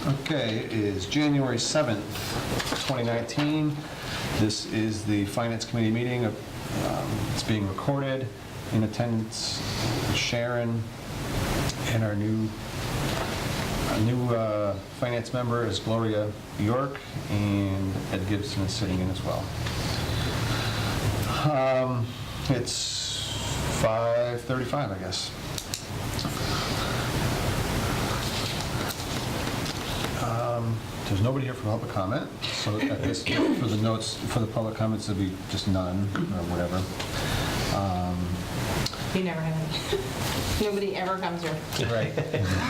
Okay, it is January 7th, 2019. This is the Finance Committee meeting. It's being recorded. In attendance, Sharon, and our new finance member is Gloria York, and Ed Gibson is sitting in as well. It's 5:35, I guess. There's nobody here for public comment, so I guess for the notes, for the public comments, there'll be just none, or whatever. You never have any. Nobody ever comes here. Right.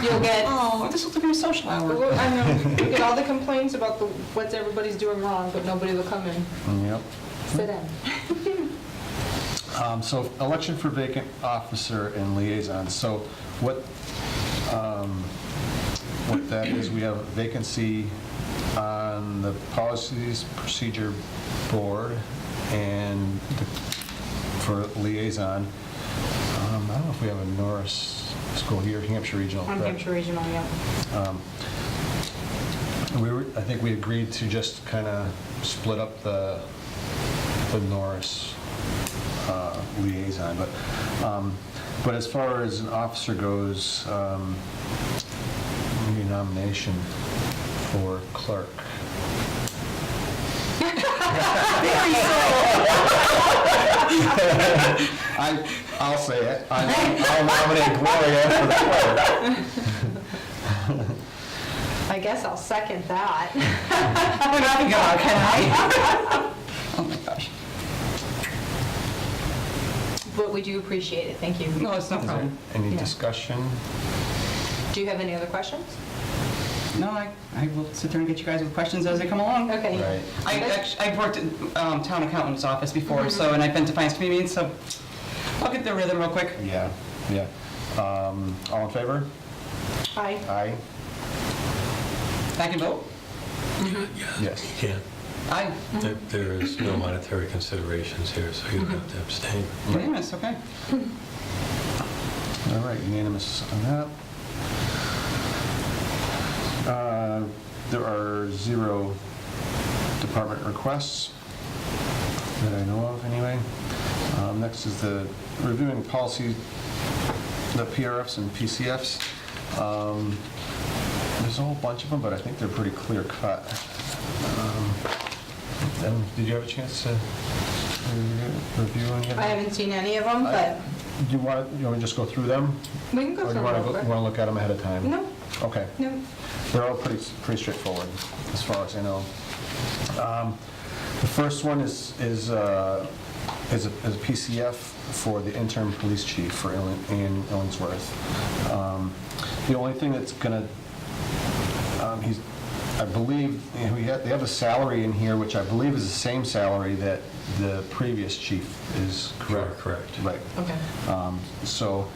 You'll get, Oh, this looks like a social hour. I know, you get all the complaints about what everybody's doing wrong, but nobody will come in. Yep. Sit in. So election for vacant officer and liaison. So what that is, we have a vacancy on the Policies Procedure Board and for liaison. I don't know if we have a Norris School here, Hampshire Regional. On correct? Hampshire Regional, yeah. I think we agreed to just kind of split up the Norris liaison, but as far as an officer goes, we need a nomination for clerk. I'll say it. I'll nominate Gloria for the clerk. I guess I'll second that. We're not going to, can I? Oh my gosh. But we do appreciate it, thank you. No, it's no Is there problem. any Yeah. discussion? Do you have any other questions? No, I will sit there and get you guys with questions as they come along. Okay. Right. I've worked at town accountant's office before, so, and I've been to finance committee meetings, so I'll get the rhythm real quick. Yeah, yeah. All in favor? Aye. Aye? I can vote? Yes. You can't. Aye. There is no monetary considerations here, so you don't have to abstain. Unanimous, okay. All right, unanimous on that. There are 0 department requests that I know of, anyway. Next is the reviewing policy, the PRFs and PCFs. There's a whole bunch of them, but I think they're pretty clear cut. Did you have a chance to review any of them? I haven't seen any of them, but Do you want to just go through them? we can go Or do through you them want real to quick. look at them ahead of time? No, Okay. no. They're all pretty straightforward, as far as I know. The first one is a PCF for the interim police chief for in Illingsworth. The only thing that's going to, I believe, they have a salary in here, which I believe is the same salary that the previous chief is, correct? Correct. Right. Okay. So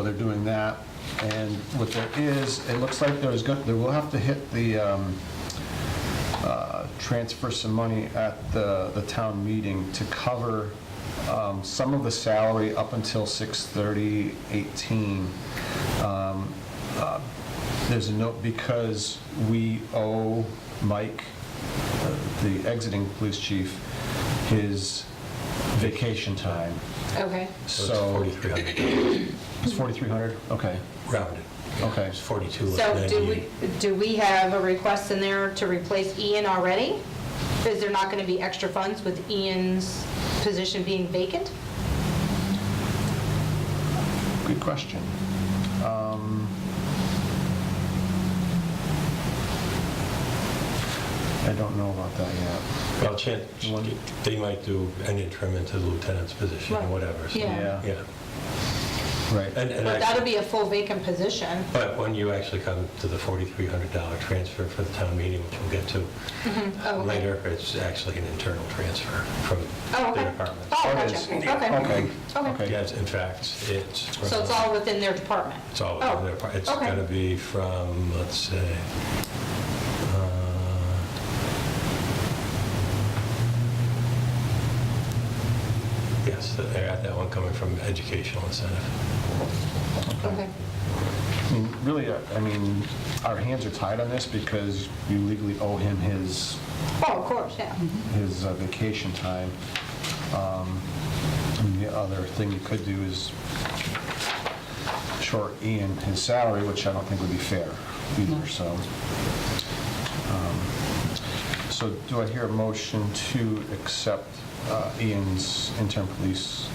they're doing that, and what there is, it looks like they will have to hit the transfer some money at the town meeting to cover some of the salary up until 6/30/18. There's a note because we owe Mike, the exiting police chief, his vacation time. Okay. So It's 4,300 it's 4,300? Okay, rounded. okay. It's 42 So less do we have a request in there to replace Ian already? Is there not going to be extra funds with Ian's position being vacant? Good question. I don't know about that yet. Well, they might do an interim into the lieutenant's position or Right. whatever. So, Yeah. Yeah. Right. And But that'll be a full vacant position. But when you actually come to the $4,300 transfer for the town meeting, which we'll get to Oh, okay. later, it's actually an internal transfer from Oh, the okay. department. Oh, Oh, it gotcha. is. Okay. Okay, Okay. okay. Yes, in fact, it's. So it's all within their department? It's all Oh, within their part. It's okay. going to be from, let's say, yes, So they got that one coming from educational incentive. Okay. I mean, really, I mean, our hands are tied on this because you legally owe him his Oh, of course, yeah. vacation time. And the other thing you could do is short Ian his salary, which I don't think would be fair either, so. So do I hear a motion to accept Ian's interim police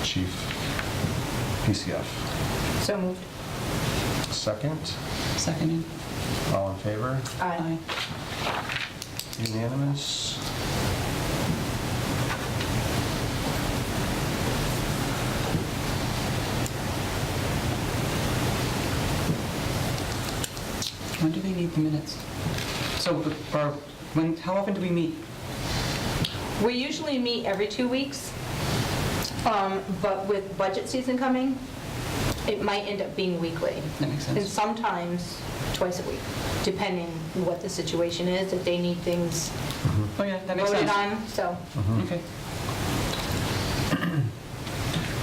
chief PCF? So moved. Second, Seconded. all in favor? Aye. Unanimous? When do they need the minutes? So, or when, how often do we meet? We usually meet every 2 weeks, but with budget season coming, it might end up being weekly. That makes And sense. sometimes twice a week, depending what the situation is, if they need things Oh, yeah, that makes voted sense. on, so. Okay.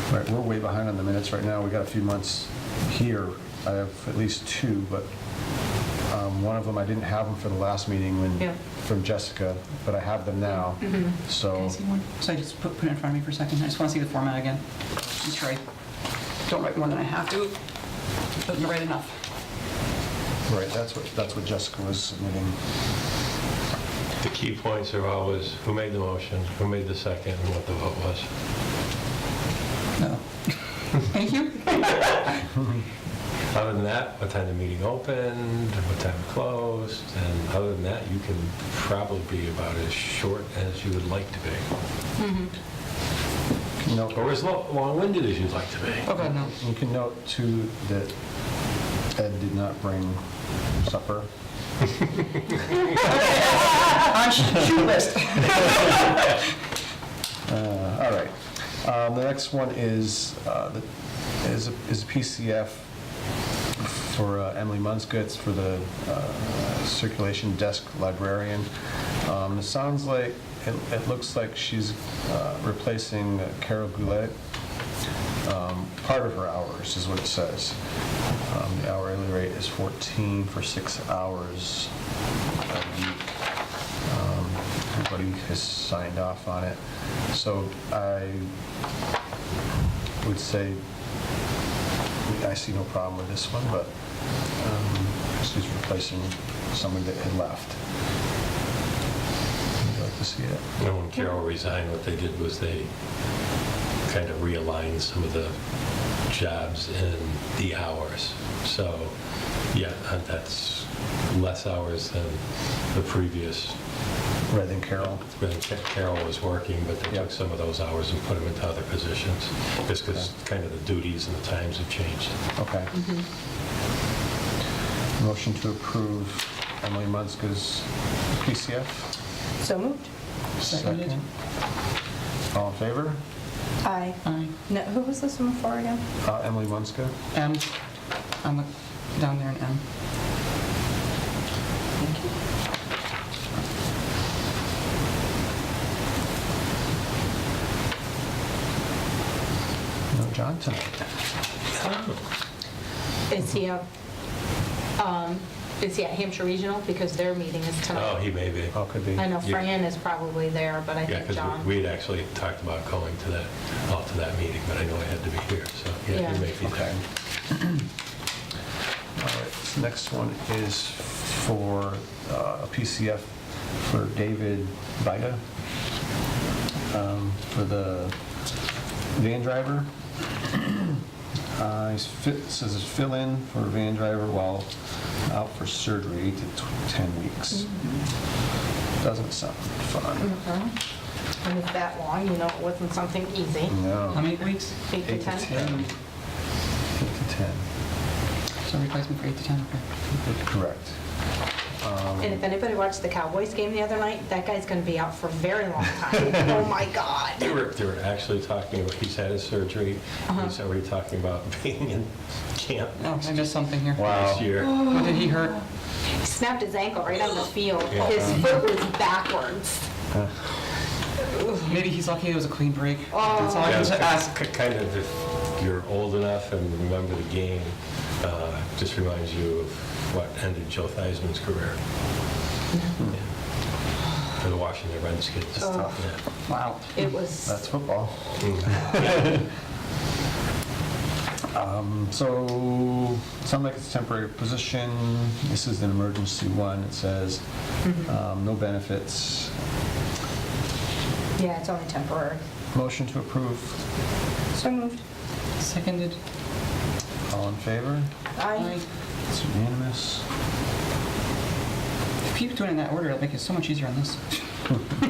All right, we're way behind on the minutes right now. We got a few months here. I have at least two, but one of them, I didn't have them for the last meeting Yeah. from Jessica, but I have them now. Can So, I see one? So I just put it in front of me for a second. I just want to see the format again. Make sure I don't write more than I have to. Doesn't write enough. right, that's what Jessica was submitting. The key points are always who made the motion, who made the second, and what the vote was. No. Thank you. Other than that, what time the meeting opened, what time it closed, and other than that, you can probably be about as short as you would like to be. Note- Or as long-winded as you'd like to be. Oh, God, no. You can note too that Ed did not bring supper. On shoe list. All right. The next one is a PCF for Emily Munska. It's for the circulation desk librarian. It sounds like, it looks like she's replacing Carol Goulet. Part of her hours is what it says. The hourly rate is 14 for 6 hours a week. Everybody has signed off on it. So I would say, I see no problem with this one, but she's replacing somebody that had left. Would you like to see it? And when Carol resigned, what they did was they kind of realigned some of the jobs and the hours. So, yeah, that's less hours than the previous, Rather than Carol? when Carol was working, but they Yeah. took some of those hours and put them into other positions, just because kind of the duties and the times have changed. Okay. Motion to approve Emily Munska's PCF? So moved. Seconded. Second. All in favor? Aye. Aye. No, who was this one for again? Emily Munska? M. I'm down there in M. No John tonight. Is he at Hampshire Regional? Because their meeting is Oh, tonight. he may be. Oh, could be. I know Yeah. Fran is probably there, but I Yeah, think John. because we had actually talked about going to that, off to that meeting, but I know I had to be here, so, yeah, Yeah. he may be Okay. there. All right, this next one is for a PCF for David Vida, for the van driver. It says it's fill in for van driver while out for surgery 8 to 10 weeks. Doesn't sound fun. And it's that long, you know, it wasn't something easy. How No. many weeks? 8 to 8 to 10. 10. 8 to 10, So replacement for 8 to 10, okay. correct. And if anybody watched the Cowboys game the other night, that guy's going to be out for a very long time. Oh, my God. They were actually talking about, he's had his surgery, he's already talking about being in camp Oh, I missed something here. Wow. this year. What did he hurt? He snapped his ankle right on the field. Yeah. His foot was backwards. Maybe he's lucky it was a clean break. Oh. That's all I Yeah, can ask. kind of if you're old enough and remember the game, just reminds you of what ended Joe Theismann's career. Yeah. For the Washington Redskins. Oh. Yeah. Wow. It was, That's football. So, sounds like it's a temporary position. This is an emergency one, it says. No benefits. yeah, it's only temporary. Motion to approve. So moved. Seconded. All in favor? Aye. It's unanimous. If you keep doing it in that order, it'll make it so much easier on this.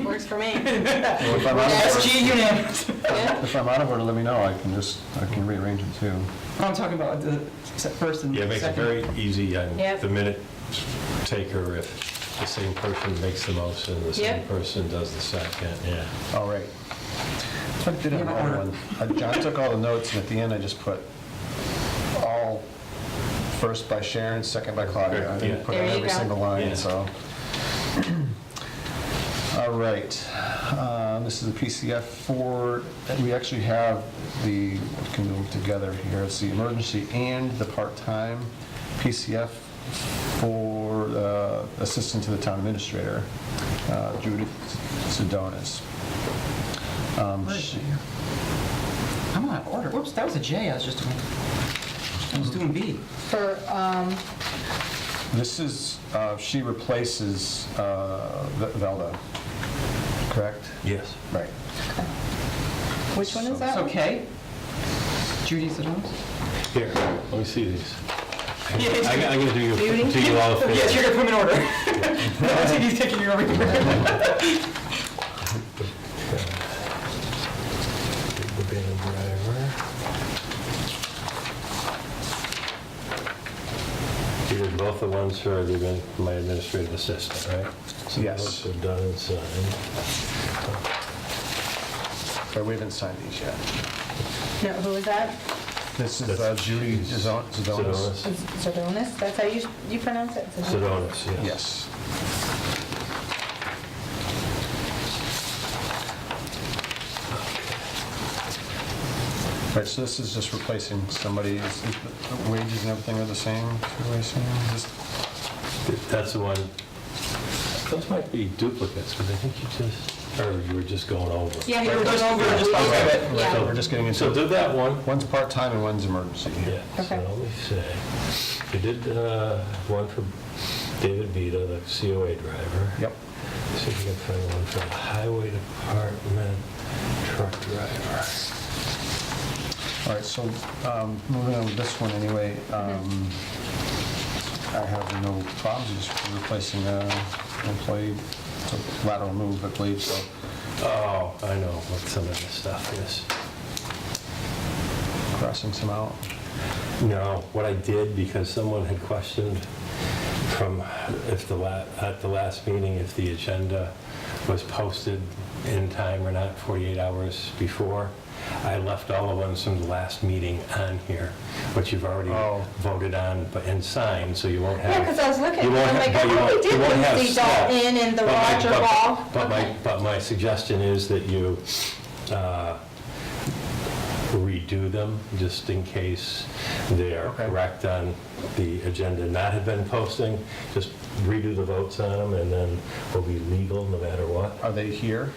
Works for me. If I'm out of order- SG unanimous. Yeah. if I'm out of order, let me know. I can rearrange it too. I'm talking about the first and Yeah, it makes it second. very easy on Yep. the minute taker if the same person makes the motion, the same Yep. person does the second, yeah. All right. So I did it in Yeah, the order. wrong one. John took all the notes, and at the end, I just put all, first by Sharon, second by Claudia. I didn't Yeah. put There on you every go. single line, Yeah. so. All right. This is the PCF for, we actually have we can do them together here. It's the emergency and the part-time PCF for assistant to the town administrator, Judith Sedonis. Where is she? I'm out of order. Whoops, that was a J I was just doing. I was doing B. For, This is, she replaces Velda, correct? Yes. Right. which one is It's that? okay. Judy Sedonis? Here, let me see these. Yeah, I'm gonna do Beauty? you all a favor. Yes, you're gonna put them in order. I think he's taking you over here. The van driver. These are both the ones for my administrative assistant, right? So Yes. those are done and signed. But we haven't signed these yet. No, who is that? This is That's Judy Sedonis. Sedonis. Sedonis? That's how you pronounce it? Sedonis, yes. Yes. Right, so this is just replacing somebody, the wages and everything are the same, I assume? That's the one. Those might be duplicates, but I think you were just going over. Yeah, you were Just- just over. we were just talking about it. Yeah. So we're just getting So into, did that one. one's part-time and one's emergency. Yeah, so Okay. let me see. You did one for David Vita, the COA driver. Yep. See if you can find one for the highway department truck driver. All right, so moving on with this one anyway, I have no problems just replacing an employee, it's a lateral move, I believe, so. Oh, I know what some of this stuff is. Crossing some out. No, what I did, because someone had questioned from if at the last meeting, if the agenda was posted in time or not 48 hours before, I left all the ones from the last meeting on here, which you've already Oh. voted on and signed, so you won't have. Yeah, because I was looking, you won't I'm have- like, but I you thought we won't- did you won't have lose the stuff. Dalton and the But my- Roger but- Ball. But Okay. my suggestion is that you redo them, just in case they are Okay. correct on the agenda not have been posting. Just redo the votes on them, and then we'll be legal no matter what. Are they here?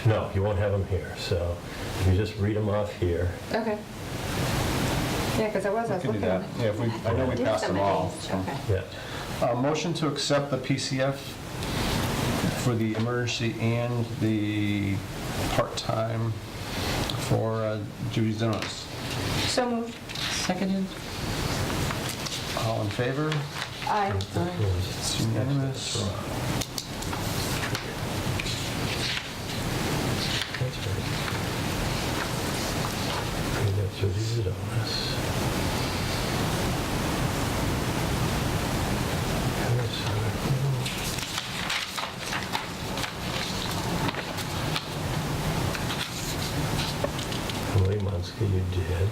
No, you won't have them here, so if you just read them off here. Okay. Yeah, because I was We can do looking. that. Yeah, I know we Did passed some them of all. these. so. Okay. Yeah. Motion to accept the PCF for the emergency and the part-time for Judy Sedonis. So moved. Seconded. All in favor? Aye. It's unanimous. That's right. And that's what these are on this. And this one. Lee Munska, you did.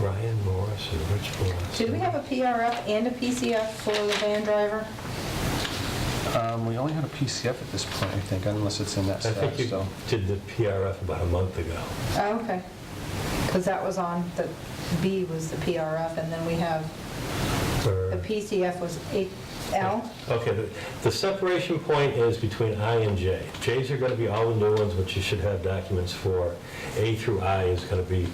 Ryan Morris and Rich Morris. Did we have a PRF and a PCF for the van driver? We only had a PCF at this point, I think, unless it's in that I stack think you still. did the PRF about a month ago. Oh, okay. Because that was on, the B was the PRF, and then we have, For- the PCF was 8L. Okay, the separation point is between I and J. J's are going to be all the new ones, which you should have documents for. A through I is going to be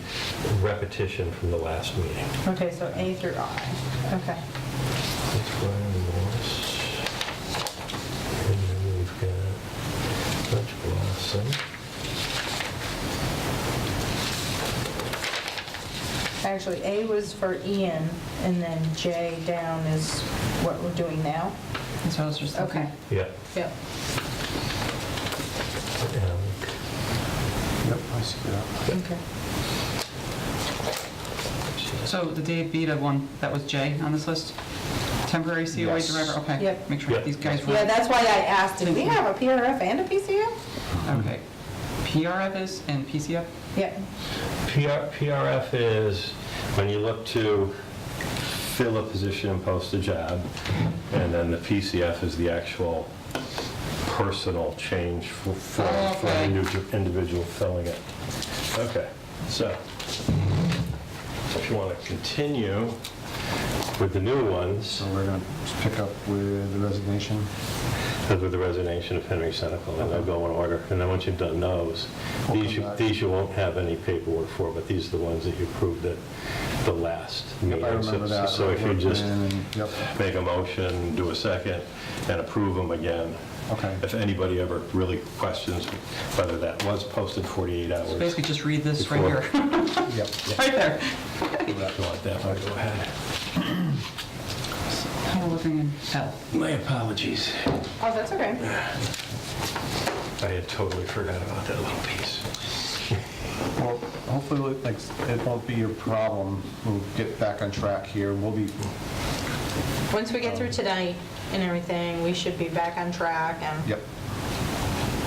repetition from the last meeting. Okay, so A through I, okay. That's Brian Morris. And then we've got Dutch Blossom. Actually, A was for Ian, and then J down is what we're doing now. That's what I was just looking. Okay. Yeah. Yep. And Yep, I see that. Okay. So the Dave Beta one, that was J on this list? Temporary COA Yes. driver, okay. Yep. Make sure Yep. these guys Yeah, were, that's why I asked, did we have a PRF and a PCF? okay. PRF is and PCF? Yep. PRF is when you look to fill a position and post a job, and then the PCF is the actual personal change for Okay. the new individual filling it. Okay, so if you want to continue with the new ones, So we're going to pick up with the resignation. with the resignation of Henry Senecal, and they'll go in order. And then once you've done those, We'll these come you, back. these you won't have any paperwork for, but these are the ones that you approved at the last meeting. Yep, I remember that. So if you just Yep, make a motion, do a second, and approve them again. okay. If anybody ever really questions whether that was posted 48 hours. So basically just read this right Before. here, Yep. right there. If you want that one, go ahead. How we're looking in L. My apologies. Oh, that's okay. I had totally forgot about that little piece. Well, hopefully, like, it won't be your problem. We'll get back on track here. We'll be, Once we get through tonight and everything, we should be back on track and yep.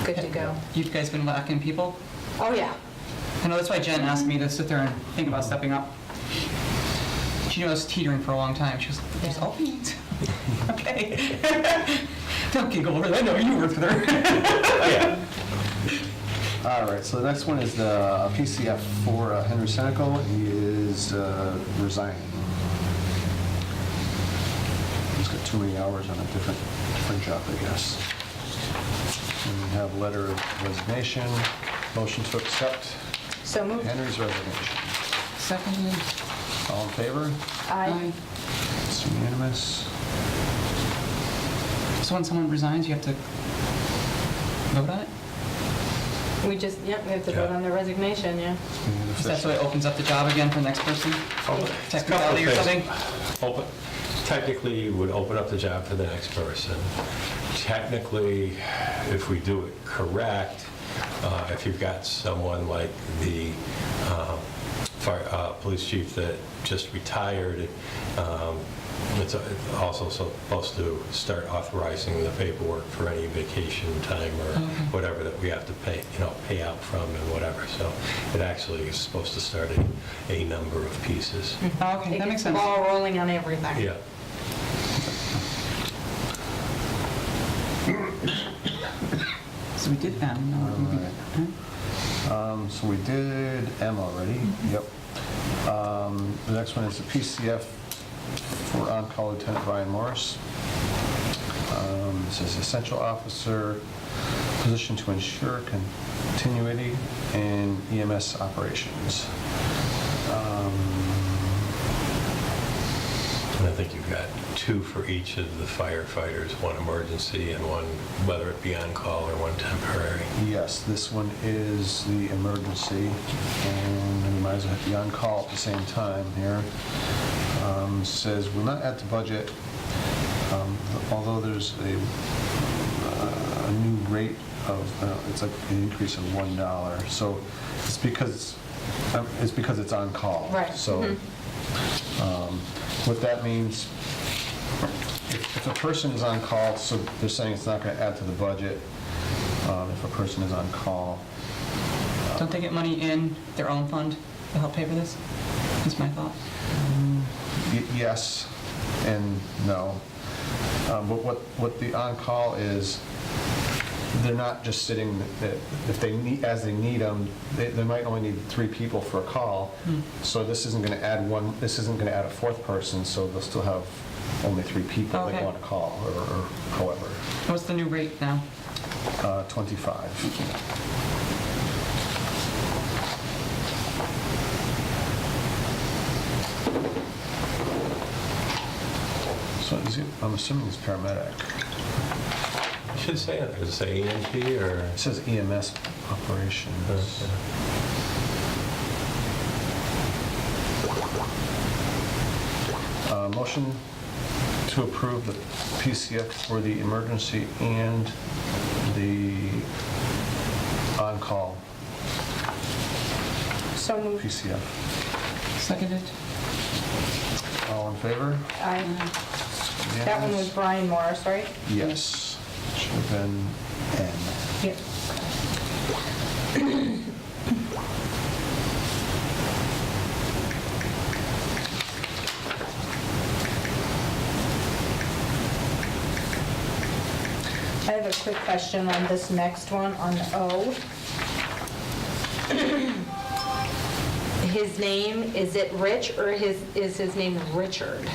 good to go. You guys been lacking people? Oh, yeah. I know that's why Jen asked me to sit there and think about stepping up. She knows teetering for a long time. She was, there's Yeah. openings. Okay. Don't giggle over that. I know you worked with her. Yeah. All right, so the next one is the PCF for Henry Senecal. He is resigning. He's got too many hours on a different job, I guess. And we have letter of resignation, motion to accept So moved. Henry's resignation. Secondly, All in favor? Aye. It's unanimous. So when someone resigns, you have to vote on it? We just, yep, we have to vote on the resignation, yeah. Is that so it opens up the job again for the next person? Technicality or something? Technically, you would open up the job for the next person. Technically, if we do it correct, if you've got someone like the police chief that just retired, it's also supposed to start authorizing the paperwork for any vacation time or whatever that we have to pay out from and whatever. So it actually is supposed to start a number of pieces. Oh, okay, that makes sense. It gets the ball rolling on everything. Yeah. So we did M. Now we're moving. So we did M already, yep. The next one is the PCF for on-call Lieutenant Brian Morris. This is essential officer, position to ensure continuity in EMS operations. And I think you've got 2 for each of the firefighters, 1 emergency and 1, whether it be on call or 1 temporary. Yes, this one is the emergency, and we might as well be on call at the same time here. Says will not add to budget, although there's a new rate of, it's like an increase of $1. So it's because it's on call. Right. So what that means, if a person is on call, so they're saying it's not going to add to the budget if a person is on call. Don't they get money in their own fund to help pay for this? That's my thought. Yes and no. But what the on-call is, they're not just sitting, if they need, as they need them, they might only need 3 people for a call. So this isn't going to add this isn't going to add a 4th person, so they'll still have only 3 people Okay. they want to call, or however. What's the new rate now? 25. So I'm assuming it's paramedic. You should say it. Does it say EMT or? It says EMS operations. Motion to approve the PCF for the emergency and the on-call So moved. PCF. Seconded? All in favor? Aye. That one was Brian Morris, right? Yes. Should have been N. Yep. I have a quick question on this next one, on O. His name, is it Rich, or is his name Richard?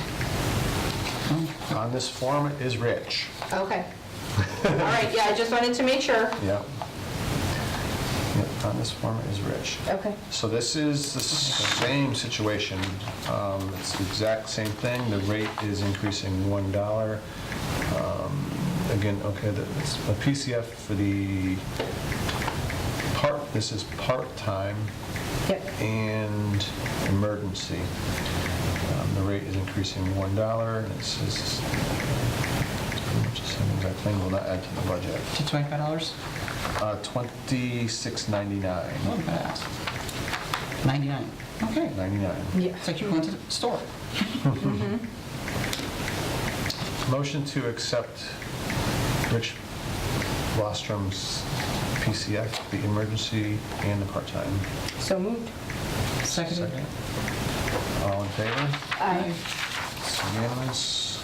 On this form, it is Rich. Okay. All right, yeah, I just wanted to make sure. Yep. Yep, on this form, it is Rich. Okay. So this is the same situation. It's the exact same thing. The rate is increasing $1. Again, okay, the PCF for the this is part-time Yep. and emergency. The rate is increasing $1, and it says it's pretty much the same exact thing. Will not add to the budget. To $25? $26.99. Oh, badass. 99. Okay. $99. Yeah. It's like you went to the store. Motion to accept Rich Lostrom's PCF, the emergency and the part-time. So moved. Seconded? All in favor? Aye. It's unanimous.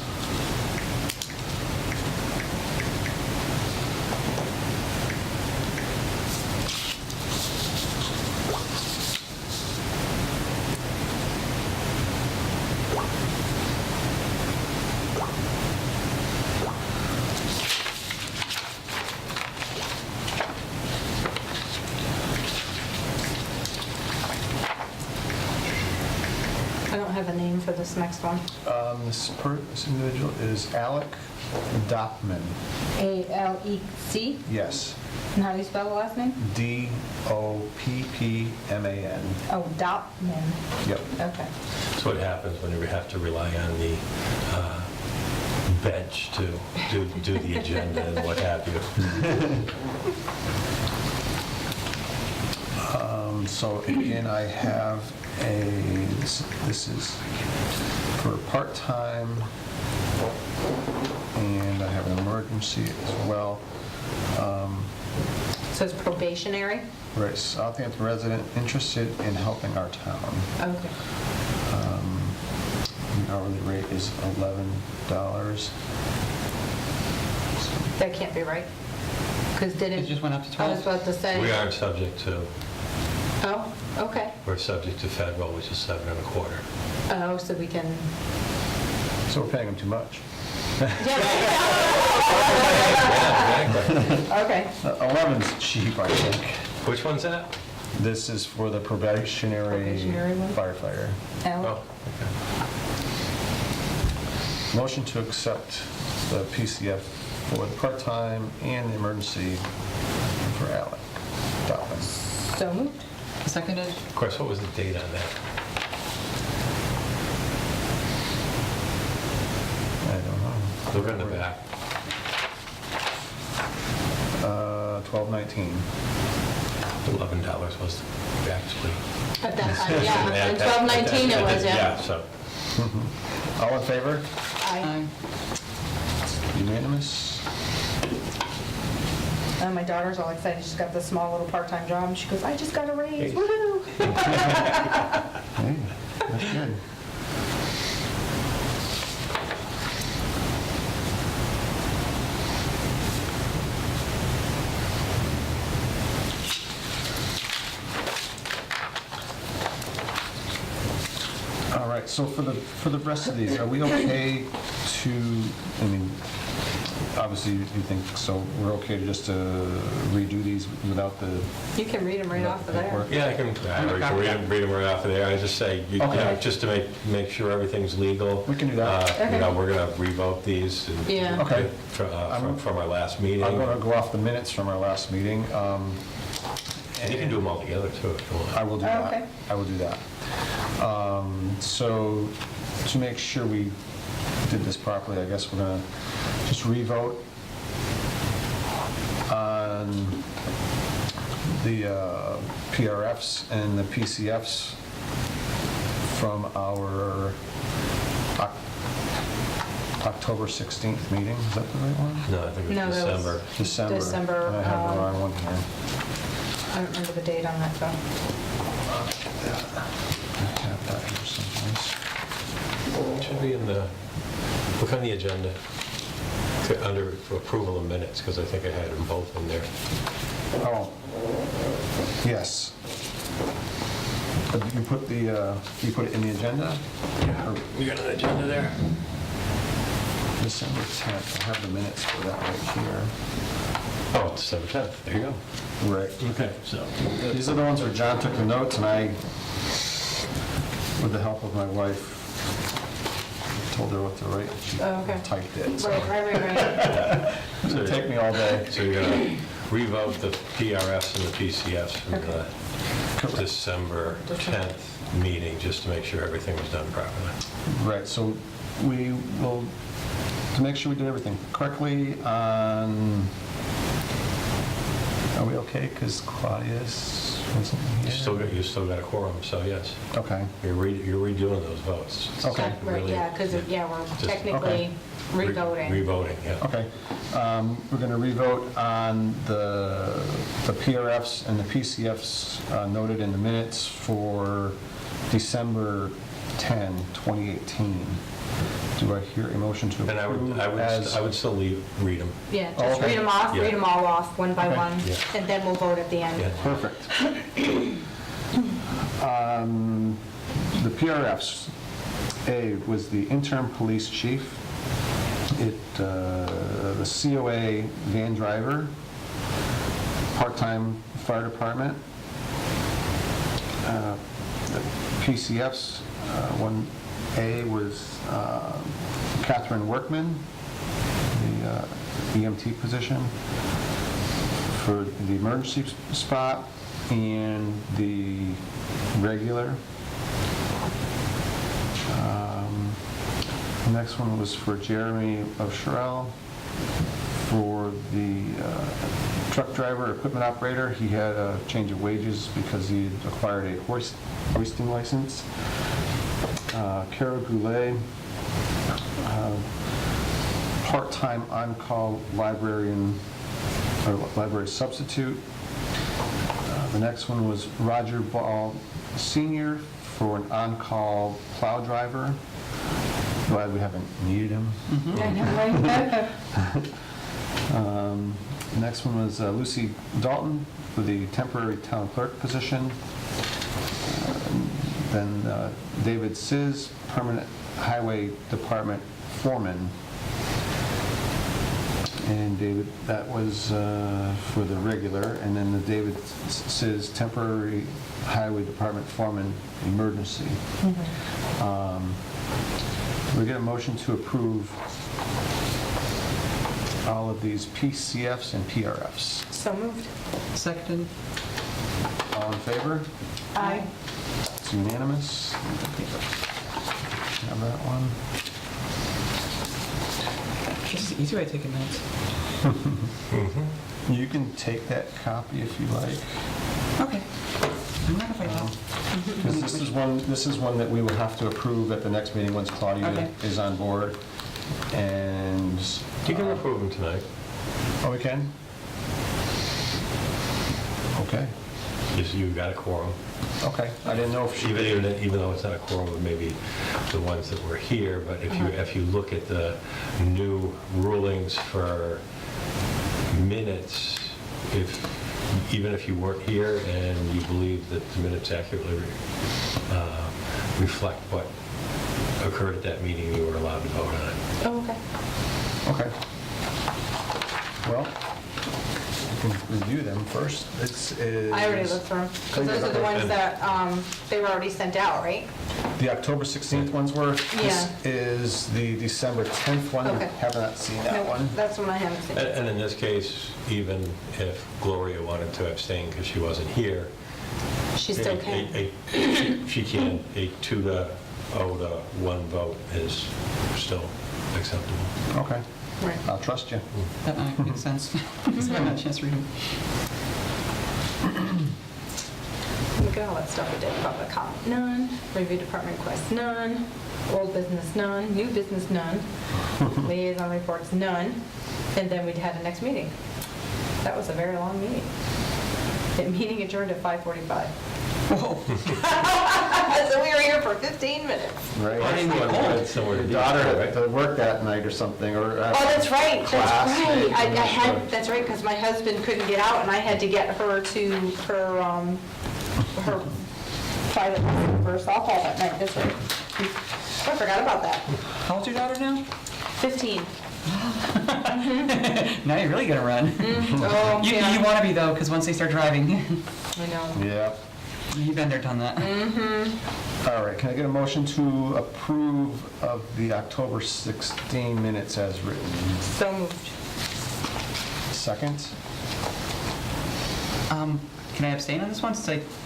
I don't have a name for this next one. This individual is Alec Doppman. A-L-E-C? Yes, And how do you spell the last name? Doppman. Oh, Dopman. Yep. Okay. That's what happens when we have to rely on the bench to do the agenda and what have you. So again, I have this is for part-time, and I have an emergency as well. So it's probationary? Right, Southampton resident interested in helping our town. Okay. The hourly rate is $11. That can't be right. Because didn't... It just went up to I was 12? about to say... We are subject to, Oh, okay. we're subject to federal, which is 7.25. Oh, so we can... So we're paying them too much. Yeah, Yeah, exactly. okay. 11's cheap, I think. Which one's that? This is for the probationary Probationary one? firefighter. Al? Oh, okay. Motion to accept the PCF for the part-time and the emergency for Alec Doppman. So moved. Seconded? Of course, what was the date on that? I don't know. Look on the back. 12/19. $11 was actually. At that time, yeah. And 12/19 it was, yeah. Yeah, so. All in favor? Aye. Unanimous? And my daughter's all excited. She's got this small little part-time job. And she goes, I just got a raise. Hey. Woohoo! Hey, that's good. All right, so for the rest of these, are we okay to, I mean, obviously you think, so we're okay to just redo these without the You can read them right off of there. paperwork? Yeah, I can read them right off of there. I just say, you know, Okay. just to make sure everything's legal. We can do that. Okay. You know, we're going to revoke these. and- Yeah. Okay. From our last meeting. I'm going to go off the minutes from our last meeting. And you can do them all together, too, if you want. I will do Oh, that. okay. I will do that. So to make sure we did this properly, I guess we're going to just revote on the PRFs and the PCFs from our October 16th meeting. Is that the right one? No, I think it No, was that was- December. December, I have the wrong one here. I don't remember the date on that, though. I have that here someplace. It should be in the, look on the agenda, under approval of minutes, because I think I had them both in there. Oh, yes. You put it in the agenda? Or You got an agenda there? December 10th, I have the minutes for that right here. Oh, it's December 10th, there you go. Right. Okay, so. These are the ones where John took the notes and I, with the help of my wife, told her what to write. She Oh, okay. typed it. so Right. It'll take me all day. So you're going to revote the PRFs and the PCFs from the Correct. December 10th meeting, just to make sure everything was done properly. Right, so we will, to make sure we did everything correctly on, are we okay? Because Claudius wasn't here. You still got a quorum, so yes. Okay, You're redoing those votes. Okay. Right, Really, yeah, because, we're Just- technically revoting. Revoting, yeah. okay. We're going to revote on the PRFs and the PCFs noted in the minutes for December 10, 2018. Do I hear a motion to And approve as? I would still read them. Yeah, Oh, just okay. read them off, Yeah. read them all off, one by Okay. one, Yeah. and then we'll vote at the end. Yeah. Perfect. The PRFs, A was the interim police chief, the COA van driver, part-time fire department, the PCFs, 1A was Catherine Workman, the EMT position for the emergency spot, and the regular. The next one was for Jeremy of Sherrill for the truck driver, equipment operator. He had a change of wages because he had acquired a hoisting license. Kara Goulet, part-time on-call librarian, or library substitute. The next one was Roger Ball Senior for an on-call plow driver. Glad we haven't needed him. The next one was Lucy Dalton for the temporary town clerk position. Then David Sizz, permanent highway department foreman. And David, that was for the regular, and then the David Sizz, temporary highway department foreman, emergency. We get a motion to approve all of these PCFs and PRFs. So moved. Seconded. All in favor? Aye. It's unanimous. Have that one. This is the easy way of taking notes. You can take that copy if you like. Okay. I'm not if I don't. Because this is one that we will have to approve at the next meeting once Claudia Okay. is on board. And... You can approve them tonight. Oh, we can? Okay, You got a quorum. okay. I didn't know if she... Even though it's not a quorum of maybe the ones that were here, but if you look at the new rulings for minutes, even if you weren't here and you believe that the minutes accurately reflect what occurred at that meeting, you were allowed to vote on it. Oh, okay. Okay. Well, you can review them first. This is... I already looked through them. Because those are the ones that, they were already sent out, right? The October 16th ones were. Yeah. This is the December 10th one. Okay. Have not seen that No, one. that's one I haven't seen. And in this case, even if Gloria wanted to abstain because she wasn't here, She still can. she can. A 2-0 to 1 vote is still acceptable. Okay. Right. I'll trust you. That might make sense. Because I haven't had a chance to read them. Look at all that stuff we did. Public comment, none. Review department requests, none. Old business, none. New business, none. Liaison reports, none. And then we had the next meeting. That was a very long meeting. The meeting adjourned at 5:45. Whoa. So we were here for 15 minutes. Right. Somewhere to Your be. daughter had to work that night or something, or... Oh, that's right, Class, that's right. maybe. I had, that's right, because my husband couldn't get out, and I had to get her to her private lesson for softball that night, that's right. I forgot about that. How old's your daughter now? 15. Now you're really gonna run. Oh, You yeah. want to be though, because once they start driving, I know. Yeah. you've been there, done that. All right, can I get a motion to approve of the October 16 minutes as written? So moved. Second? Can I abstain on this one?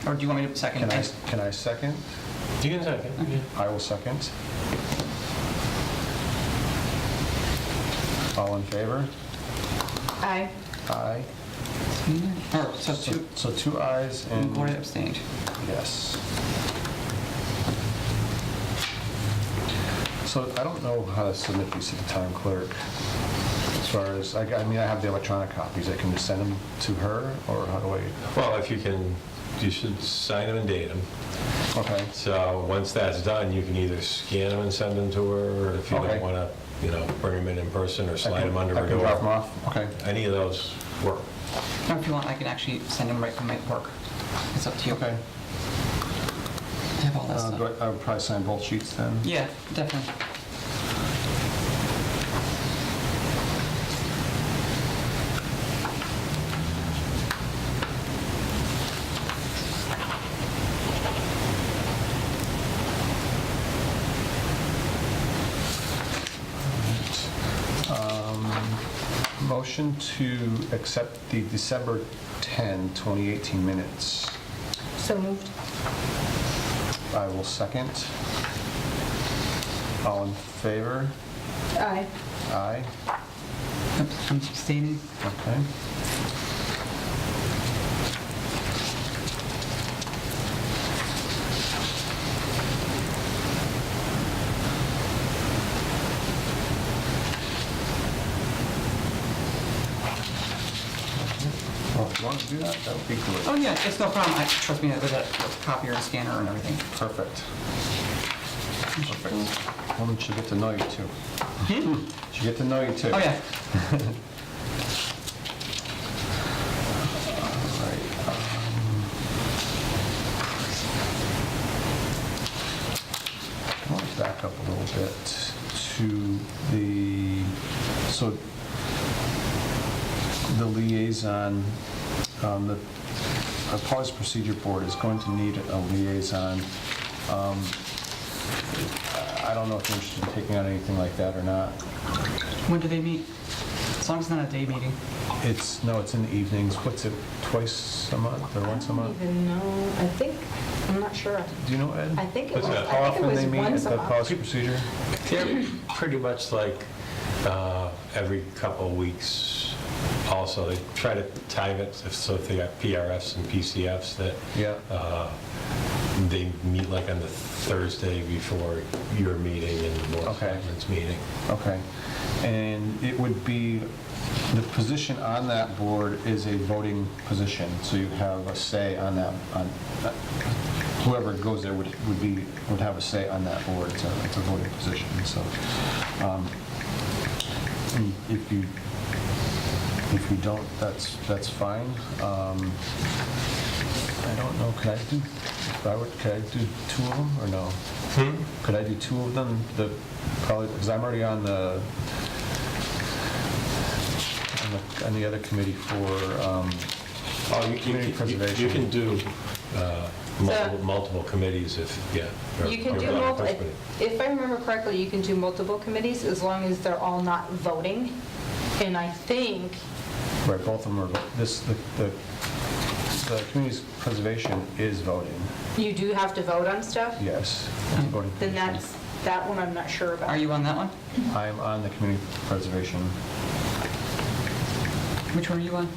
Or do you want me to second? Can I second? You can second. Yeah. I will second. All in favor? Aye. Aye. Or, so two, So 2 ayes and... Gloria abstained. Yes. So I don't know how to submit these to the town clerk. As far as, I mean, I have the electronic copies. I can just send them to her, or how do I? Well, if you can, you should sign them and date them. Okay. So once that's done, you can either scan them and send them to her, or if you Okay. don't want to, bring them in person or slide them under I a can drop them door. off? Okay. Any of those work. Or if you want, I can actually send them right from my work. It's up to you. Okay. I have all that stuff. I would probably sign both sheets then? Yeah, definitely. Motion to accept the December 10, 2018 minutes. So moved. I will second. All in favor? Aye. Aye. I'm abstaining. Okay. Well, if you want to do that, that would be great. Oh, yeah, it's no problem. Trust me, with a copier and scanner and everything. Perfect. Perfect. Woman should get to know you too. Should get to know you too. Oh, yeah. All right. I want to back up a little bit to the liaison, the Policy Procedure Board is going to need a liaison. I don't know if you're interested in taking on anything like that or not. When do they meet? As long as it's not a day meeting. It's in the evenings. What's it, twice a month or once a I month? don't even know. I'm not sure. Do you know, Ed? I think it was, What's that? How I think often it they was meet at once a the month. Policy Procedure? They're pretty much like every couple of weeks. Also, they try to time it, so if they got PRFs and PCFs, that Yeah. they meet like on the Thursday before your meeting and the Board of Okay. Selectmen's meeting. Okay. And it would be, the position on that board is a voting position, so you have a say on that, whoever goes there would have a say on that board. It's a voting position, so if you don't, that's fine. I don't know, could I do 2 of them or no? Could I do two of them? Probably, because I'm already on the other committee for community preservation. You can do multiple committees if, yeah. or- You can or do one multiple, committee. if I remember correctly, you can do multiple committees as long as they're all not voting. And I think, Right, both of them are, the community preservation is voting, you do have to vote on stuff? yes. It's a voting Then position. that one I'm not sure about. Are you on that one? I'm on the community preservation. Which one are you on?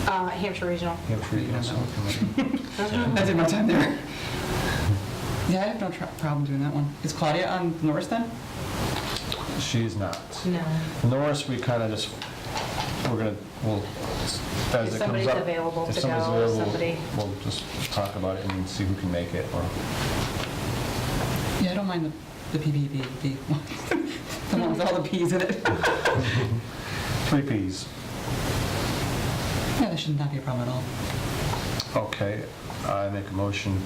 Hampshire Regional. Hampshire Municipal Committee. I did my time there. Yeah, I have no problem doing that one. Is Claudia on Norris then? She's not. No. Norris, we kind of just, we'll, as If it comes somebody's up. available if to somebody's go, or available, somebody- We'll just talk about it and see who can make it, or, Yeah, I don't mind the PPP, the one with all the Ps in it. 3 Ps. Yeah, that should not be a problem at all. Okay, I make a motion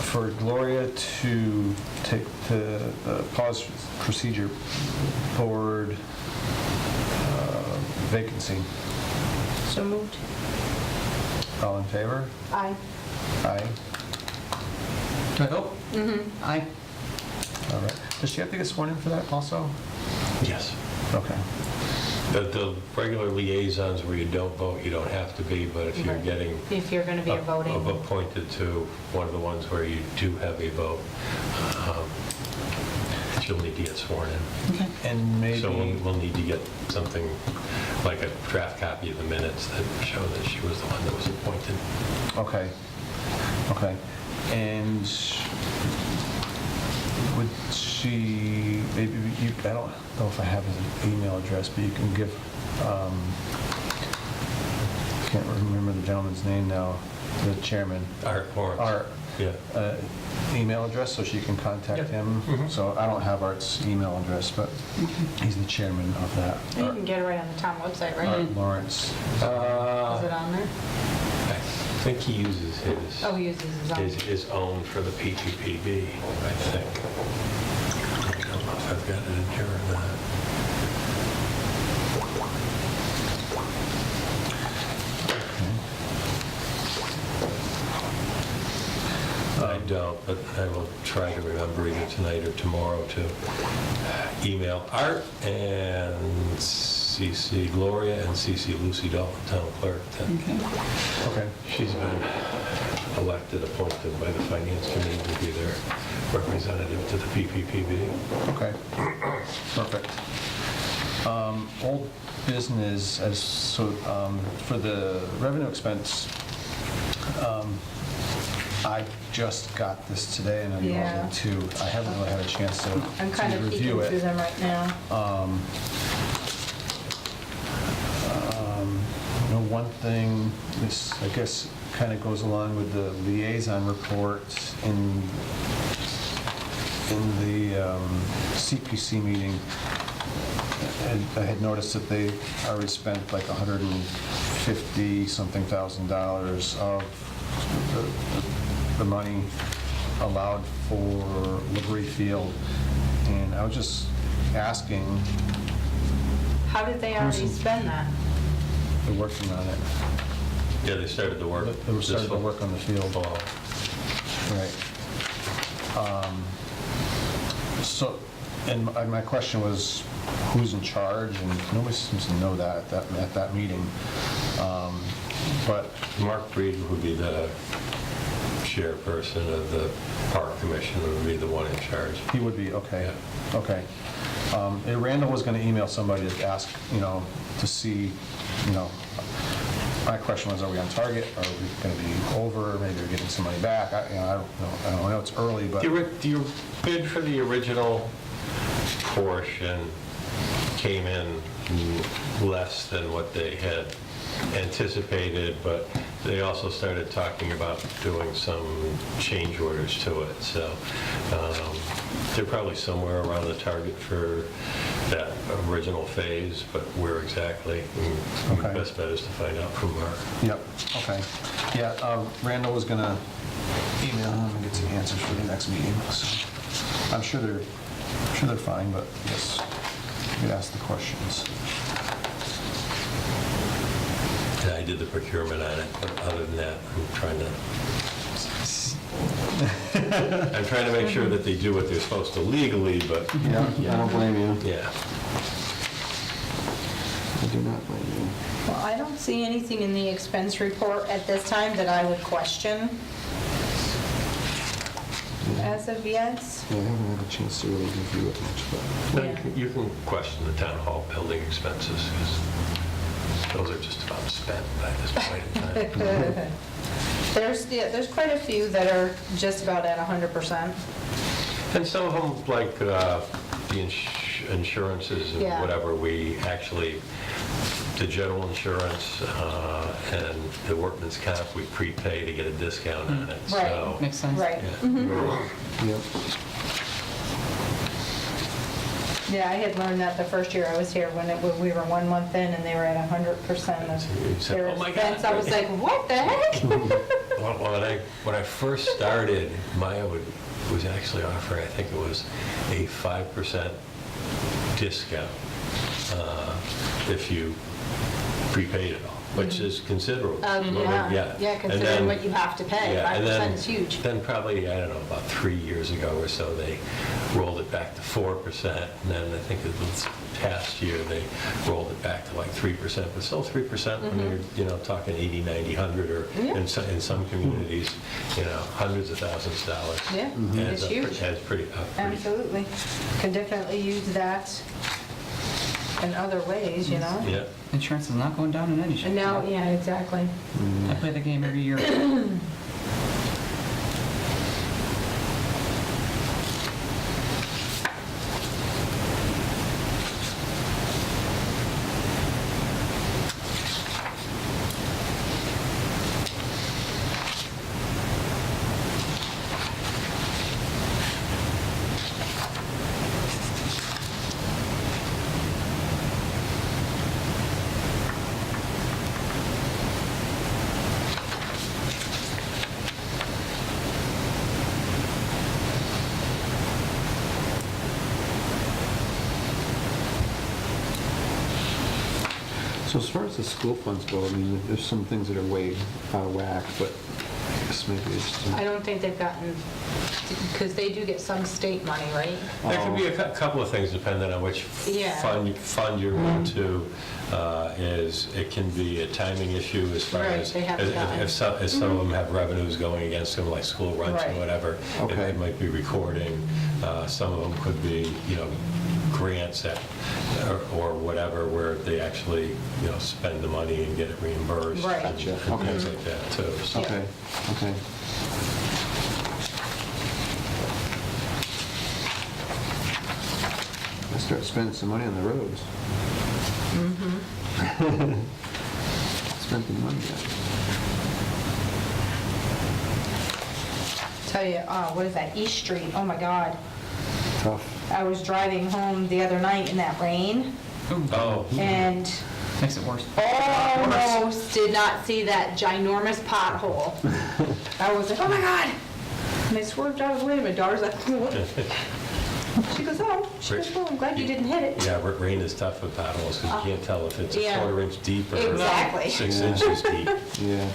for Gloria to take the pause procedure board vacancy. So moved. All in favor? Aye. Aye. Do I vote? Mm-hmm. Aye. All right. Does she have to get sworn in for that also? Yes. Okay. The regular liaisons where you don't vote, you don't have to be, but if you're Right. getting If you're going to be a voting. appointed to one of the ones where you do have a vote, she'll need to get sworn in. Okay. And maybe, So we'll need to get something like a draft copy of the minutes that show that she was the one that was appointed. okay, okay. And would she, maybe you, I don't know if I have his email address, but you can give, can't remember the gentleman's name now, the chairman, Art Lawrence. Art, Yeah. email address so she can contact Yeah. him. Mhm. So I don't have Art's email address, but he's the chairman of that. You can get it right on the town website, right? Art Lawrence. Is it on there? I think he uses his. Oh, he uses his own. His own for the PPPB, I think. I don't know if I've got it in here or not. I don't, but I will try to remember either tonight or tomorrow to email Art and CC Gloria and CC Lucy Dalton, town clerk. Okay. Okay. She's been elected, appointed by the Finance Committee to be their representative to the PPPB. Okay, perfect. Old business, for the revenue expense, I just got this today, and I know Yeah. you too. I haven't really had a chance to I'm kind of peeking review through it. them right now. One thing, this, I guess, kind of goes along with the liaison report in the CPC meeting. And I had noticed that they already spent like $150-something thousand of the money allowed for Liberty Field. And I was just asking, How did they already Who's- spend that? they're working on it. Yeah, they started to work. They were starting to this work on the field. fall. Right. So, and my question was, who's in charge? And nobody seems to know that at that meeting. But, Mark Breed would be the chairperson of the Park Commission, would be the one in charge. he would be, okay, okay. And Randall was going to email somebody to ask, to see, my question was, are we on target? Are we going to be over? Maybe we're getting some money back? I don't know. I know it's early, but, Your bid for the original portion came in less than what they had anticipated, but they also started talking about doing some change orders to it. So they're probably somewhere around the target for that original phase, but where exactly, Okay. best bet is to find out from Mark. yep, okay. Yeah, Randall was going to email them and get some answers for the next meeting. So I'm sure they're fine, but yes, you could ask the questions. And I did the procurement on it, but other than that, I'm trying to make sure that they do what they're supposed to legally, but Yeah, I don't blame you. yeah. I do not blame you. Well, I don't see anything in the expense report at this time that I would question as of yet. Yeah, I haven't had a chance to really review it much, but Well, Yeah. you can question the town hall building expenses, because those are just about spent by this point in time. There's quite a few that are just about at 100%. And some of them, like the insurances and Yeah. whatever, we actually, the general insurance and the workman's comp, we prepay to get a discount on it. Right. So, Makes sense. Right. yeah. yep. Yeah, I had learned that the first year I was here when we were 1 month in and they were at 100% You of said, their "Oh my expense. God." I was like, what the heck? Well, when I first started, Maya was actually offering, I think it was a 5% discount if you prepaid it all, which is considerable. Yeah, And considering then- what you have to pay, Yeah, and 5% then- is huge. Then probably, I don't know, about 3 years ago or so, they rolled it back to 4%, and then I think it was past year, they rolled it back to like 3%, but still 3% when you're, talking 80, 90, 100, or Yeah. in some communities, hundreds of thousands of dollars. Yeah, Adds it's up- huge. adds pretty. Absolutely. Can definitely use that in other ways, Yeah. Insurance is not going down in any shape. And now, yeah, exactly. I play the game every year. So as far as the school funds go, I mean, there's some things that are way out of whack, but I guess maybe it's I don't think they've gotten, because they do get some state money, right? There could be a couple of things depending on which Yeah. fund you're into. It can be a timing issue as far Right, as they haven't gotten. if some of them have revenues going against them, like school runs Right. and whatever. Okay. It might be recording. Some of them could be, grants or whatever, where they actually, spend the money and get it reimbursed. Right. and Gotcha. things Okay. like that, too. So- Okay, okay. I start spending some money on the roads. Spent the money yet. Tell you, what is that, East Street? Oh my God. Tough. I was driving home the other night in that rain Oh, and Makes it worse. almost did not see that ginormous pothole. I was like, oh my God. And I swerved out of the way and my daughter's like, what? She goes, oh. She goes, well, I'm glad you didn't hit it. yeah, rain is tough with potholes, because you can't tell if it's a Yeah. 1/4 inch deep or Exactly. 6 inches deep. Yeah.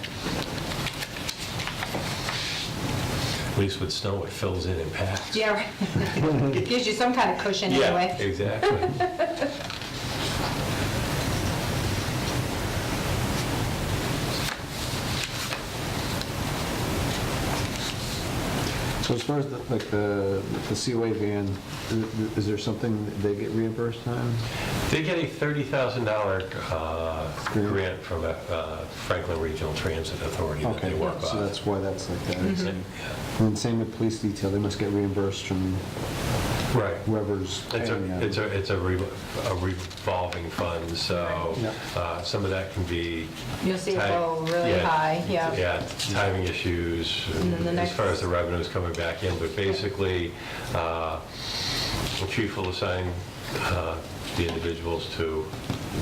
At least with snow, it fills in packs. Yeah, right. Gives you some kind of cushion Yeah, anyway. exactly. So as far as the COA van, is there something that they get reimbursed on? They get a $30,000 grant from Franklin Regional Transit Authority that Okay, they work so on. that's why that's like that. Mm-hmm. Yeah. And same with police detail, they must get reimbursed from Right. whoever's It's paying them. a revolving fund, so Yeah. some of that can be. You'll see it ti- go really high, yeah. Yeah, timing issues, And then the as next- far as the revenues coming back in, but basically, the chief will assign the individuals to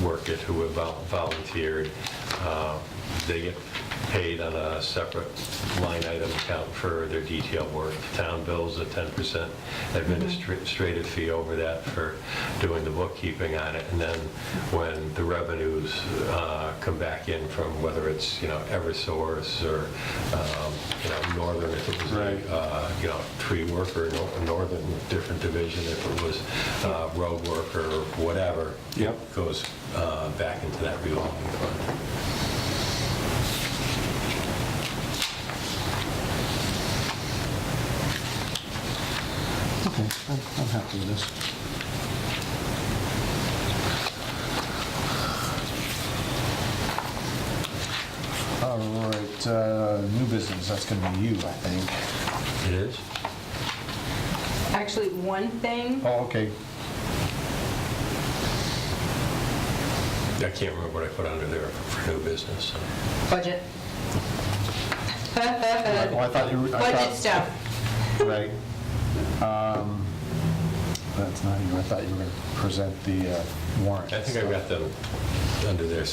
work it who have volunteered. They get paid on a separate line item account for their detail work. The town bills a 10% administrative fee over that for doing the bookkeeping on it. And then when the revenues come back in from whether it's, Eversource or, Northern, if it was a, tree work or Northern different division, if it was road work or whatever, Yep. it goes back into that revolving fund. Okay, I'm happy with this. All right, new business, that's going to be you, I think. It is? Actually, one thing, Oh, okay. I can't remember what I put under there for new business. So. budget. Well, I thought you were... Budget stuff. Right. That's not you. I thought you were going to present the warrant. I think I got them under there,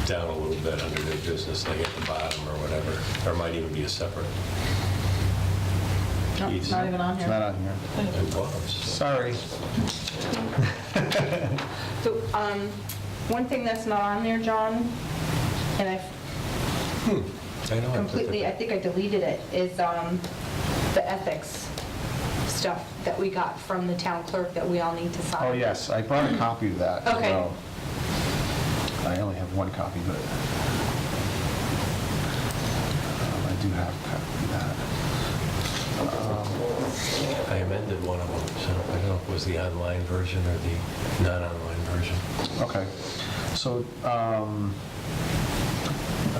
down a little bit under new business, like at the bottom or whatever. Or it might even be a separate No, piece. it's not even on It's not here. on here. It was. Sorry. So, one thing that's not on there, John, and I I know. completely, I think I deleted it, is the ethics stuff that we got from the town clerk that we all need to sign. Oh, yes, I brought a copy of that as Okay. well. I only have one copy, but I do have a copy of that. I amended one of them, so I don't know if it was the online version or the non-online version. Okay, so I'm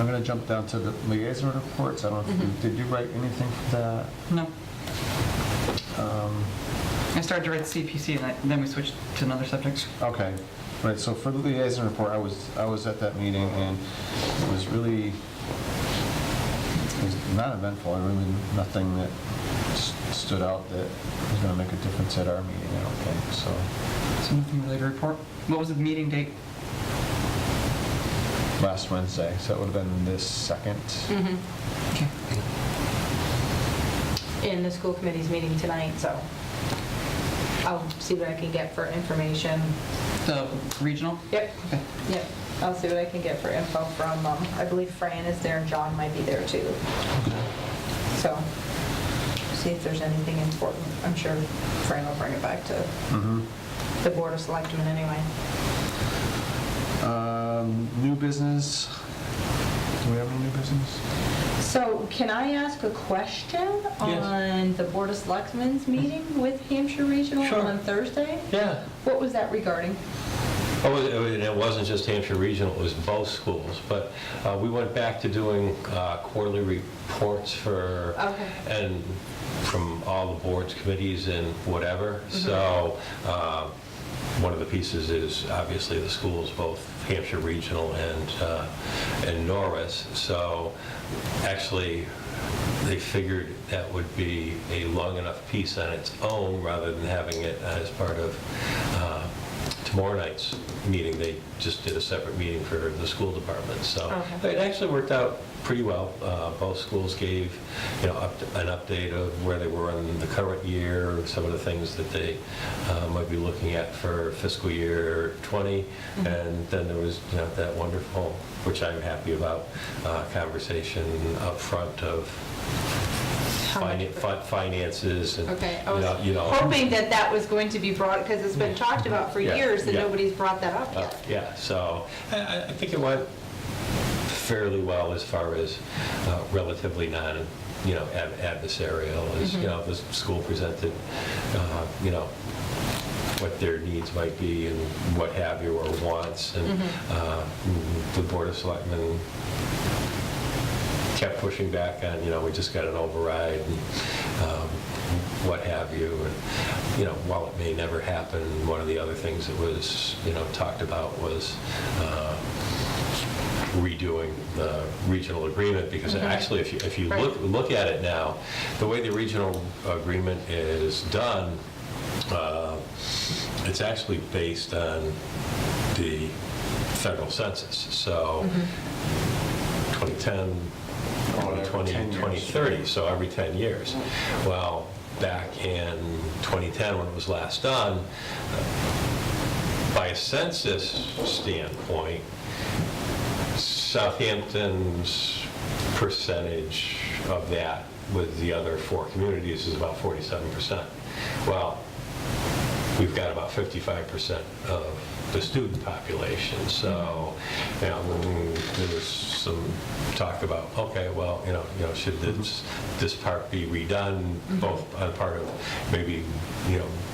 going to jump down to the liaison reports. I don't know if you, did you write anything for that? No. I started to write CPC, and then we switched to another subject. Okay, right, so for the liaison report, I was at that meeting, and it was really, it was not eventful, really nothing that stood out that was going to make a difference at our meeting, I don't think, so. So nothing really to report. What was the meeting date? Last Wednesday, so it would have been this second. Okay. In the school committee's meeting tonight, so I'll see what I can get for information. The regional? Yep, Okay. yep. I'll see what I can get for info from, I believe Fran is there and John might be there too. So, see if there's anything important. I'm sure Fran will bring it back to the Board of Selectmen anyway. New business. Do we have any new business? So can I ask a question Yes. on the Board of Selectmen's meeting with Hampshire Regional Sure. on Thursday? Yeah. What was that regarding? Oh, it wasn't just Hampshire Regional, it was both schools. But we went back to doing quarterly reports for, Okay. and from all the boards, committees, and whatever. So one of the pieces is obviously the schools, both Hampshire Regional and Norris. So actually, they figured that would be a long enough piece on its own rather than having it as part of tomorrow night's meeting. They just did a separate meeting for the school department. So Okay. it actually worked out pretty well. Both schools gave, an update of where they were in the current year, some of the things that they might be looking at for fiscal year 20. And then there was, that wonderful, which I'm happy about, conversation up front of How much- finances and, Okay, I was you know. hoping that that was going to be brought, because it's been talked about for Yeah, years and yeah. nobody's brought that up yet. Yeah, so I think it went fairly well as far as relatively non, adversarial, as, the school presented, what their needs might be and what have you, or wants, and the Board of Selectmen kept pushing back on, we just got an override and what have you. And, while it may never happen, one of the other things that was, talked about was redoing the regional agreement, because actually, if you Right. look at it now, the way the regional agreement is done, it's actually based on the federal census. So 2010, every 10 years. 2030, so every 10 years. Well, back in 2010, when it was last done, by a census standpoint, Southampton's percentage of that with the other 4 communities is about 47%. Well, we've got about 55% of the student population. So, there was some talk about, okay, well, should this part be redone, both on part of maybe,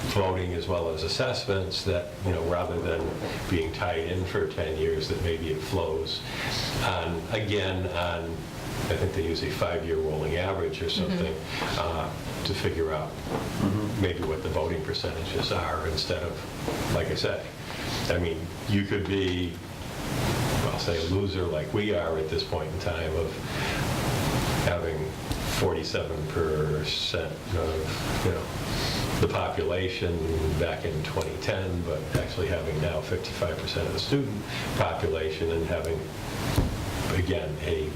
voting as well as assessments, that, rather than being tied in for 10 years, that maybe it flows on, again, on, I think they use a 5-year rolling average or something, to figure out maybe what the voting percentages are, instead of, like I said, you could be, I'll say, a loser like we are at this point in time of having 47% of, the population back in 2010, but actually having now 55% of the student population and having, again, a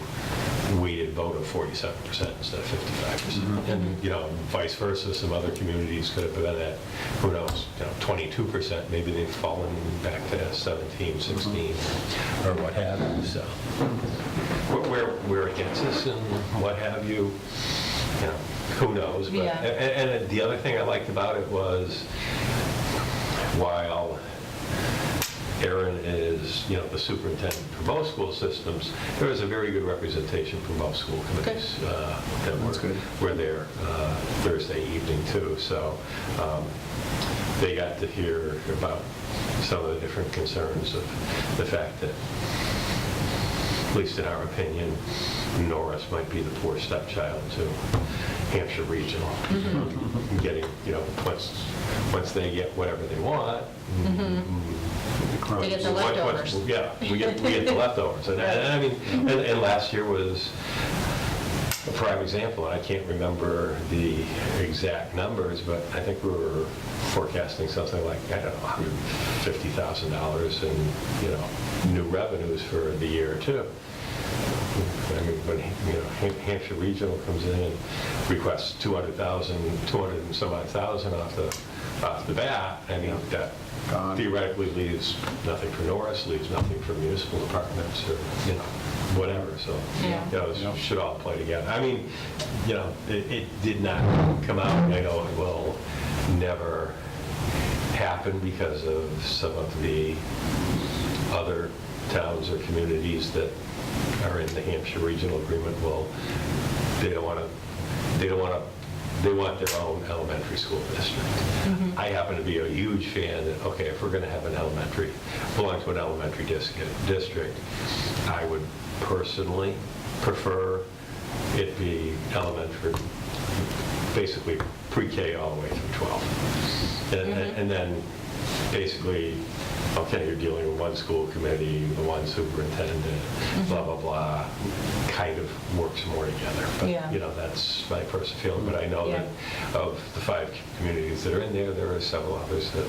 weighted vote of 47% instead of 55%. And, vice versa, some other communities could have been at, who knows, 22%. Maybe they've fallen back to 17, 16, or what have you. So where it gets us and what have you, who knows. But, Yeah. and the other thing I liked about it was, while Aaron is, the superintendent for both school systems, there was a very good representation from both school committees that were there Thursday evening too. So they got to hear about some of the different concerns of the fact that, at least in our opinion, Norris might be the poor stepchild to Hampshire Regional. Getting, once they get whatever they want, They get the leftovers. Yeah, we get the leftovers. And last year was a prime example. I can't remember the exact numbers, but I think we were forecasting something like, I don't know, $150,000 in new revenues for the year too. When Hampshire Regional comes in and requests 200 and some odd thousand off the bat, that theoretically leaves nothing for Norris, leaves nothing for municipal departments, or whatever. So it should all play together. It did not come out. I know it will never happen because of some of the other towns or communities that are in the Hampshire Regional Agreement. They want their own elementary school district. I happen to be a huge fan that, okay, if we're going to have an belong to an elementary district, I would personally prefer it be elementary, basically pre-K all the way through 12. And then basically, okay, you're dealing with one school committee, the one superintendent, blah, blah, blah, kind of works more together. But, that's my personal feeling. But I know that of the 5 communities that are in there, there are several others that,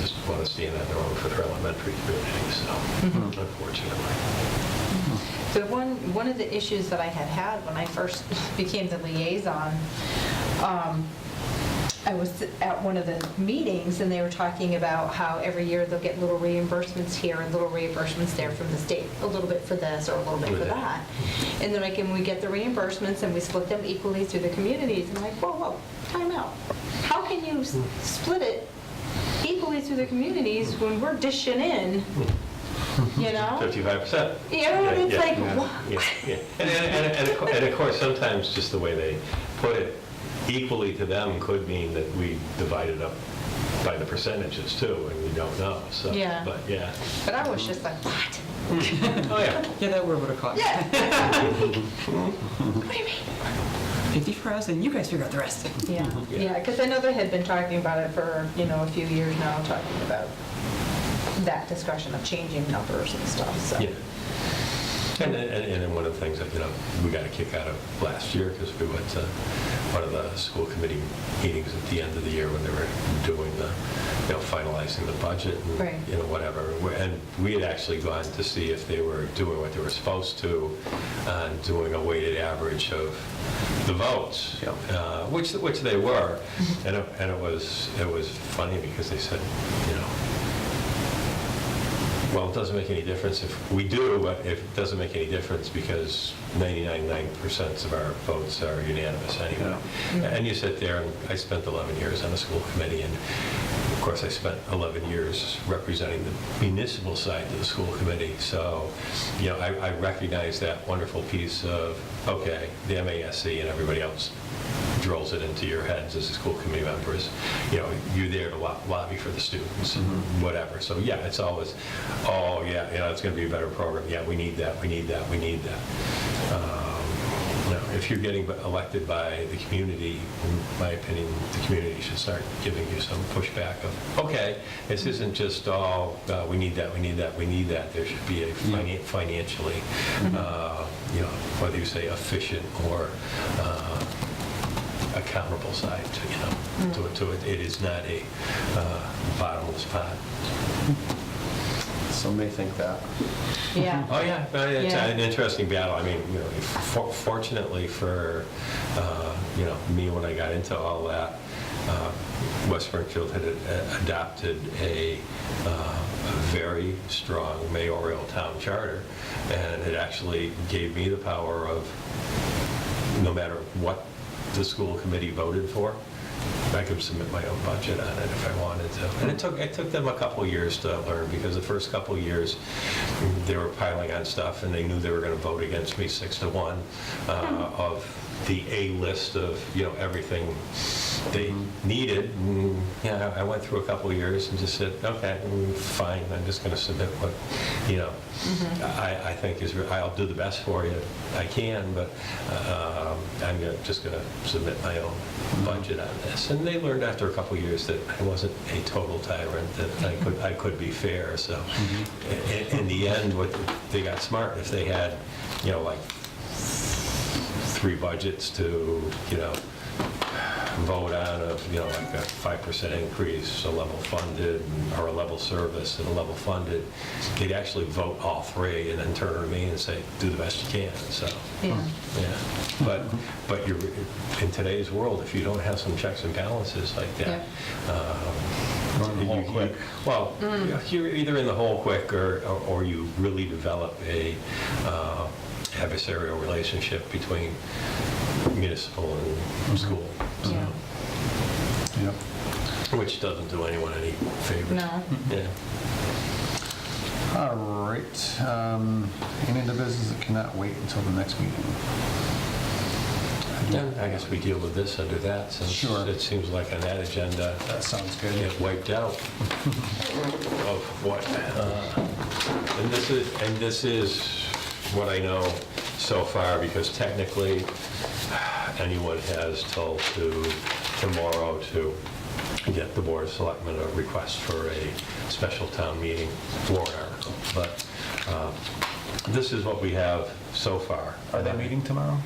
just want to stand on their own for their elementary communities, so, unfortunately. So one of the issues that I had when I first became the liaison, I was at one of the meetings, and they were talking about how every year they'll get little reimbursements here and little reimbursements there from the state, a little bit for this or a little bit for that. And then we get the reimbursements and we split them equally through the communities. And I'm like, whoa, time out. How can you split it equally through the communities when we're dishing in, 55%. And it's like, what? Yeah. And of course, sometimes just the way they put it, equally to them could mean that we divide it up by the percentages too, and we don't know. So, Yeah. But I was just like, what? Oh, yeah. Yeah, that word would have caught. Yeah. What do you mean? 50 for us, and you guys figure out the rest. Yeah, because I know they had been talking about it for, a few years now, talking about that discussion of changing numbers and stuff, so. Yeah. And then one of the things that, we got a kick out of last year, because we went to one of the school committee meetings at the end of the year when they were doing the, finalizing the budget and, Right. whatever. And we had actually gone to see if they were doing what they were supposed to, and doing a weighted average of the votes, which they were. And it was funny because they said, well, it doesn't make any difference if we do, but if it doesn't make any difference because 99% of our votes are unanimous anyway. And you sit there, and I spent 11 years on the school committee, and of course I spent 11 years representing the municipal side of the school committee. So, I recognize that wonderful piece of, okay, the MASC and everybody else drills it into your heads as a school committee members. You're there to lobby for the students and whatever. So yeah, it's always, it's going to be a better program. Yeah, we need that. If you're getting elected by the community, in my opinion, the community should start giving you some pushback of, okay, this isn't just all, we need that. There should be a financially, whether you say efficient or accountable side to it. It is not a bottomless pot. Some may think that. Yeah. Oh, yeah, it's Yeah. an interesting battle. I mean, fortunately for, me, when I got into all that, West Springfield had adopted a very strong mayoral town charter, and it actually gave me the power of, no matter what the school committee voted for, I could submit my own budget on it if I wanted to. And it took them a couple of years to learn, because the first couple of years they were piling on stuff, and they knew they were going to vote against me 6-1 of the A list of everything they needed. And, I went through a couple of years and just said, okay, fine, I'm just going to submit what I think is. I'll do the best for you I can, but I'm just going to submit my own budget on this. And they learned after a couple of years that I wasn't a total tyrant, that I could be fair. So in the end, they got smart. If they had like 3 budgets to vote on of like a 5% increase, a level funded, or a level service and a level funded, they'd actually vote all 3 and then turn to me and say, do the best you can. So Yeah. but you're in today's world, if you don't have some checks and balances like that, Run the hole quick. you're either in the hole quick, or you really develop a adversarial relationship between municipal and school. So, Yeah. Yep. which doesn't do anyone any favors. No. Yeah. All right. Any other business that cannot wait until the next meeting? I guess we deal with this under that, since Sure. it seems like on that agenda, That sounds good. get wiped out of what. And this is what I know so far, because technically anyone has till tomorrow to get the Board of Selectmen a request for a special town meeting warrant article. But this is what we have so far. Are they meeting tomorrow?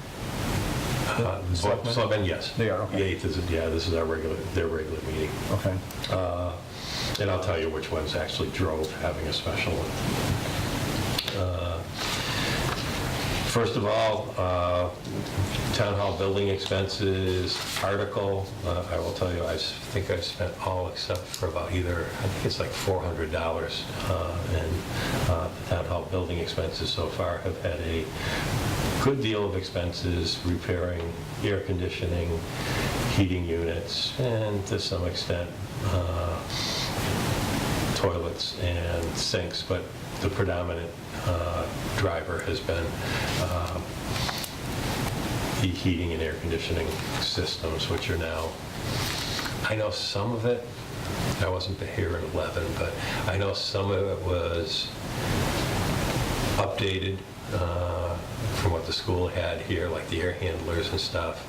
Selectmen? Selectmen, yes. They are, okay. The 8th this is their regular meeting. Okay. And I'll tell you which ones actually drove having a special one. First of all, Town Hall building expenses article. I will tell you, I think I've spent all except for about I think it's like $400. And the Town Hall building expenses so far have had a good deal of expenses repairing air conditioning, heating units, and to some extent toilets and sinks, but the predominant driver has been the heating and air conditioning systems, which are now, I know some of it, I wasn't here in 11, but I know some of it was updated from what the school had here, like the air handlers and stuff.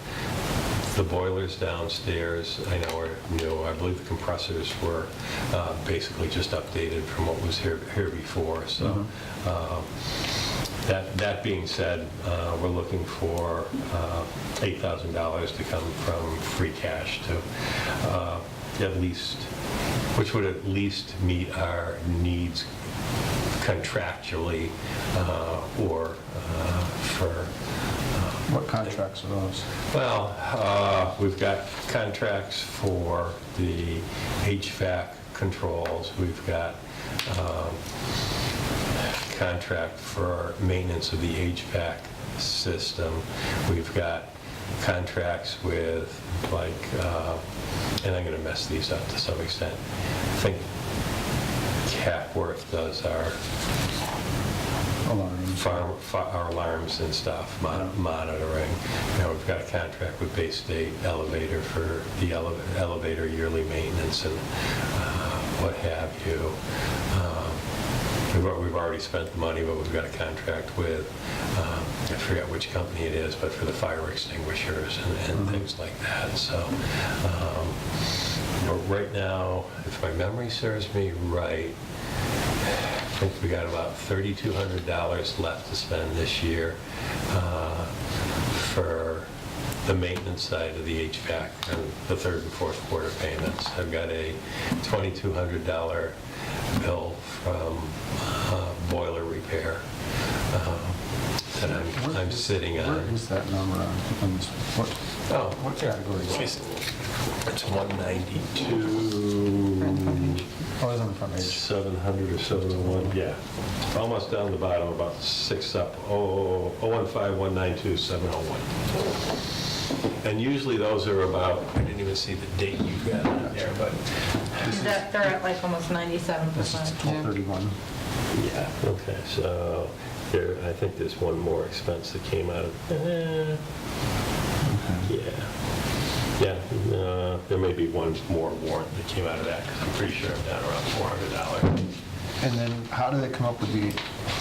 The boilers downstairs, I know, are new. I believe the compressors were basically just updated from what was here before. So That being said, we're looking for $8,000 to come from free cash to at least, which would at least meet our needs contractually or for... What contracts are those? Well, we've got contracts for the HVAC controls. We've got contract for maintenance of the HVAC system. We've got contracts with, like, and I'm going to mess these up to some extent. I think Capworth does our Alarms. our alarms and stuff, monitoring. We've got a contract with Bay State Elevator for the elevator yearly maintenance and what have you. We've already spent the money, but we've got a contract with, I forget which company it is, but for the fire extinguishers and things like that. So right now, if my memory serves me right, I think we got about $3,200 left to spend this year for the maintenance side of the HVAC and the third and fourth quarter payments. I've got a $2,200 bill from boiler repair that I'm sitting on. Where is that number on this? What category is it? It's 192. Oh, it's on the front page. 700 or 701, yeah. Almost down the bottom, about 6 up. 015, 192, 701. And usually those are about, I didn't even see the date you got on there, but They're at like almost 97%. This is 1231. yeah, okay, so there, I think there's one more expense that came out of, yeah, there may be one more warrant that came out of that, because I'm pretty sure I'm down around $400. And then how did they come up with the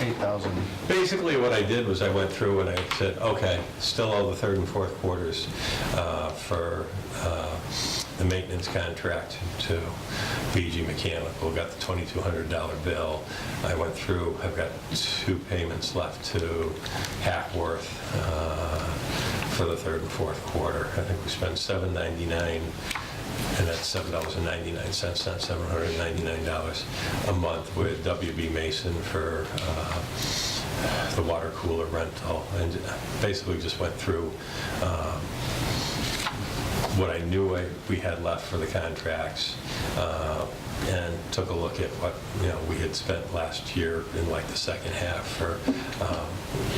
8,000? Basically, what I did was I went through and I said, okay, still owe the third and fourth quarters for the maintenance contract to BG Mechanical. Got the $2,200 bill. I went through, I've got 2 payments left to Hackworth for the third and fourth quarter. I think we spent $799, and that's $7.99, not $799 a month with WB Mason for the water cooler rental, and basically just went through what I knew we had left for the contracts, and took a look at what we had spent last year in like the second half for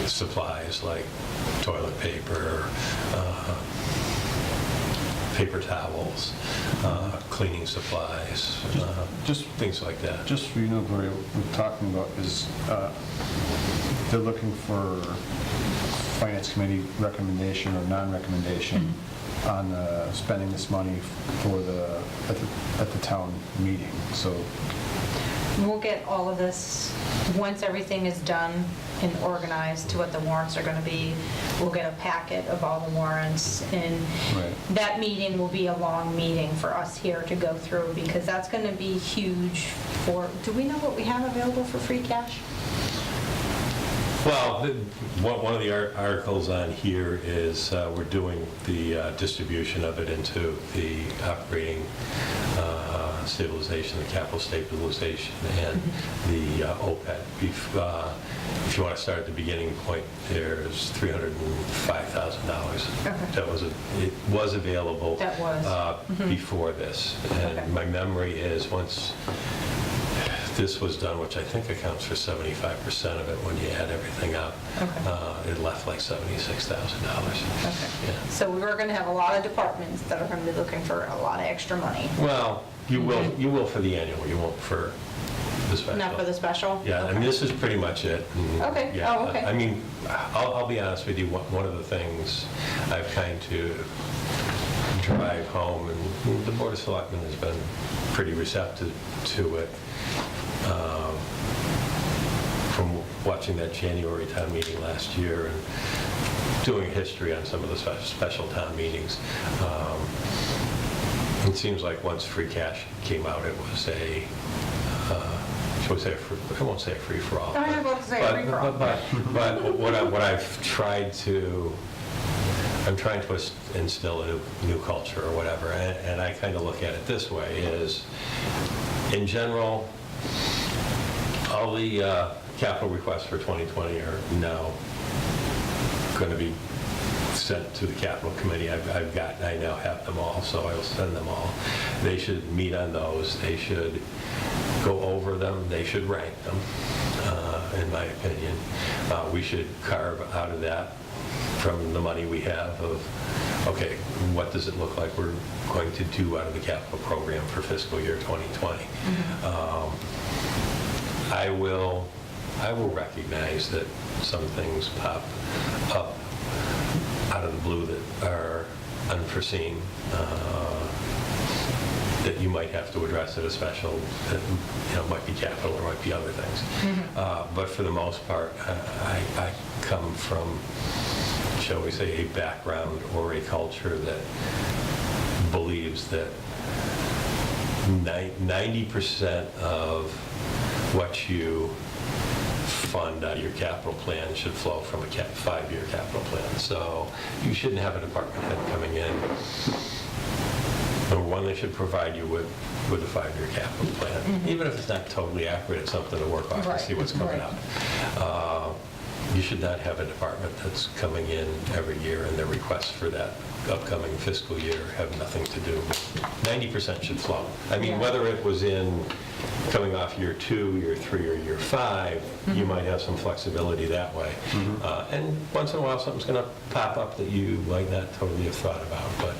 supplies like toilet paper, paper towels, cleaning supplies, Just things like that. Just so you know, Gloria, what we're talking about is they're looking for Finance Committee recommendation or non-recommendation on spending this money for at the town meeting. So We'll get all of this, once everything is done and organized to what the warrants are going to be, we'll get a packet of all the warrants, and Right. that meeting will be a long meeting for us here to go through, because that's going to be huge for, do we know what we have available for free cash? Well, one of the articles on here is we're doing the distribution of it into the operating stabilization, the capital stabilization, and the OPEB. If you want to start at the beginning point, there's $305,000. Okay. It was available That was. before this. And Okay. my memory is once this was done, which I think accounts for 75% of it when you add everything up, Okay. it left like $76,000. Okay. Yeah. So we're going to have a lot of departments that are going to be looking for a lot of extra money. Well, you will for the annual, you won't for the special. Not for the special? Yeah, Okay. and this is pretty much it. And, Okay. yeah, Oh, okay. I mean, I'll be honest with you, one of the things I've kind to drive home, and the Board of Selectmen has been pretty receptive to it, from watching that January town meeting last year and doing history on some of the special town meetings. It seems like once free cash came out, it was a, if you I won't say a free-for-all. I was about to say a free-for-all. But what I've tried to, I'm trying to instill a new culture or whatever, and I kind of look at it this way, is, in general, all the capital requests for 2020 are now going to be sent to the capital committee. I now have them all, so I will send them all. They should meet on those. They should go over them. They should rank them, in my opinion. We should carve out of that, from the money we have, of, okay, what does it look like we're going to do out of the capital program for fiscal year 2020? I will recognize that some things pop up out of the blue that are unforeseen, that you might have to address at a special, that might be capital or might be other things. But for the most part, I come from, shall we say, a background or a culture that believes that 90% of what you fund out of your capital plan should flow from a 5-year capital plan. So you shouldn't have a department head coming in. Number one, they should provide you with a 5-year capital plan. Even if it's not totally accurate, it's something to work off and see what's coming up. You should not have a department that's coming in every year and their requests for that upcoming fiscal year have nothing to do. 90% should flow. I mean, whether it was in coming off year 2, year 3, or year 5, you might have some flexibility that way. And once in a while, something's going to pop up that you might not totally have thought about. But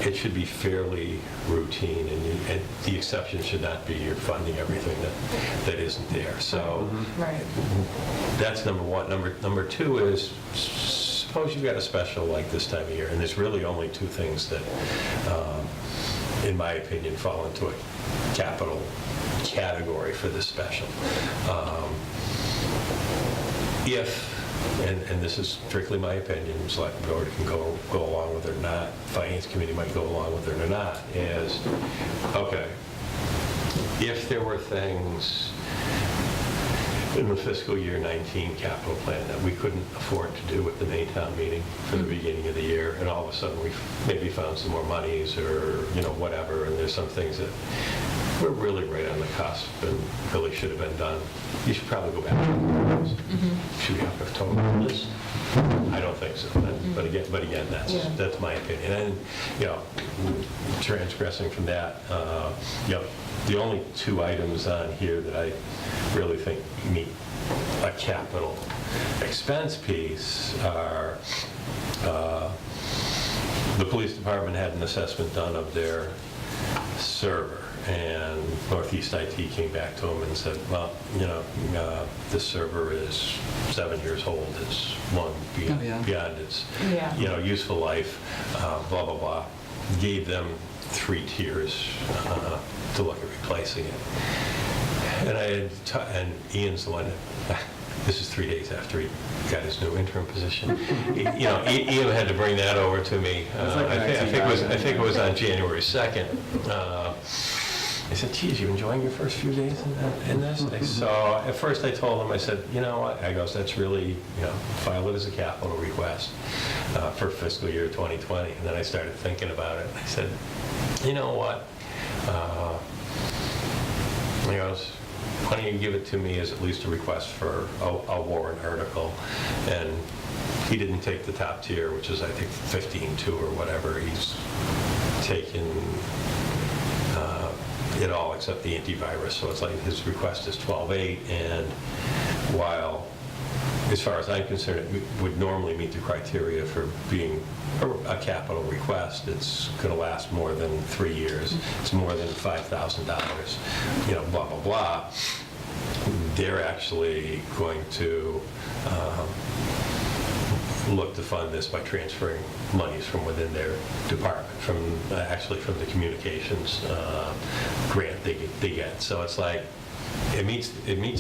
it should be fairly routine, and the exception should not be you're funding everything that isn't there. So that's number one. Number two is, suppose you've got a special like this time of year, and there's really only two things that, in my opinion, fall into a capital category for this special. And this is strictly my opinion, select board can go along with it or not, finance committee might go along with it or not, is, okay, if there were things in the fiscal year 19 capital plan that we couldn't afford to do at the May town meeting for the beginning of the year, and all of a sudden we maybe found some more monies or whatever, and there's some things that we're really right on the cusp and really should have been done, you should probably go back to those. Should we have a total list? I don't think so. But again, that's my opinion. And transgressing from that, the only two items on here that I really think meet a capital expense piece are the police department had an assessment done of their server, and Northeast IT came back to them and said, well, this server is 7 years old, it's long beyond its useful life, blah, blah, blah. Gave them 3 tiers to look at replacing it. And Ian's the one that, this is 3 days after he got his new interim position. Ian had to bring that over to me. I think it was on January 2nd. I said, geez, you enjoying your first few days in this? So at first I told him, I said, you know what? I goes, that's really, file it as a capital request for fiscal year 2020. And then I started thinking about it. I said, you know what? He goes, why don't you give it to me as at least a request for a warrant article? And he didn't take the top tier, which is I think 15.2 or whatever. He's taken it all except the antivirus. So it's like his request is 12.8, and while, as far as I'm concerned, it would normally meet the criteria for being a capital request, it's going to last more than 3 years. It's more than $5,000, blah, blah, blah. They're actually going to look to fund this by transferring monies from within their department, from the communications grant they get. So it's like, it meets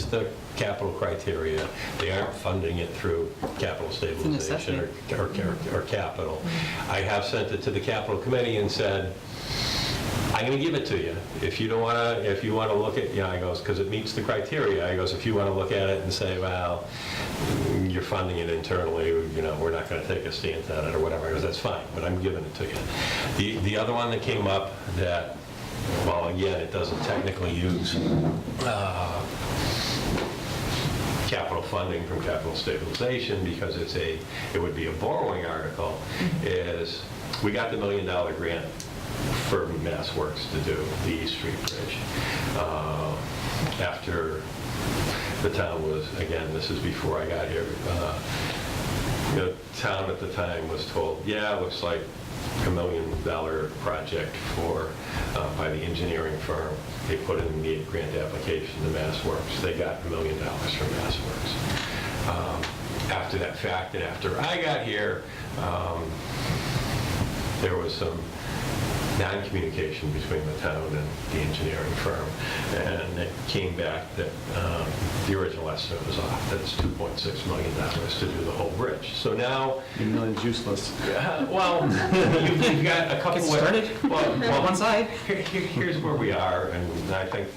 the capital criteria. They aren't funding it through capital stabilization or capital. I have sent it to the capital committee and said, I'm going to give it to you. If you don't want to, if you want to look at, I goes, because it meets the criteria. I goes, if you want to look at it and say, well, you're funding it internally, we're not going to take a stance on it or whatever. I goes, that's fine, but I'm giving it to you. The other one that came up that, well, again, it doesn't technically use capital funding from capital stabilization because it would be a borrowing article, is we got the $1 million grant for Mass Works to do the East Street Bridge. After the town was, again, this is before I got here, the town at the time was told, yeah, it looks like $1 million project by the engineering firm. They put in an immediate grant application to Mass Works. They got $1 million from Mass Works. After that fact, and after I got here, there was some non-communication between the town and the engineering firm, and it came back that the original estimate was off. That's $2.6 million to do the whole bridge. So now, $1 million's useless. well, you've got a couple Get started. Well, One side. Here's where we are, and I think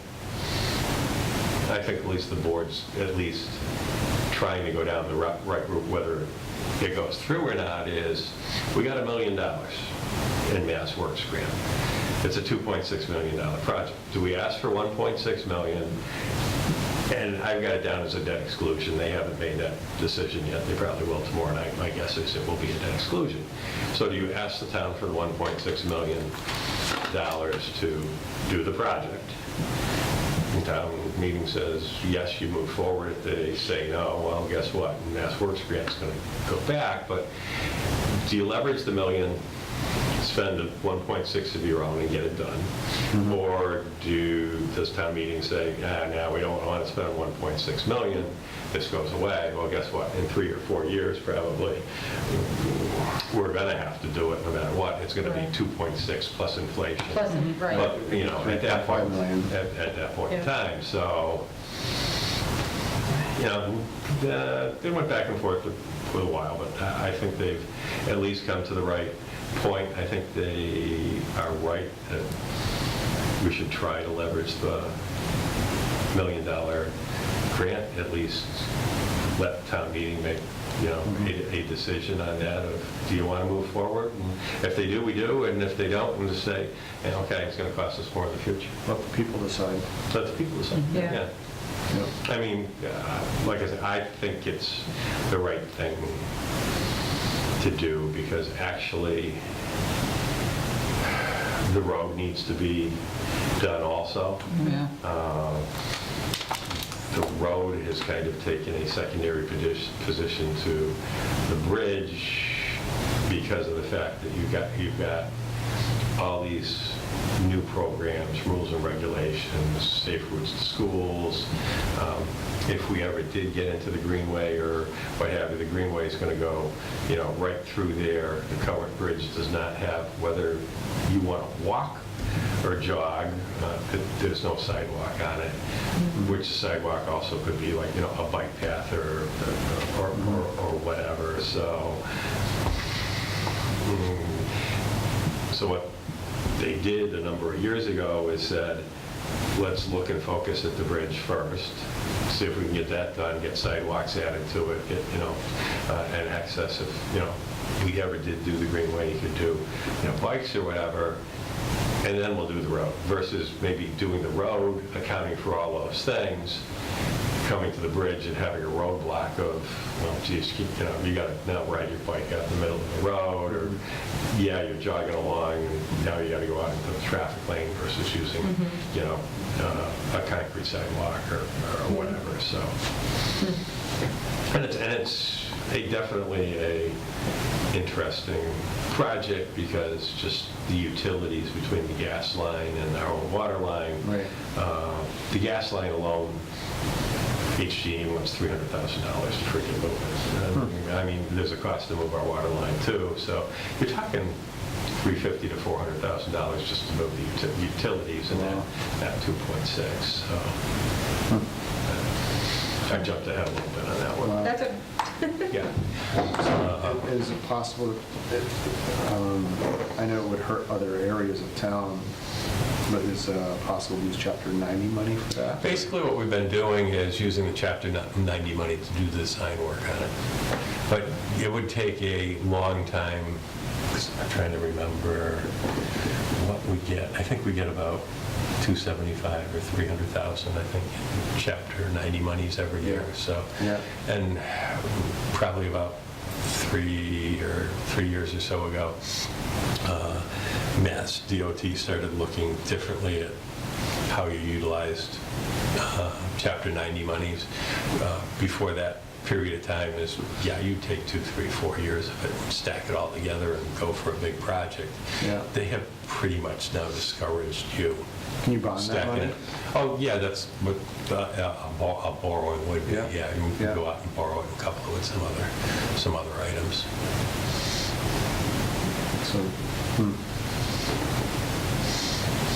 at least the board's at least trying to go down the right route, whether it goes through or not, is we got $1 million in Mass Works grant. It's a $2.6 million project. Do we ask for $1.6 million? And I've got it down as a debt exclusion. They haven't made that decision yet. They probably will tomorrow night. My guess is it will be a debt exclusion. So do you ask the town for the $1.6 million to do the project? The town meeting says, yes, you move forward. If they say no, well, guess what? Mass Works grant's going to go back. But do you leverage the $1 million, spend 1.6 of your own and get it done? Or does town meeting say, no, we don't want to spend 1.6 million, this goes away? Well, guess what? In 3 or 4 years, probably, we're going to have to do it no matter what. It's going to be 2.6 plus inflation. Right. But, at that point, $5 million. at that point in Yeah. time, so, they went back and forth for a while, but I think they've at least come to the right point. I think they are right that we should try to leverage the $1 million grant, at least let town meeting make, a decision on that of, do you want to move forward? And if they do, we do, and if they don't, we'll just say, okay, it's going to cost us more in the future. Let the people decide. Let the people decide. Yeah. Yep. I mean, like I said, I think it's the right thing to do, because actually the road needs to be done also. Yeah. The road has kind of taken a secondary position to the bridge because of the fact that you've got all these new programs, rules and regulations, safe routes to schools. If we ever did get into the Greenway or what have you, the Greenway is going to go, right through there. The current bridge does not have, whether you want to walk or jog, there's no sidewalk on it, which sidewalk also could be like, a bike path or whatever. So what they did a number of years ago is said, let's look and focus at the bridge first, see if we can get that done, get sidewalks added to it, get, and access if we ever did do the Greenway, you could do, bikes or whatever, and then we'll do the road, versus maybe doing the road, accounting for all those things, coming to the bridge and having a roadblock of, well, geez, you got to now ride your bike out in the middle of the road, or, yeah, you're jogging along, and now you got to go out into the traffic lane versus using, a concrete sidewalk or whatever. So, and it's definitely a interesting project, because just the utilities between the gas line and our own water line. Right. The gas line alone, HG wants $300,000 to freaking move it. I mean, there's a cost to move our water line too. So you're talking $350,000 to $400,000 just to move the utilities, and that 2.6. So I jumped ahead a little bit on that one. That's Yeah. Is it possible, I know it would hurt other areas of town, but is it possible to use Chapter 90 money for that? Basically, what we've been doing is using the Chapter 90 money to do the design work on it. But it would take a long time, 'cause I'm trying to remember what we get. I think we get about $275,000 or $300,000, I think, in Chapter 90 monies every year. So, Yeah. and probably about 3 years or so ago, Mass DOT started looking differently at how you utilized Chapter 90 monies. Before that period of time is, yeah, you take 2, 3, 4 years of it, and stack it all together and go for a big project. Yeah. They have pretty much now discouraged you. Can you bond that Stacking money? it. Oh, yeah, that's what a borrowing would be. Yeah. Yeah, you Yeah. can go out and borrow it and couple it with some other items. So,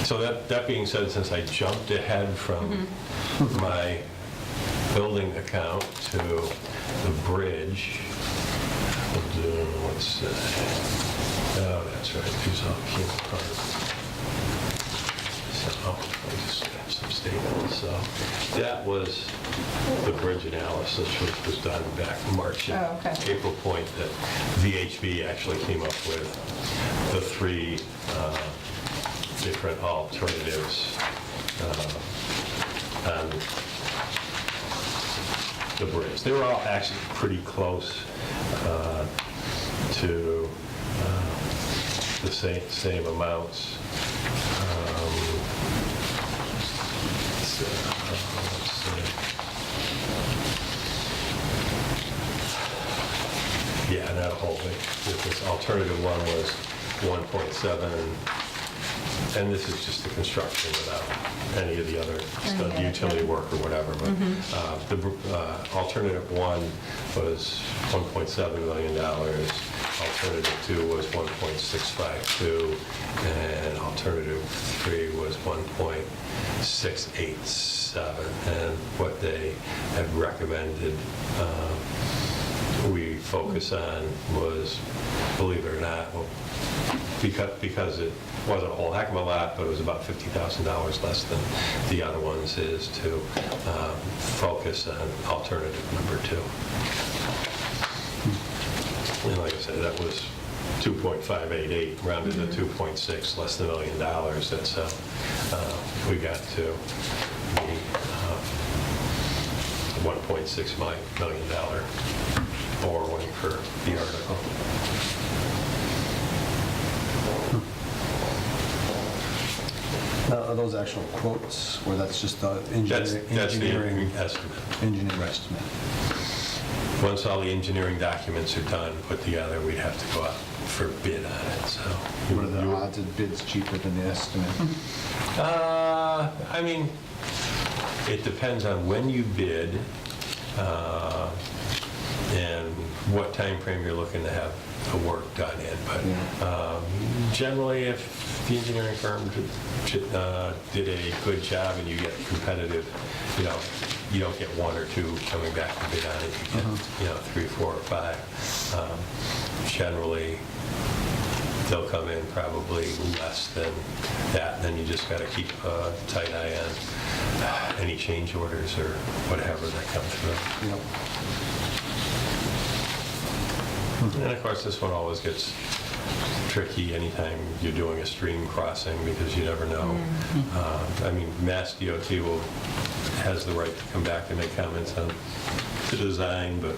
So that being said, since I jumped ahead from my building account to the bridge, we'll do, let's see. Oh, that's right, these all came apart. So, I just got some statements. So that was the bridge analysis, which was done back in March and Oh, okay. April point, that VHB actually came up with the 3 different alternatives on the bridge. They were all actually pretty close to the same amounts. Let's see. Yeah, not a whole big difference. Alternative one was 1.7, and this is just the construction without any of the other stuff, Okay. utility work or whatever. But the alternative one was $1.7 million. Alternative 2 was 1.652, and alternative 3 was 1.687. And what they had recommended we focus on was, believe it or not, well, because it wasn't a whole heck of a lot, but it was about $50,000 less than the other ones, is to focus on alternative number 2. And like I said, that was 2.588, rounded to 2.6, less than $1 million. That's how we got to the $1.6 million borrowing for the article. Now, are those actual quotes, or that's just the That's engineering the estimate. engineering estimate? Once all the engineering documents are done, put together, we'd have to go out for bid on it, so. What are the odds of bids cheaper than the estimate? I mean, it depends on when you bid and what time frame you're looking to have the work done in. But generally, if the engineering firm did a good job and you get competitive, you don't get 1 or 2 coming back to bid on it. You get 3, 4, or 5. Generally, they'll come in probably less than that. Then you just got to keep a tight eye on any change orders or whatever that come through. Yep. And of course, this one always gets tricky anytime you're doing a stream crossing, because you never know. I mean, Mass DOT has the right to come back and make comments on the design, but,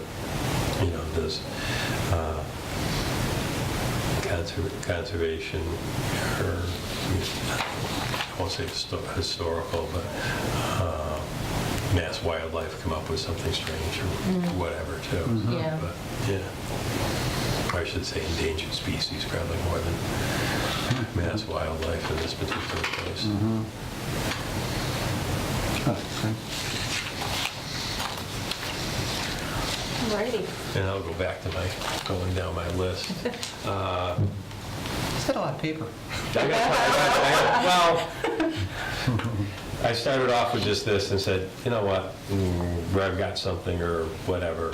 does conservation, or I won't say historical, but Mass Wildlife come up with something strange or whatever, too. Yeah. But, yeah. Or I should say endangered species, probably more than Mass Wildlife in this particular case. Alrighty. And I'll go back to going down my list. It's got a lot of paper. Well, I started off with just this and said, you know what, I've got something or whatever,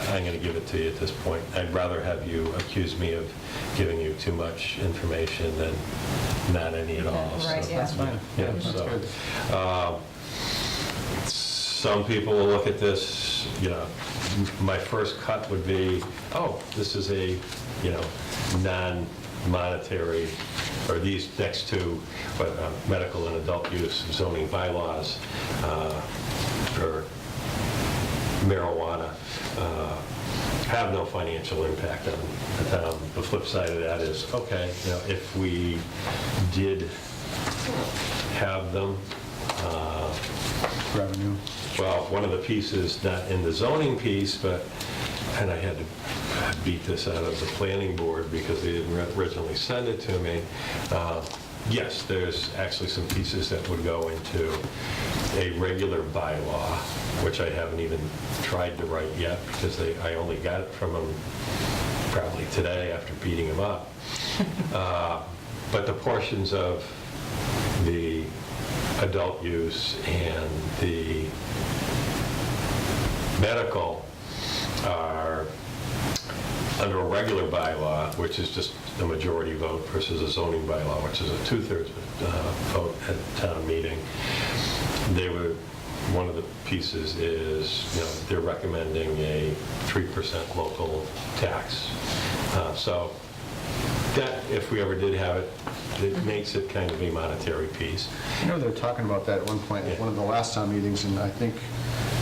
I'm going to give it to you at this point. I'd rather have you accuse me of giving you too much information than not any at all. Right, So, yeah. That's fine. Yeah, That's so, good. Some people will look at this, my first cut would be, oh, this is a, non-monetary, or these next two, medical and adult use zoning bylaws for marijuana have no financial impact on the town. The flip side of that is, okay, if we did have them, Revenue. well, one of the pieces, not in the zoning piece, but, and I had to beat this out of the planning board because they didn't originally send it to me. Yes, there's actually some pieces that would go into a regular bylaw, which I haven't even tried to write yet because I only got it from them probably today after beating them up. But the portions of the adult use and the medical are under a regular bylaw, which is just a majority vote versus a zoning bylaw, which is a 2/3 vote at town meeting. One of the pieces is, they're recommending a 3% local tax. So that, if we ever did have it, it makes it kind of a monetary piece. They were talking about that at one point, at one of the last town meetings, and I think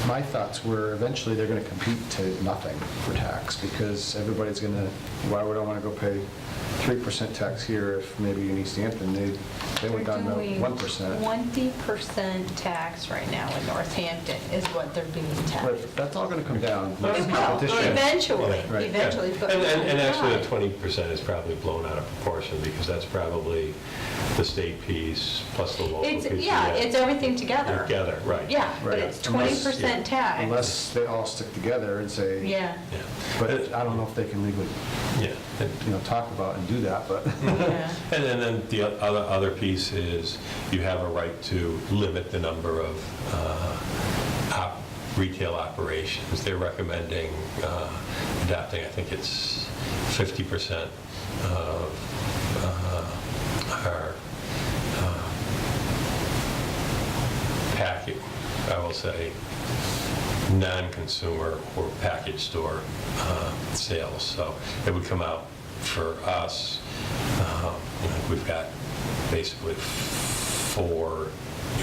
my thoughts were eventually they're going to compete to nothing for tax, because everybody's going to, why would I want to go pay 3% tax here if maybe in Easthampton they went down to 1%? 20% tax right now in Northampton is what they're being taxed. But that's all going to come down. It will, Competition. eventually, Right. eventually. But And actually, the why? 20% is probably blown out of proportion because that's probably the state piece plus the local piece. It's everything together. Together, right. Yeah, but Right. it's Unless- 20% tax. Unless they all stick together and say, Yeah, Yeah. but I don't know if they can legally, Yeah. talk about and do that, but. yeah. And then the other piece is you have a right to limit the number of retail operations. They're recommending adopting, I think it's 50% of our package, I will say, non-consumer or package store sales. So it would come out for us, we've got basically 4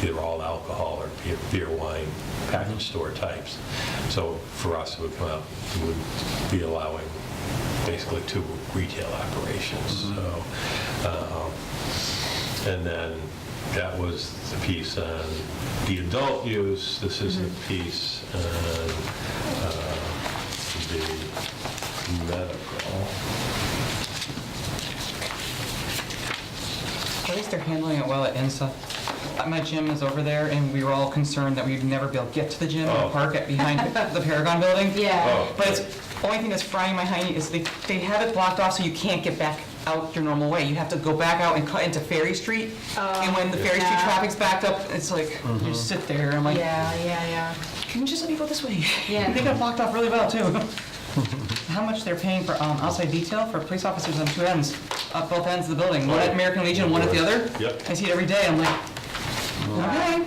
either all alcohol or beer, wine, package store types. So for us, it would come out, we would be allowing basically 2 retail operations. So, and then that was the piece on the adult use. This is the piece on the medical. At least they're handling it well at INSA. My gym is over there, and we were all concerned that we'd never be able to get to the gym or Oh. park it behind the Paragon building. Yeah. Oh. But it's, only thing that's frying my hiney is they have it blocked off so you can't get back out your normal way. You have to go back out and cut into Ferry Street. And when the Ferry Street yeah. traffic's backed up, it's like, you just sit there, and I'm like, Yeah. can you just let me go this way? Yeah. They got it blocked off really well, too. How much they're paying for outside detail for police officers on 2 ends, at both ends of the building. One at American Legion, one at the other. Yep. I see it every day, I'm like, okay.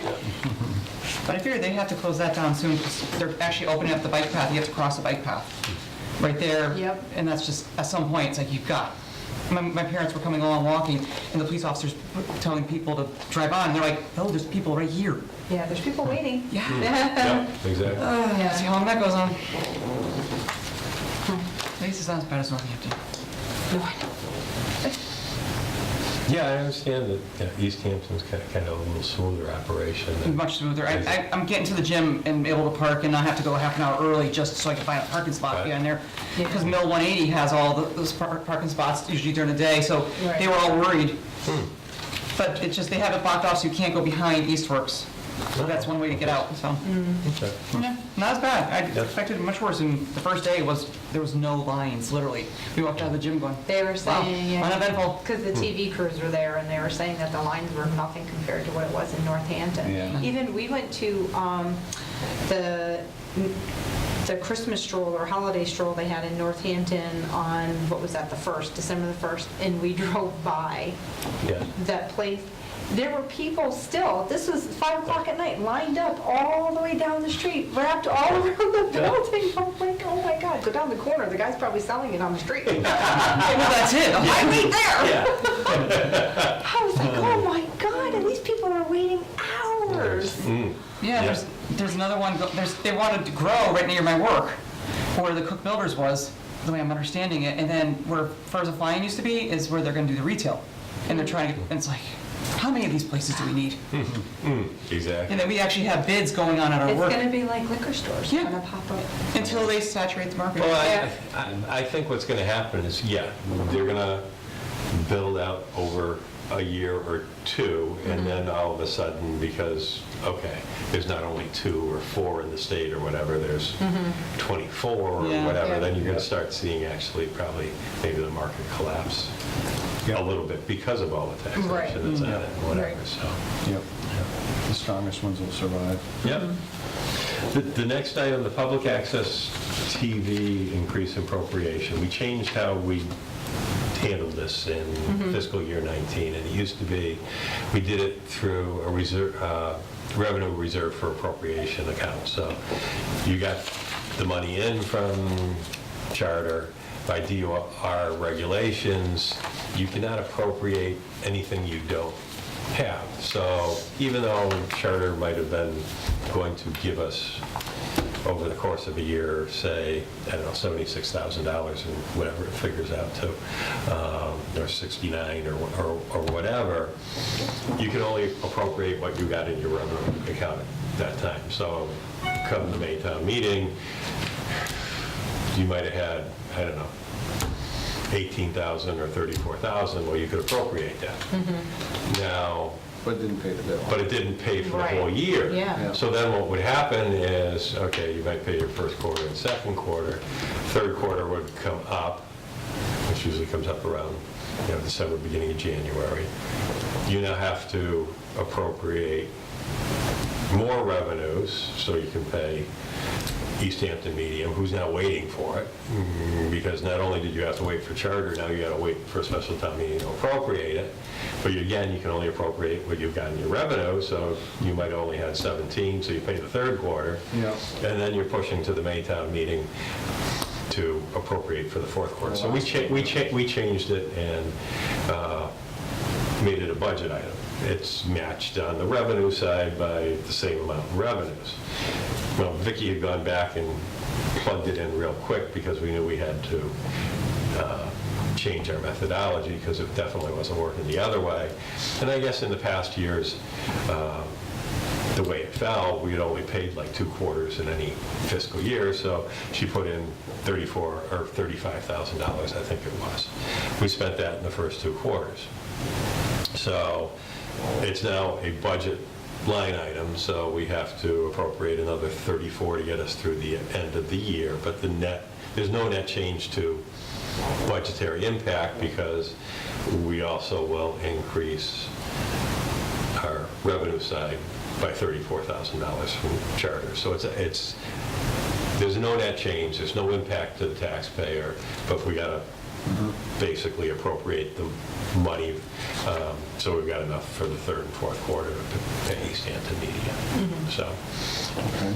But I figured they'd have to close that down soon, because they're actually opening up the bike path. You have to cross the bike path right there. Yep. And that's just, at some point, it's like, you've got, my parents were coming along walking, and the police officers telling people to drive on. They're like, oh, there's people right here. Yeah, there's people waiting. Yeah. Yeah, exactly. See how long that goes on. At least it's not as bad as Northampton. No, I know. Yeah, I understand that Easthampton's kind of a little smoother operation. than- Much smoother. I'm getting to the gym and able to park and not have to go half an hour early just so I can find a parking spot Right. behind there. Yeah. Because Mill 180 has all those parking spots usually during the day, so Right. they were all worried. But it's just, they have it blocked off so you can't go behind Eastworks. that's one way to get out, so. Okay. Yeah, not as bad. I Yep. expected it much worse, and the first day there was no lines, literally. We walked out of the gym going, They were wow, saying, yeah, uneventful. because the TV crews were there, and they were saying that the lines were nothing compared to what it was in Northampton. Yeah. Even, we went to the Christmas stroll or holiday stroll they had in Northampton on, what was that, the 1st, December the 1st, and we drove by Yeah. that place. There were people still, this was 5 o'clock at night, lined up all the way down the street, wrapped all around the building. I'm like, oh my God, go down the corner, the guy's probably selling it on the street. Well, that's it. I wait there. Yeah. I was like, oh my God, and these people are waiting hours. Mm. Yeah, Yeah. there's another one, they wanted to grow right near my work, where the Cook Builders was, the way I'm understanding it, and then where Furs of Flying used to be is where they're gonna do the retail. And they're trying to, and it's like, how many of these places do we need? Exactly. And then we actually have bids going on at our It's work gonna be like liquor stores, Yeah. gonna pop up. until they saturate the market. Well, I think what's going to happen is, yeah, they're going to build out over a year or two, and then all of a sudden, because, okay, there's not only 2 or 4 in the state or whatever, there's 24 or Yeah. whatever, Yeah. then you're going to start seeing actually probably maybe the market collapse a little bit because of all the taxation Right. that's on it and whatever, Right. so. Yep. The strongest ones will survive. Yep. The next item, the public access TV increase in appropriation. We changed how we handled this in fiscal year 19, and it used to be, we did it through a reserve, revenue reserve for appropriation account. So you got the money in from charter. By DOR regulations, you cannot appropriate anything you don't have. So even though charter might have been going to give us over the course of a year, say, I don't know, $76,000 and whatever it figures out to, or 69 or whatever, you can only appropriate what you got in your revenue account at that time. So come the Maytown meeting, you might have had, I don't know, 18,000 or 34,000, well, you could appropriate that. Now, But it didn't pay the bill. but it didn't pay for the Right. whole year. Yeah. So then what would happen is, okay, you might pay your first quarter and second quarter, third quarter would come up, which usually comes up around, December, beginning of January. You now have to appropriate more revenues so you can pay Easthampton Medium, who's now waiting for it, because not only did you have to wait for charter, now you got to wait for a special town meeting to appropriate it. But again, you can only appropriate what you've got in your revenue, so you might only had 17, so you pay the third quarter. Yeah. And then you're pushing to the Maytown meeting to appropriate for the fourth quarter. So we changed it and made it a budget item. It's matched on the revenue side by the same amount of revenues. Well, Vicki had gone back and plugged it in real quick because we knew we had to change our methodology because it definitely wasn't working the other way. And I guess in the past years, the way it fell, we had only paid like 2 quarters in any fiscal year, so she put in $34,000 or $35,000, I think it was. We spent that in the first 2 quarters. So it's now a budget line item, so we have to appropriate another 34 to get us through the end of the year, but there's no net change to budgetary impact because we also will increase our revenue side by $34,000 from charter. So there's no net change, there's no impact to the taxpayer, but we got to basically appropriate the money, so we've got enough for the third and fourth quarter to pay Easthampton Media. So, Okay,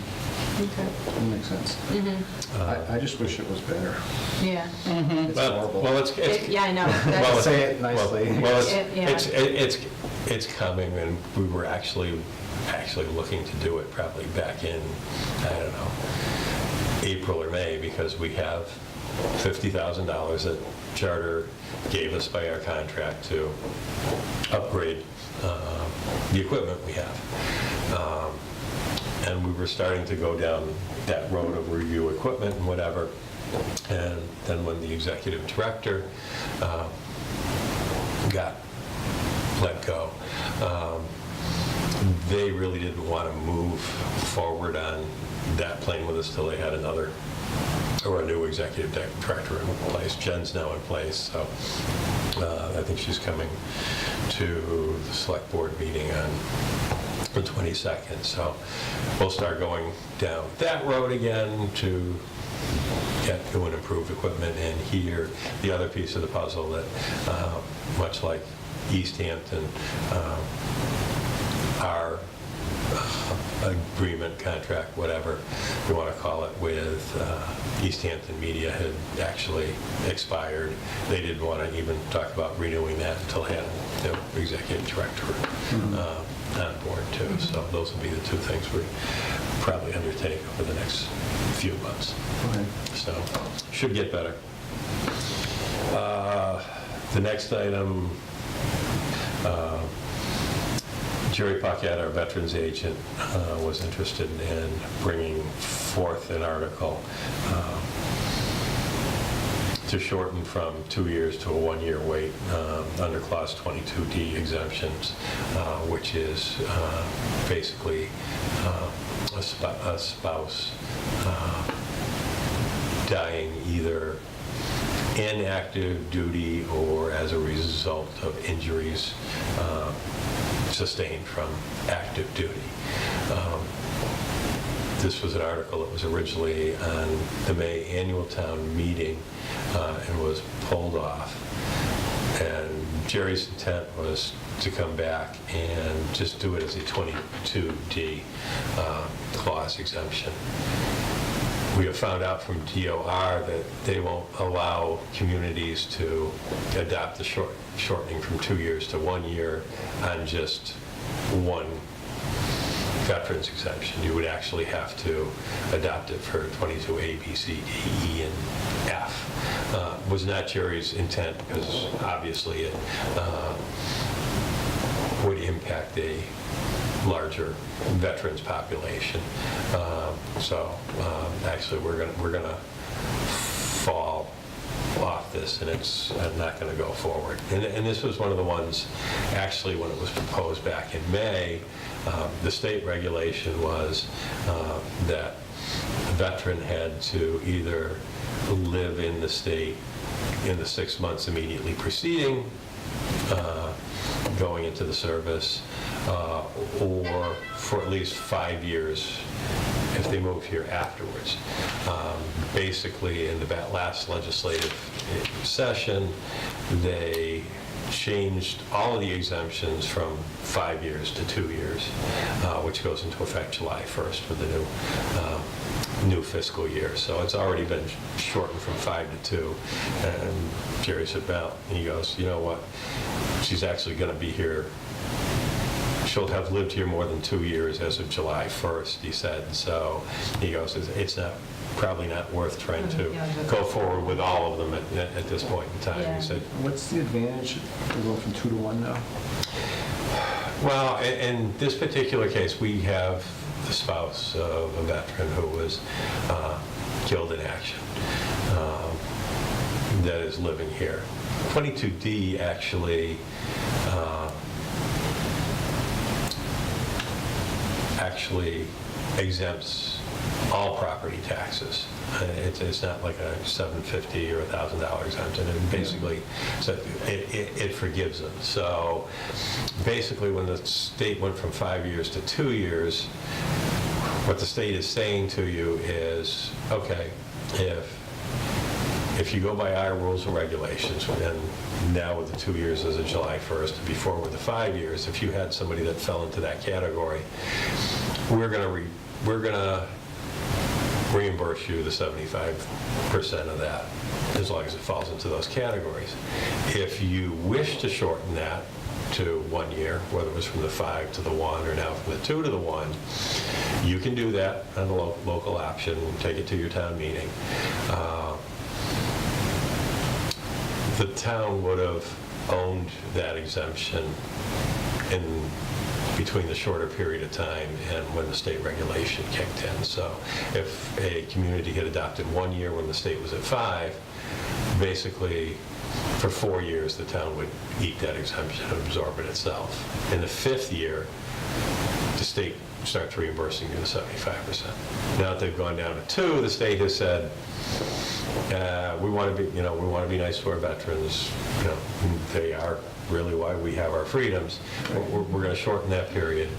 Okay. that makes sense. I just wish it was better. Yeah. It's horrible. well, Yeah, I know. well, That's- Say it nicely. Well, Yeah. it's coming, and we were actually looking to do it probably back in, I don't know, April or May, because we have $50,000 that Charter gave us by our contract to upgrade the equipment we have. And we were starting to go down that road of review equipment and whatever. And then when the executive director got let go, they really didn't want to move forward on that plane with us till they had another, or a new executive director in place. Jen's now in place, so I think she's coming to the select board meeting on the 22nd. So we'll start going down that road again to get new and improved equipment. And here, the other piece of the puzzle that, much like Easthampton, our agreement, contract, whatever you want to call it, with Easthampton Media had actually expired. They didn't want to even talk about renewing that until they had the executive director on board too. So those will be the two things we probably undertake over the next few months. Okay. So should get better. The next item, Jerry Paquette, our veterans agent, was interested in bringing forth an article to shorten from 2 years to a 1 year wait under Clause 22D exemptions, which is basically a spouse dying either in active duty or as a result of injuries sustained from active duty. This was an article that was originally on the May annual town meeting and was pulled off. And Jerry's intent was to come back and just do it as a 22D clause exemption. We have found out from DOR that they won't allow communities to adopt the shortening from 2 years to 1 year on just one veterans exemption. You would actually have to adopt it for 22A, B, C, D, E, and F. Was not Jerry's intent because obviously it would impact a larger veterans population. Actually, we're gonna fall off this, and it's not going to go forward. And this was one of the ones, actually, when it was proposed back in May, the state regulation was that the veteran had to either live in the state in the 6 months immediately preceding going into the service, or for at least 5 years if they move here afterwards. Basically, in the last legislative session, they changed all of the exemptions from 5 years to 2 years, which goes into effect July 1st for the new fiscal year. So it's already been shortened from 5 to 2. And Jerry said, well, he goes, you know what? She's actually going to be here. She'll have lived here more than 2 years as of July 1st, he said. So he goes, it's probably not worth trying to go forward with all of them at this point in time. Yeah. He said, What's the advantage of going from 2 to 1 now? well, in this particular case, we have the spouse of a veteran who was killed in action that is living here. 22D actually exempts all property taxes. It's not like a $750 or $1,000 exemption. And basically, so it forgives them. So basically, when the state went from 5 years to 2 years, what the state is saying to you is, okay, if you go by our rules and regulations, and now with the 2 years as of July 1st, and before with the 5 years, if you had somebody that fell into that category, we're gonna reimburse you the 75% of that, as long as it falls into those categories. If you wish to shorten that to 1 year, whether it was from the 5 to the 1 or now from the 2 to the 1, you can do that on a local option, take it to your town meeting. The town would have owned that exemption in between the shorter period of time and when the state regulation kicked in. So if a community had adopted 1 year when the state was at 5, basically for 4 years the town would eat that exemption and absorb it itself. In the 5th year, the state starts reimbursing you the 75%. Now that they've gone down to 2, the state has said, we want to be nice to our veterans. They are really why we have our freedoms. We're going to shorten that period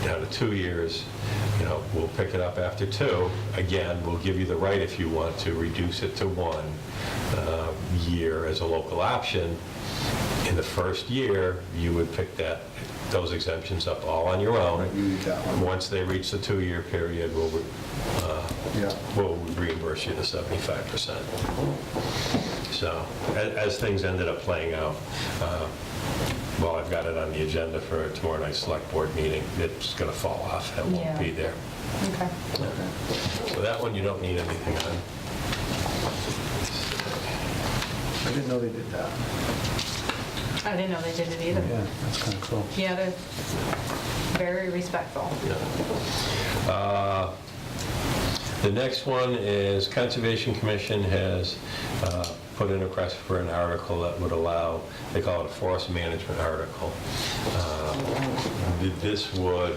down to 2 years. We'll pick it up after 2. Again, we'll give you the right, if you want, to reduce it to 1 year as a local option. In the first year, you would pick those exemptions up all on your own. You need that one. Once they reach the 2-year period, we'll reimburse you the 75%. So, as things ended up playing out, well, I've got it on the agenda for tomorrow night's select board meeting. It's going to fall off. It won't be there. Okay. So that one you don't need anything on. I didn't know they did that. I didn't know they did it either. Yeah, that's kind of cool. Yeah, they're very respectful. Yeah. The next one is Conservation Commission has put in a request for an article that would allow, they call it a forest management article. This would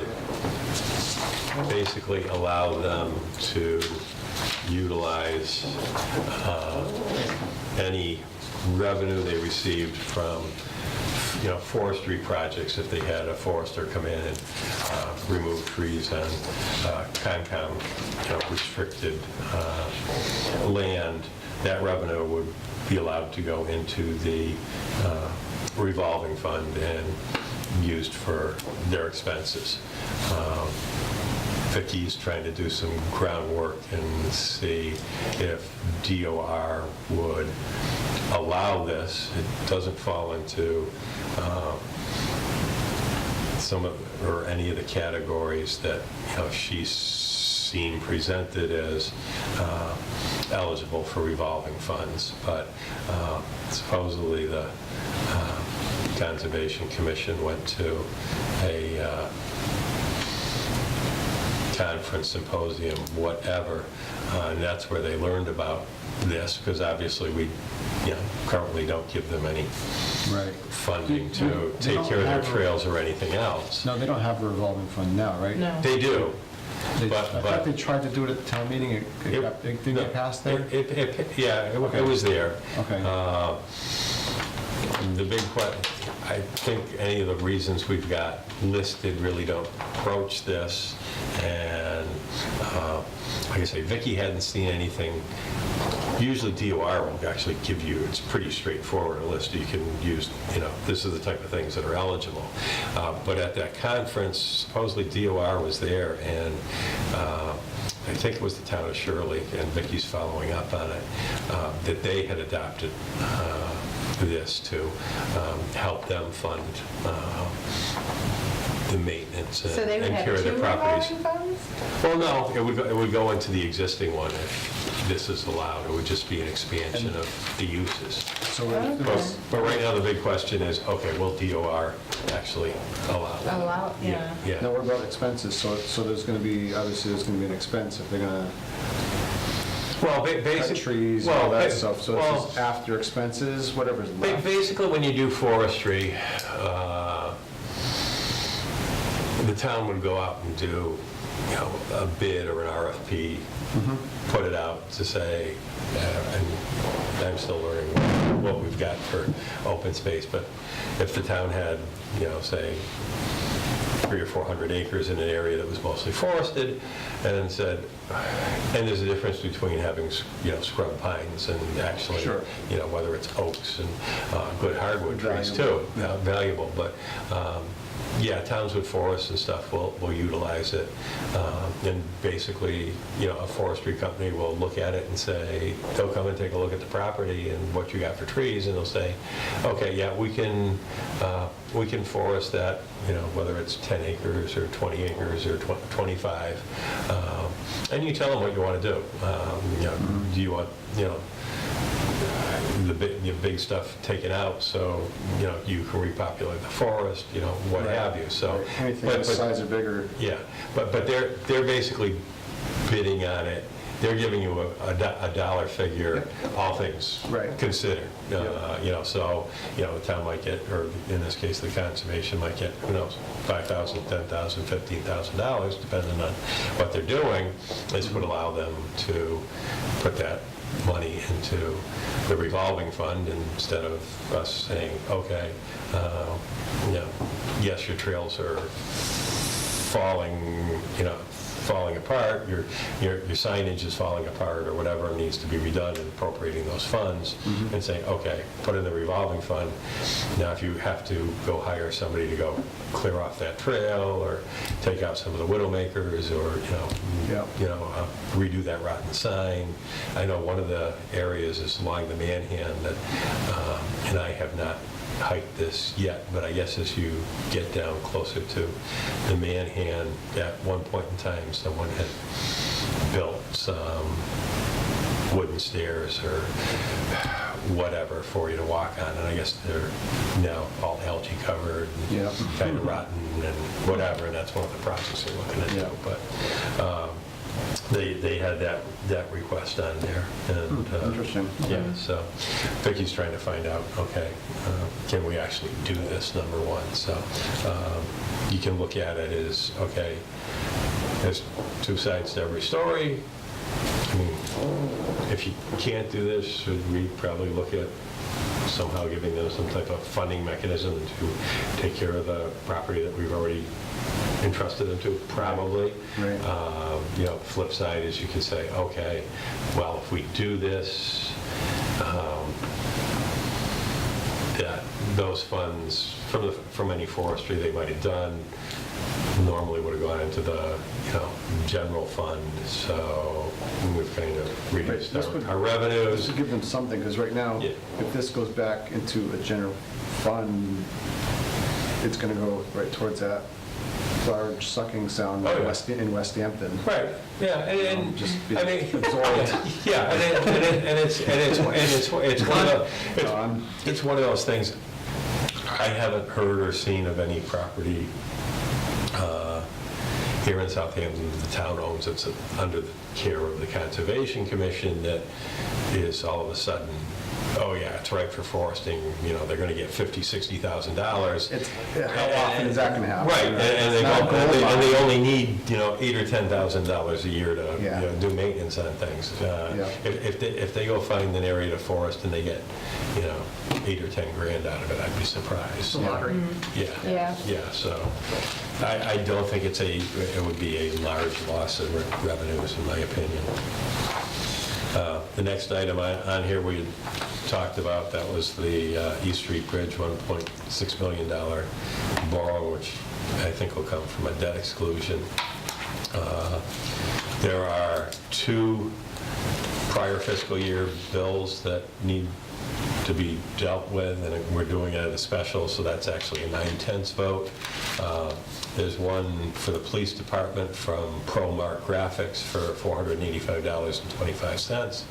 basically allow them to utilize any revenue they received from forestry projects. If they had a forester come in and remove trees on Concom restricted land, that revenue would be allowed to go into the revolving fund and used for their expenses. Vicky's trying to do some groundwork and see if DOR would allow this. It doesn't fall into some of or any of the categories that she's seen presented as eligible for revolving funds, but supposedly the Conservation Commission went to a conference, symposium, whatever, and that's where they learned about this, because obviously we currently don't give them any funding to They take don't care of their have a- trails or anything else. No, they don't have a revolving fund now, right? No. They do. I But- thought they tried to do it at the town meeting. It didn't get passed there? It was there. Okay. The big question, I think any of the reasons we've got listed really don't approach this, and like I say, Vicki hadn't seen anything. Usually DOR will actually give you, it's pretty straightforward, a list you can use, this is the type of things that are eligible. But at that conference, supposedly DOR was there, and I think it was the town of Shirley, and Vicki's following up on it, that they had adopted this to help them fund the maintenance So they would and have care of their 2 properties. revolving funds? Well, no, it would go into the existing one if this is allowed. It would just be an expansion of the uses. So if there was- But right now, the big question is, okay, will DOR actually allow that? Allow, yeah. Yeah. Now, what about expenses? So there's going to be, obviously, there's going to be an expense if they're going to Well, cut basically. trees, all that stuff. So it's just after expenses, whatever's left. Basically, when you do forestry, the town would go out and do, a bid or an RFP, put it out to say, and I'm still learning what we've got for open space, but if the town had, say, 300 or 400 acres in an area that was mostly forested, and said, and there's a difference between having, scrub pines and actually, Sure. Whether it's oaks and good hardwood trees Valuable. too, valuable, but towns with forests and stuff will utilize it, and basically, a forestry company will look at it and say, they'll come and take a look at the property and what you got for trees, and they'll say, okay, we can forest that, whether it's 10 acres or 20 acres or 25, and you tell them what you want to do. Do you want, the big stuff taken out so, you can repopulate the forest, what have you, so. Anything this size or bigger. Yeah, but they're basically bidding on it they're giving you a dollar figure, all things Right. considered. So, the town might get, or in this case, the conservation might get, who knows, $5,000, $10,000, $15,000, depending on what they're doing. This would allow them to put that money into the revolving fund instead of us saying, okay, yes, your trails are falling apart, your signage is falling apart or whatever needs to be redone, and appropriating those funds and saying, okay, put in the revolving fund. Now, if you have to go hire somebody to go clear off that trail or take out some of the widowmakers or, redo that rotten sign. I know one of the areas is along the Manhan that, and I have not hiked this yet, but I guess as you get down closer to the Manhan, at one point in time, someone had built some wooden stairs or whatever for you to walk on, and I guess they're now all algae covered and kind of rotten and whatever, and that's one of the projects they're looking at. Yeah. But they had that request on there, and Interesting. yeah, so Vicky's trying to find out, okay, can we actually do this, number one? So you can look at it as, okay, there's two sides to every story. I mean, if you can't do this, should we probably look at somehow giving them some type of funding mechanism to take care of the property that we've already entrusted them to? Probably. Right. Flip side is you can say, okay, well, if we do this, that those funds from any forestry they might have done normally would have gone into the general fund, so we've kind of reduced our revenues. This would give them something, because right now, if this goes back into a general fund, it's going to go right towards that large sucking sound in Westhampton. Right. Yeah, and Just be I mean, absorbed. yeah, and it's one of those things. I haven't heard or seen of any property here in Southampton the town owns that's under the care of the Conservation Commission that is all of a sudden, oh yeah, it's right for foresting, they're going to get $50,000, $60,000. How often is that going to happen? Right, and they only need, $8,000 or $10,000 a year to do maintenance on things. If they go find an area to forest and they get, 8 or 10 grand out of it, I'd be surprised. It's a lottery. Yeah. Yeah, so I don't think it would be a large loss of revenues, in my opinion. The next item on here we had talked about, that was the East Street Bridge, $1.6 million borrow, which I think will come from a debt exclusion. There are 2 prior fiscal year bills that need to be dealt with, and we're doing it at a special, so that's actually a 9/10 vote. There's one for the police department from ProMark Graphics for $485.25,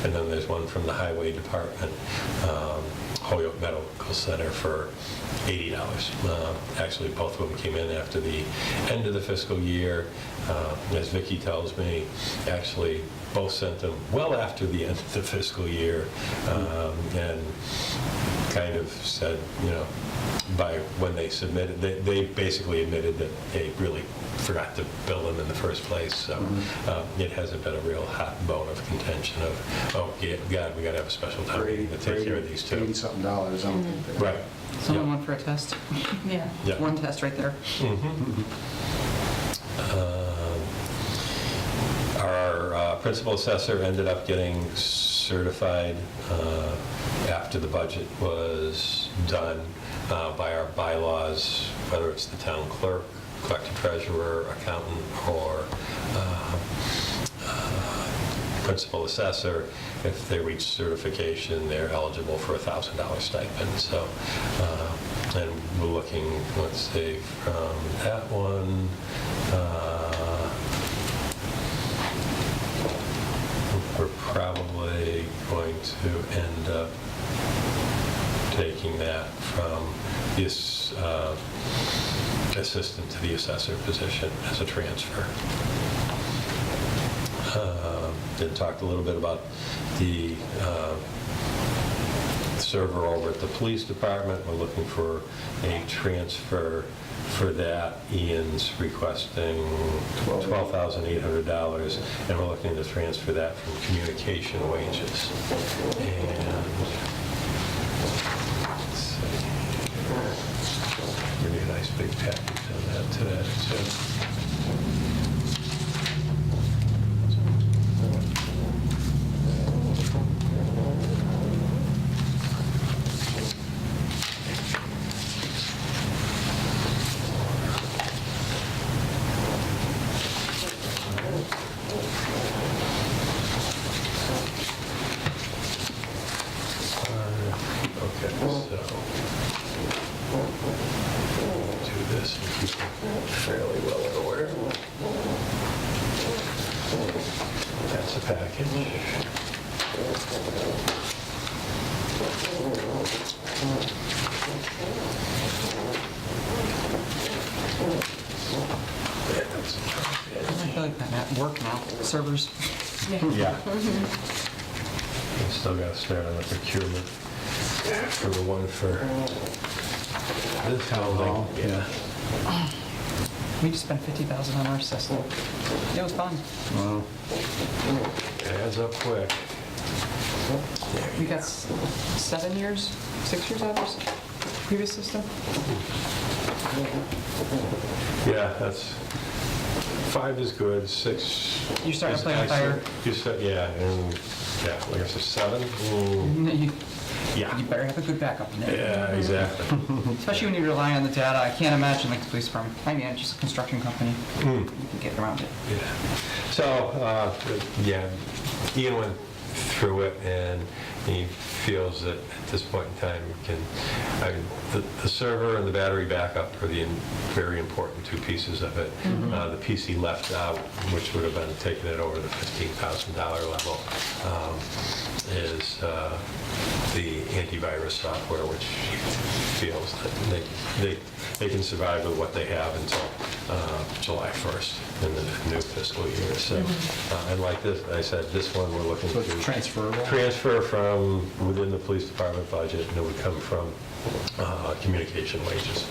and then there's one from the highway department, Holyoke Medical Center, for $80. Actually, both of them came in after the end of the fiscal year. As Vicki tells me, actually, both sent them well after the end of the fiscal year, and kind of said, by when they submitted, they basically admitted that they really forgot to bill them in the first place. So it hasn't been a real hot bone of contention of, oh, God, we got to have a special town meeting to take care of these two. $80-something, I don't think that. Right. Someone went for a test. Yeah. Yeah. One test right there. Our principal assessor ended up getting certified after the budget was done by our bylaws, whether it's the town clerk, collector treasurer, accountant, or principal assessor. If they reach certification, they're eligible for a $1,000 stipend. So, and we're looking, let's see, from that one, we're probably going to end up taking that from this assistant to the assessor position as a transfer. Then talked a little bit about the server over at the police department. We're looking for a transfer for that. Ian's requesting $12,800, and we're looking to transfer that from communication wages. And let's see. Really nice big package on that today. Okay, so do this and keep it fairly well in order. That's a package. I feel like that at work now, servers. Yeah. We still got to start on the procurement for the one for this building. Yeah. We just spent $50,000 on our system. It was fun. Well, It adds up quick. We got 6 years out of our previous system. Yeah, that's, 5 is good, 6. You're starting is to play with fire. excellent. You said, yeah, and, yeah, like I said, 7? You Yeah. better have a good backup. Yeah, exactly. Especially when you rely on the data. I can't imagine like the police department. I mean, just a construction company. You can get around it. Yeah. So, yeah, Ian went through it, and he feels that at this point in time, the server and the battery backup are the very important 2 pieces of it. The PC left out, which would have been taking it over the $15,000 level, is the antivirus software, which he feels that they can survive with what they have until July 1st in the new fiscal year. So, and like this, I said, this one we're looking so to it's transferable? transfer from within the police department budget, and it would come from communication wages,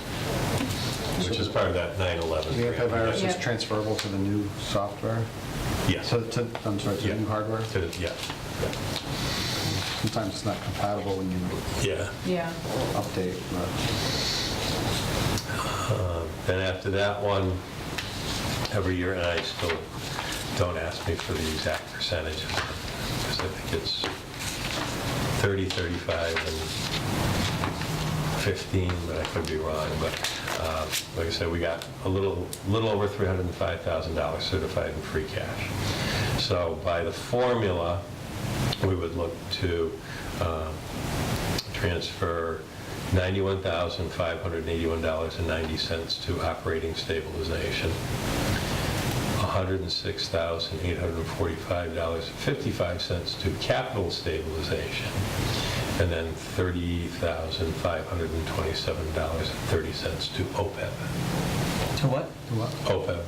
which is part of that 9/11. The antivirus is Yeah. transferable to the new software? Yes. I'm sorry, to the Yeah. new hardware? Yeah. Sometimes it's not compatible when you Yeah. Yeah. update, but Then after that one, every year, and I still, don't ask me for the exact percentages, because I think it's 30, 35, and 15, but I could be wrong. But like I said, we got a little over $305,000 certified in free cash. So by the formula, we would look to transfer $91,581.90 to operating stabilization, $106,845.55 to capital stabilization, and then $30,527.30 to OPEB. To what? OPEB,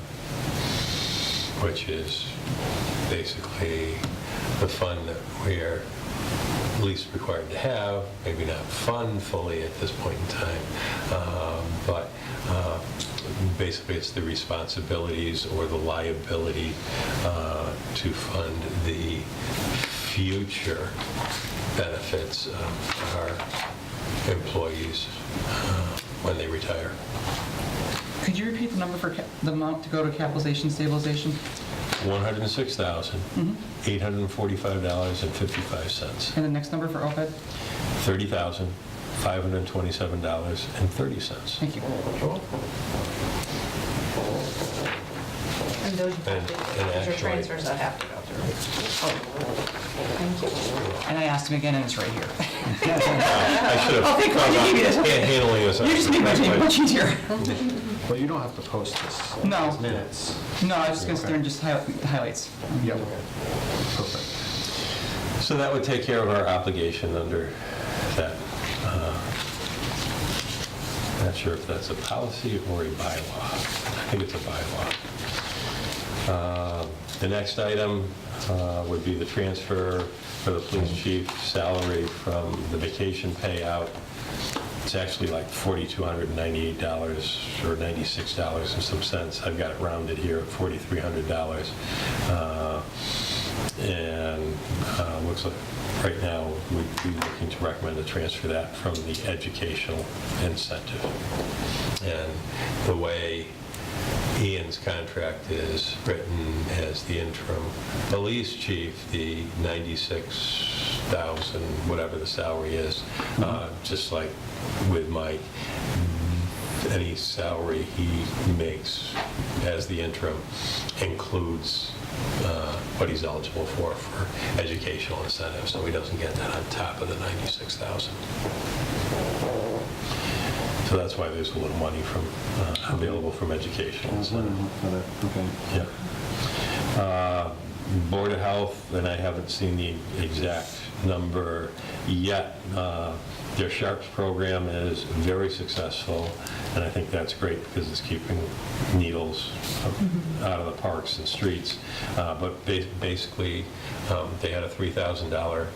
which is basically the fund that we're least required to have, maybe not fund fully at this point in time, but basically it's the responsibilities or the liability to fund the future benefits of our employees when they retire. Could you repeat the number for the amount to go to capitalization stabilization? $106,845.55. And the next number for OPEB? $30,527.30. Thank you. And those And are actually- transfers that have to go through. Thank you. And I asked him again, and it's right here. I should have Oh, thank God you gave me this. handling this. You just made my day much easier. well, you don't have to post this. No. As minutes. No, I was just going to sit there and just highlight the highlights. Yep. Perfect. So that would take care of our obligation under that. Not sure if that's a policy or a bylaw. I think it's a bylaw. The next item would be the transfer for the police chief salary from the vacation payout. It's actually like $4,298 or $96 and some cents. I've got it rounded here at $4,300. And looks like right now we'd be looking to recommend a transfer that from the educational incentive. And the way Ian's contract is written as the interim police chief, the $96,000, whatever the salary is, just like with Mike, any salary he makes as the interim includes what he's eligible for educational incentives, so he doesn't get that on top of the $96,000. So that's why there's a little money from available from education. Okay. Yeah. Board of Health, and I haven't seen the exact number yet. Their SHARPS program is very successful, and I think that's great because it's keeping needles out of the parks and streets. But basically, they had a $3,000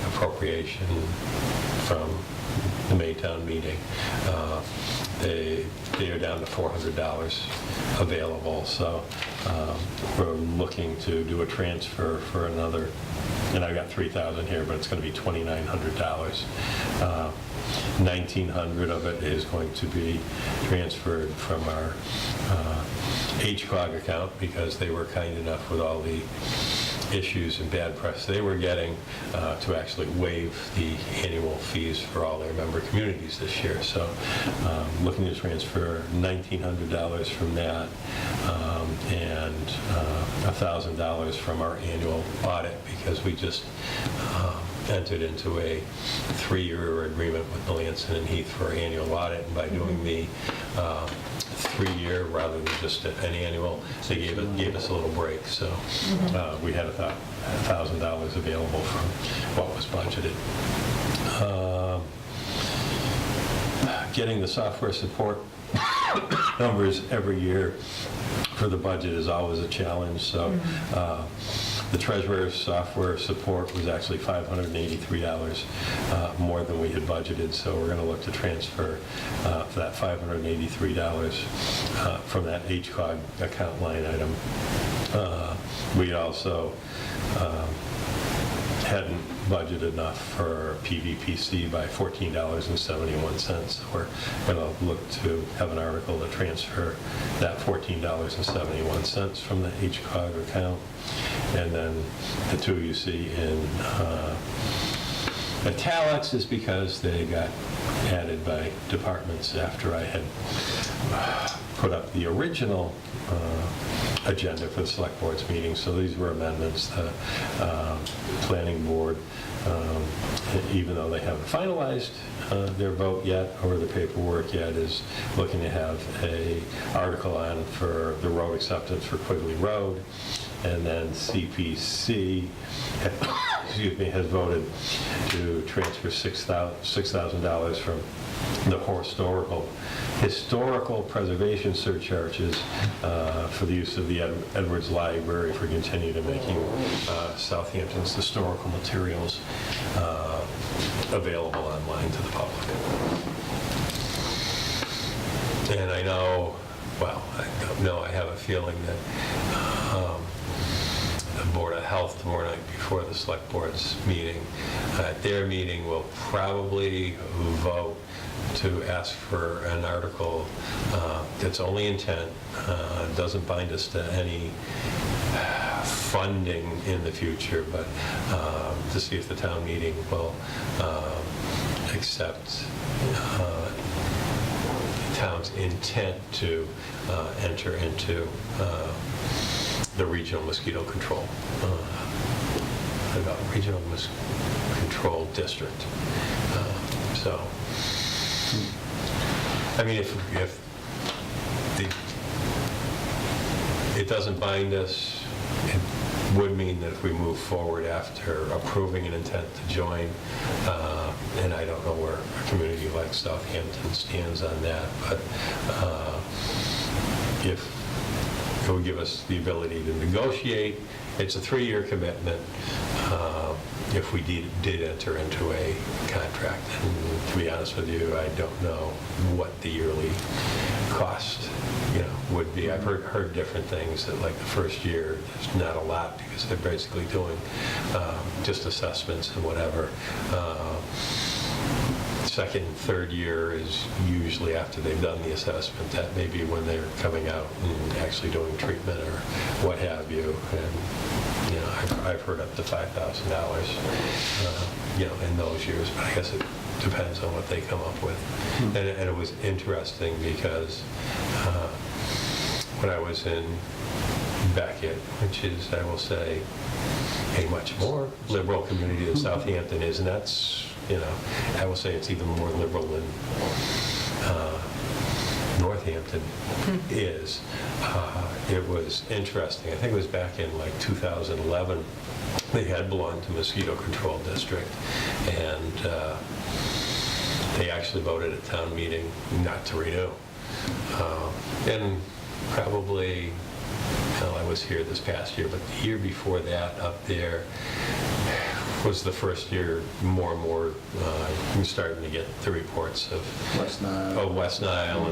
appropriation from the Maytown meeting. They are down to $400 available, so we're looking to do a transfer for another, and I've got $3,000 here, but it's going to be $2,900. $1,900 of it is going to be transferred from our HCOG account because they were kind enough with all the issues and bad press they were getting to actually waive the annual fees for all their member communities this year. So looking to transfer $1,900 from that and $1,000 from our annual audit because we just entered into a 3-year agreement with Melanson and Heath for our annual audit, and by doing the 3-year rather than just an annual, they gave us a little break. So we had $1,000 available from what was budgeted. Getting the software support numbers every year for the budget is always a challenge. So the treasurer's software support was actually $583 more than we had budgeted, so we're going to look to transfer for that $583 from that HCOG account line item. We also hadn't budgeted enough for PVPC by $14.71. We're going to look to have an article to transfer that $14.71 from the HCOG account. And then the two you see in italics is because they got added by departments after I had put up the original agenda for the select board's meeting. So these were amendments. The planning board, even though they haven't finalized their vote yet or the paperwork yet, is looking to have a article on for the road acceptance for Quigley Road. And then CPC, excuse me, has voted to transfer $6,000 from the historical preservation surcharges for the use of the Edwards Library for continuing to making Southampton's historical materials available online to the public. And I know, well, I don't know, I have a feeling that the Board of Health tomorrow night before the Select Board's meeting, at their meeting, will probably vote to ask for an article that's only intent, doesn't bind us to any funding in the future, but to see if the town meeting will accept the town's intent to enter into the regional mosquito control, regional control district. So, I mean, if it doesn't bind us, it would mean that if we move forward after approving an intent to join, and I don't know where a community like Southampton stands on that, but if it would give us the ability to negotiate. It's a 3-year commitment if we did enter into a contract. And to be honest with you, I don't know what the yearly cost, would be. I've heard different things, that like the first year, there's not a lot because they're basically doing just assessments and whatever. Second and third year is usually after they've done the assessment. That may be when they're coming out and actually doing treatment or what have you. And I've heard up to $5,000, in those years. But I guess it depends on what they come up with. And it was interesting because when I was in Beckett, which is, I will say, a much more liberal community than Southampton is, and that's, I will say it's even more liberal than Northampton is. It was interesting. I think it was back in like 2011. They had belonged to mosquito control district, and they actually voted at town meeting not to renew. And probably, I was here this past year, but the year before that up there was the first year more and more we're starting to get the reports of West Nile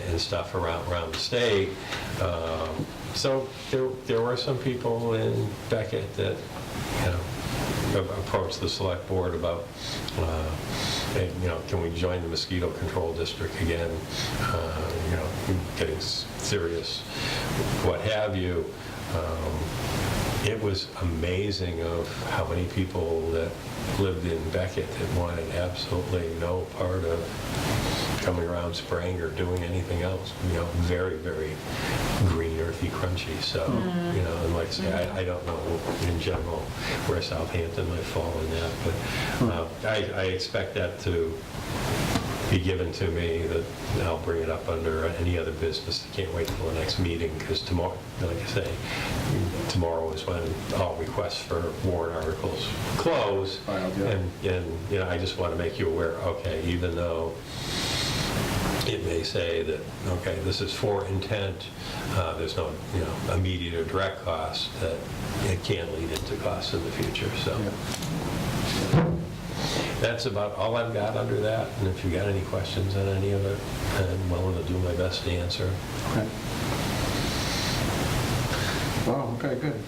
and stuff around the state. So there were some people in Beckett that approached the select board about can we join the mosquito control district again? Getting serious, what have you. It was amazing of how many people that lived in Beckett that wanted absolutely no part of coming around spraying or doing anything else. Very, very green, earthy, crunchy. So, and like I say, I don't know in general where Southampton might fall in that, but I expect that to be given to me, that I'll bring it up under any other business. I can't wait till the next meeting, because tomorrow, like I say, tomorrow is when all requests for warrant articles close. And I just want to make you aware, okay, even though it may say that, okay, this is for intent, there's no immediate or direct cost, that it can lead into costs in the future. So. That's about all I've got under that, and if you got any questions on any of it, I'm willing to do my best to answer. Okay. Wow, okay, good.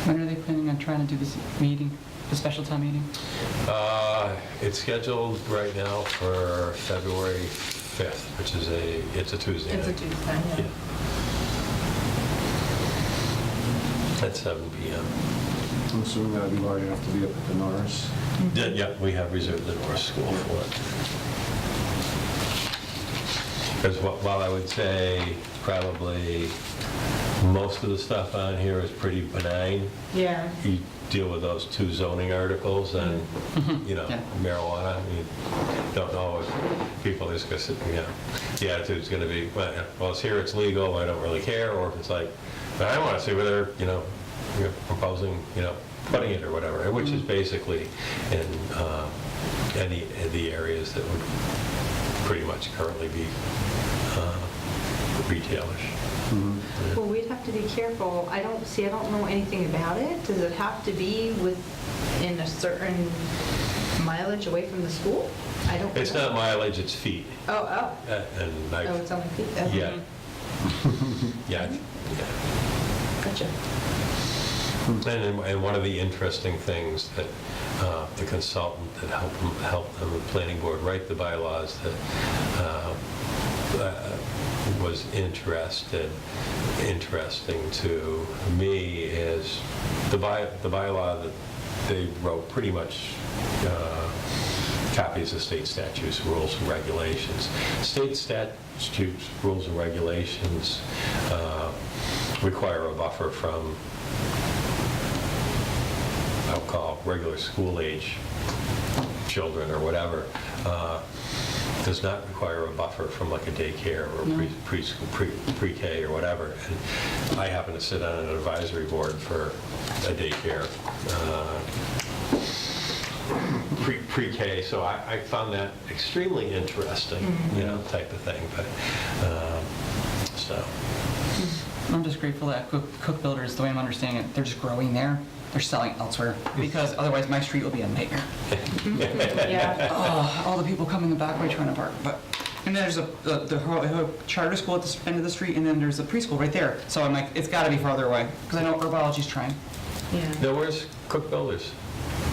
When are they planning on trying to do this meeting, the special town meeting? It's scheduled right now for February 5th, which is it's a Tuesday It's a night. Tuesday, yeah. At 7 p.m. I'm assuming that'll be large enough to be up at the Norris. Yeah, we have reserved the North School for it. Because while I would say probably most of the stuff on here is pretty benign, Yeah. you deal with those 2 zoning articles and, Yeah. marijuana, you don't know if people are just going to sit, the attitude's going to be, well, it's here, it's legal, I don't really care, or if it's like, I want to see whether, you're proposing, putting it or whatever, which is basically in any of the areas that would pretty much currently be retailish. Well, we'd have to be careful. I don't know anything about it. Does it have to be within a certain mileage away from the school? I don't know. It's not mileage, it's feet. Oh. And Oh, it's only feet. Okay. yeah. Yeah. Gotcha. And one of the interesting things that the consultant that helped them, the planning board, write the bylaws that was interesting to me is the bylaw that they wrote pretty much copies of state statutes, rules, and regulations. State statutes, rules, and regulations require a buffer from, I'll call regular school age children or whatever. Does not require a buffer from like a daycare or preschool, pre-K or whatever. And I happen to sit on an advisory board for a daycare pre-K, so I found that extremely interesting, type of thing, but, so. I'm just grateful that Cook Builders, the way I'm understanding it, they're just growing there. They're selling elsewhere because otherwise my street will be a nightmare. Yeah. Oh, all the people come in the back way trying to park. But and then there's the charter school at the end of the street, and then there's a preschool right there. So I'm like, it's got to be farther away because I know herbology's trying. Yeah. Now, where's Cook Builders?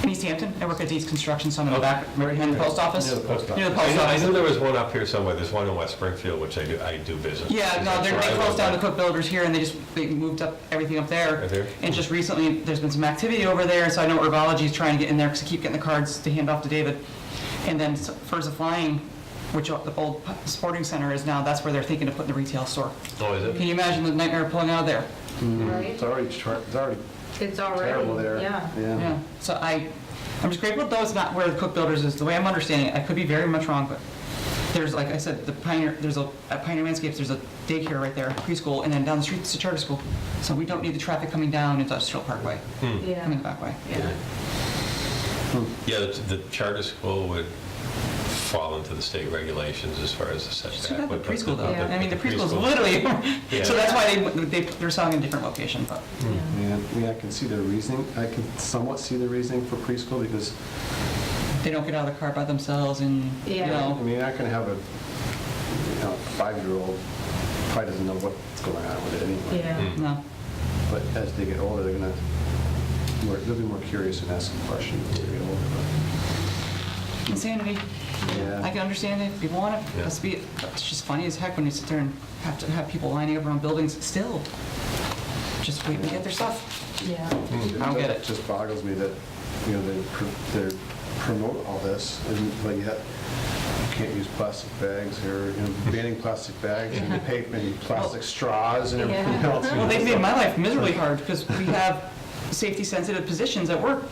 In Easthampton, I work at Deeds Construction, so I'm in the back, right behind the post office. Near the post office. Near the post I office. knew there was one up here somewhere. There's one in West Springfield, which I do business. Yeah, no, That's they where I closed live. down the Cook Builders here, and they moved up everything up there. Right there? And just recently, there's been some activity over there, so I know herbology's trying to get in there because I keep getting the cards to hand off to David. And then Furs of Flying, which the old sporting center is now, that's where they're thinking of putting the retail store. Oh, is Can it? you imagine the nightmare of pulling out of there? Right. It's already It's already. terrible there. Yeah. Yeah. So I'm just grateful though it's not where the Cook Builders is. The way I'm understanding it, I could be very much wrong, but there's, like I said, at Pioneer Landscapes, there's a daycare right there, preschool, and then down the street it's a charter school. So we don't need the traffic coming down Industrial Parkway, Yeah. coming the back way. Yeah. Yeah, the charter school would fall into the state regulations as far as the Too setback. bad the but preschool though. Yeah. I mean, the preschool's preschool- literally, Yeah. so that's why they're selling in a different location, but. Yeah, I can see their reasoning, I can somewhat see the reasoning for preschool because, They don't get out of the car by themselves and, Yeah. I know. mean, you're not gonna have a 5-year-old probably doesn't know what's going on with it anyway. Yeah. No. But as they get older, they'll be more curious and ask questions as they get older. Insanity. Yeah. I can understand it. People want it. Yeah. It's just funny as heck when you sit there and have to have people lining up around buildings still. Just waiting to get their stuff. Yeah. I don't get it. Just boggles me that, they promote all this, and like, yet you can't use plastic bags, or, banning plastic bags and plastic straws and everything Yeah. else. Well, they've made my life miserably hard because we have safety-sensitive positions at work.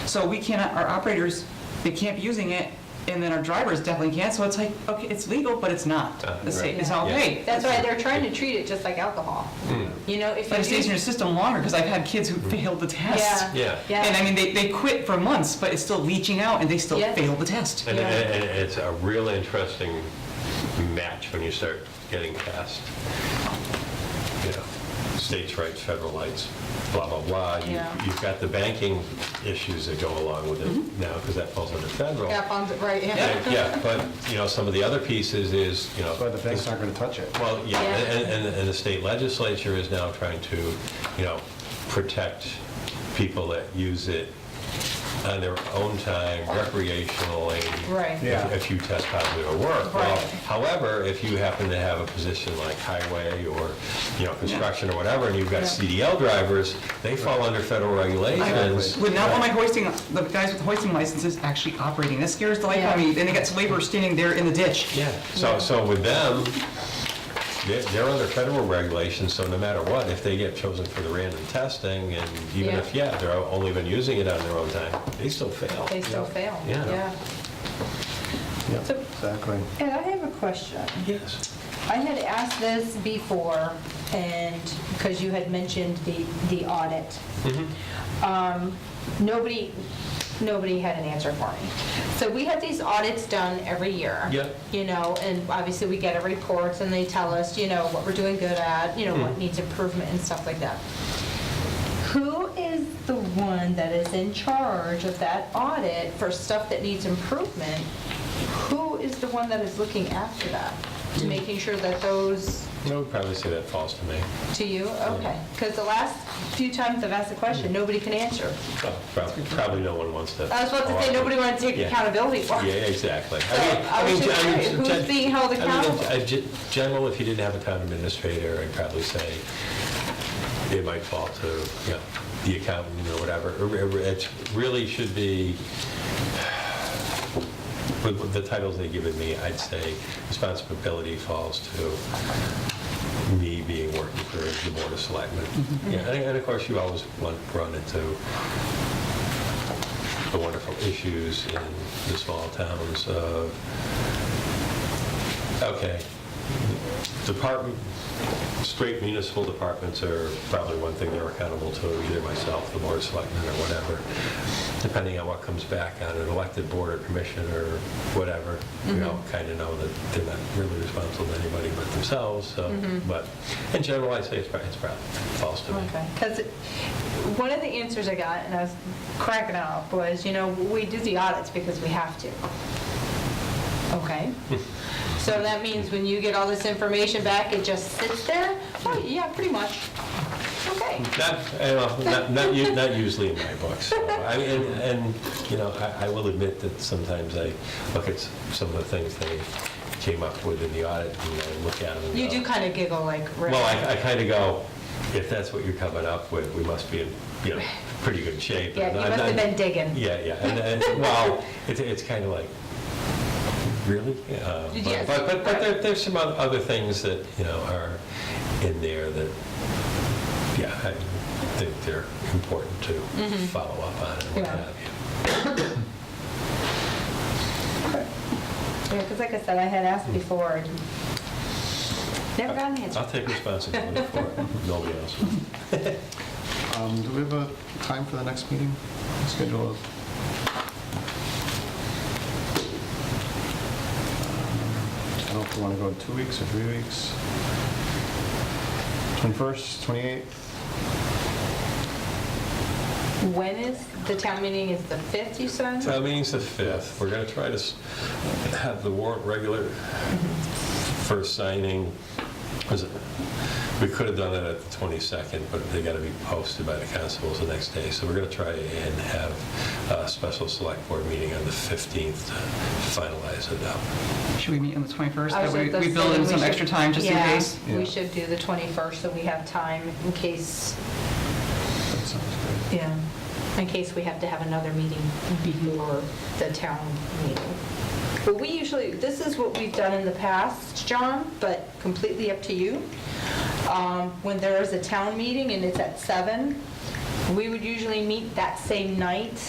So we cannot, our operators, they can't be using it, and then our drivers definitely can't. So it's like, okay, it's legal, but it's not. It's safe. It's not Yeah. okay. That's why they're trying to treat it just like alcohol. If But you it stays in your system longer because I've had kids who failed the test. Yeah. Yeah. And I mean, they quit for months, but it's still leaching out and they still Yeah. failed the test. And Yeah. and it's a real interesting match when you start getting past, states' rights, federal rights, blah, blah, blah. Yeah. You've got the banking issues that go along with it now, because that falls under federal. Yeah, right, yeah. Yeah, but, some of the other pieces is, That's why the banks aren't gonna touch it. Well, yeah, Yeah. and the state legislature is now trying to, protect people that use it on their own time, recreationally. Right. Yeah. If you test positive at work. Well, Right. however, if you happen to have a position like highway or, construction or whatever, and you've got Yeah. CDL drivers, they fall under federal regulations. Would not want the guys with hoisting licenses actually operating. That scares the life out of Yeah. me. Then they got laborers standing there in the ditch. Yeah, so with them, they're under federal regulations, so no matter what, if they get chosen for the random testing, and even if, they're only been using it on their own time, they still fail. They still fail. Yeah. Yeah, So- exactly. And I have a question. Yes. I had asked this before, and, because you had mentioned the audit. Nobody had an answer for me. So we have these audits done every year. Yeah. And obviously we get our reports and they tell us, what we're doing good at, what needs improvement and stuff like that. Who is the one that is in charge of that audit for stuff that needs improvement? Who is the one that is looking after that? Making sure that those, I would probably say that falls to me. to you? Okay. Because the last few times I've asked the question, nobody can answer. Probably no one wants to. I was about to say, nobody wanted to take Yeah. accountability for Yeah, it. exactly. I was just curious, who's being held accountable? General, if you didn't have a town administrator, I'd probably say it might fall to, the accountant or whatever. It really should be, with the titles they given me, I'd say responsibility falls to me being working for the Board of Selectmen. Yeah, and of course, you always run into the wonderful issues in the small towns of, okay, department, straight municipal departments are probably one thing they're accountable to, either myself, the board of selectmen, or whatever, depending on what comes back on an elected board or commission or whatever, you know, kind of know that they're not really responsible to anybody but themselves, so, but in general, I say it's probably falls to me. Okay, because one of the answers I got, and I was cracking up, was, you know, we do the audits because we have to. Okay. So that means when you get all this information back, it just sits there? Oh, yeah, pretty much. Okay. Not usually in my books. So, I mean, and, you know, I will admit that sometimes I look at some of the things they came up with in the audit, and I look at them and You go, do kind of giggle like, really? well, I kind of go, if that's what you're coming up with, we must be in, you know, pretty good shape. Yeah, And you I'm must have not- been digging. Yeah, and well, it's kind of like, really? Yes. But there's some other things that, you know, are in there that, yeah, I think they're important to follow up on and what Yeah. have you. Yeah, because like I said, I had asked before, and never got an answer. I'll take responsibility for it, nobody else will. Do we have a time for the next meeting? Schedule? I don't know if we want to go 2 weeks or 3 weeks. 21st, 28th? When is, the town meeting is the 5th, you said? Town meeting's the 5th. We're going to try to have the warrant regular first signing. Was it? We could have done it at the 22nd, but they got to be posted by the constables the next day. So we're going to try and have a special select board meeting on the 15th to finalize it up. Should we meet on the 21st? I was That way just we build in saying we some should- extra time just in case? Yeah, we Yeah. should do the 21st, so we have time in case, That sounds good. yeah, in case we have to have another meeting before the town meeting. But we usually, this is what we've done in the past, John, but completely up to you. When there is a town meeting and it's at 7, we would usually meet that same night,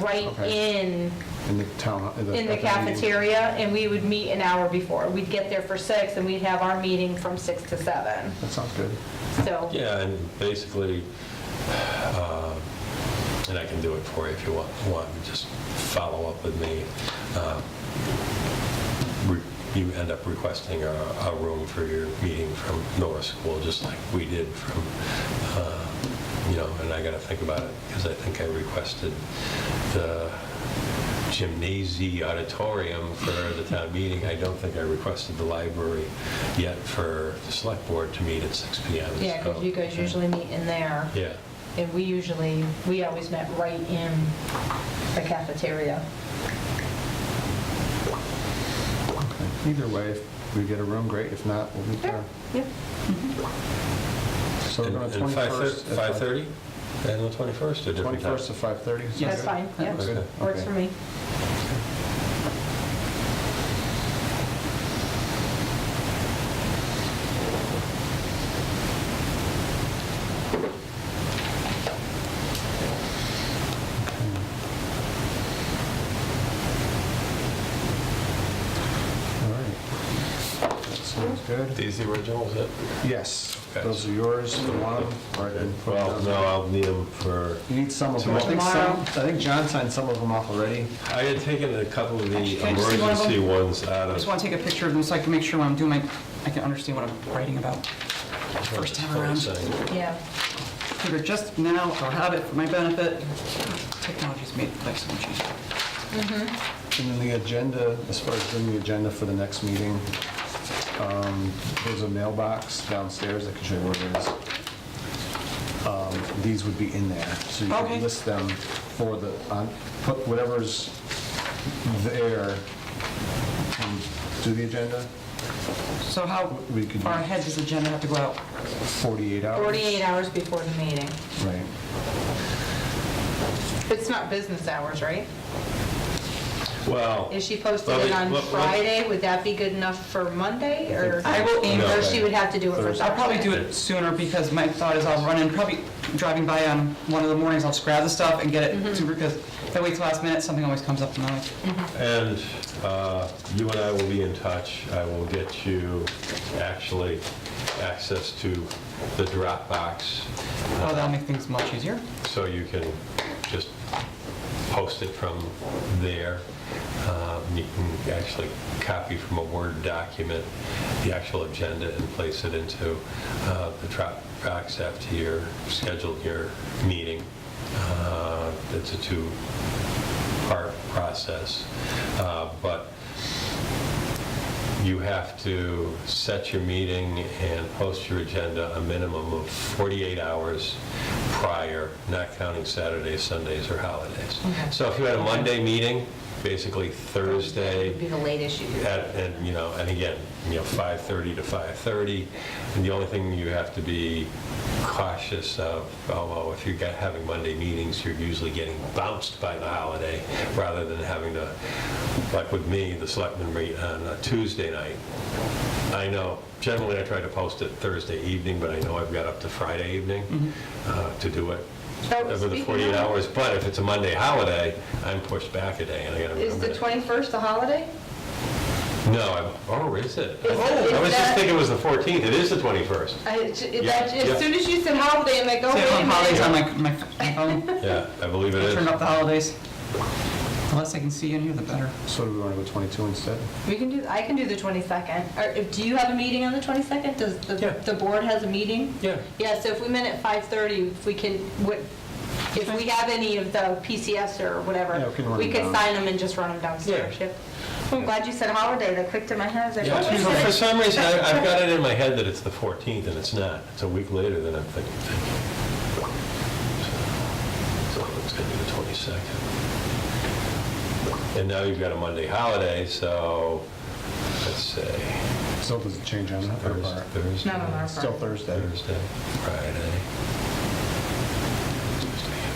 right Okay. in In the town, the at the meeting. cafeteria, and we would meet an hour before. We'd get there for 6, and we'd have our meeting from 6 to 7. That sounds good. So, Yeah, and basically, and I can do it for you if you want, just follow up with me. You end up requesting a room for your meeting from Norris School, just like we did from, you know, and I got to think about it, because I think I requested the gymnasium auditorium for the town meeting. I don't think I requested the library yet for the select board to meet at 6 PM. yeah, because you guys usually meet in there, Yeah. and we always met right in the cafeteria. Okay. Either way, if we get a room, great. If not, we'll meet there. Yep. So we're And going to 5:30? 21st. 5:30? And the 21st, or different time? 21st at 5:30? Yes. That's fine, yep, Good. works Okay. for me. All right. That sounds good. These the originals, it? Yes, Okay. those are yours for one, or I can put Well, them no, down. I'll need them for, You need some of them. Tomorrow. I think John signed some of them off already. I had taken a couple of the Actually, can I just see one of them? emergency ones out I just of. want to take a picture of them so I can make sure when I'm doing I can understand what I'm writing about. First time around. Yeah. Figured just now, I'll have it for my benefit. Technology's made life so much easier. And then the agenda, as far as doing the agenda for the next meeting, there's a mailbox downstairs, I can show you where it is. These would be in there, so you Okay. can list them for the, put whatever's there, and do the agenda, So how We could far use- ahead does the agenda have to go out? 48 hours. 48 hours before the meeting. Right. It's not business hours, right? Well, Is she posted Well, it on what- Friday? Would that be good enough for Monday, or? I will aim No. Or she would have to do it for Thursday? I'll probably do it sooner because my thought is I'll run in, probably driving by on one of the mornings, I'll just grab the stuff and get it to, because If I wait till last minute, something always comes up, and I'm like, And you and I will be in touch. I will get you actually access to the Dropbox, oh, that'll make things much easier. so you can just post it from there. You can actually copy from a Word document the actual agenda and place it into the Dropbox after you're scheduled your meeting. It's a two-part process, but you have to set your meeting and post your agenda a minimum of 48 hours prior, not counting Saturdays, Sundays, or holidays. Okay. So if you had a Monday meeting, basically Thursday, Would be the latest you could. and again, 5:30 to 5:30, and the only thing you have to be cautious of, although if you're having Monday meetings, you're usually getting bounced by the holiday, rather than having to, like with me, the selectmen meet on a Tuesday night. I know, generally I try to post it Thursday evening, but I know I've got up to Friday evening to do it over the speaking 48 of- hours, but if it's a Monday holiday, I'm pushed back a day, and I gotta Is remember the that. 21st a holiday? No, is it? Is I was just that- thinking it was the 14th. It is the 21st. As yeah. soon as you said holiday, I'm like, oh, See, wait I a have holidays on minute. my phone. Yeah, I believe it I is. turn up the holidays. The less I can see in here, the better. So do we want to go 22 instead? I can do the 22nd. Do you have a meeting on the 22nd? Does Yeah. the board has a meeting? Yeah. Yeah, so if we met at 5:30, if we can, if we have any of the PCFs or whatever, Yeah, we can run we them could down. sign them and just run them downstairs. Yeah. Yep. I'm glad you said holiday. That clicked in my head. I was like, Yeah, oh, wait a so for minute. some reason, I've got it in my head that it's the 14th, and it's not. It's a week later than I'm thinking. So it's going to be the 22nd. And now you've got a Monday holiday, so let's say Still doesn't change on our part. Thursday. Not on our Still part. Thursday. Thursday, Friday.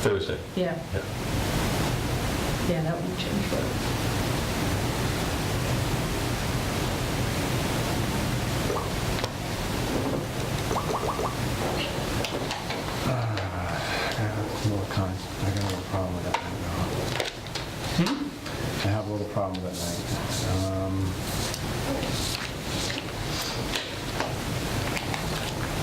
Thursday. Yeah, Yeah. yeah, that won't change. But I got a little problem with that night, though. I have a little problem with that night.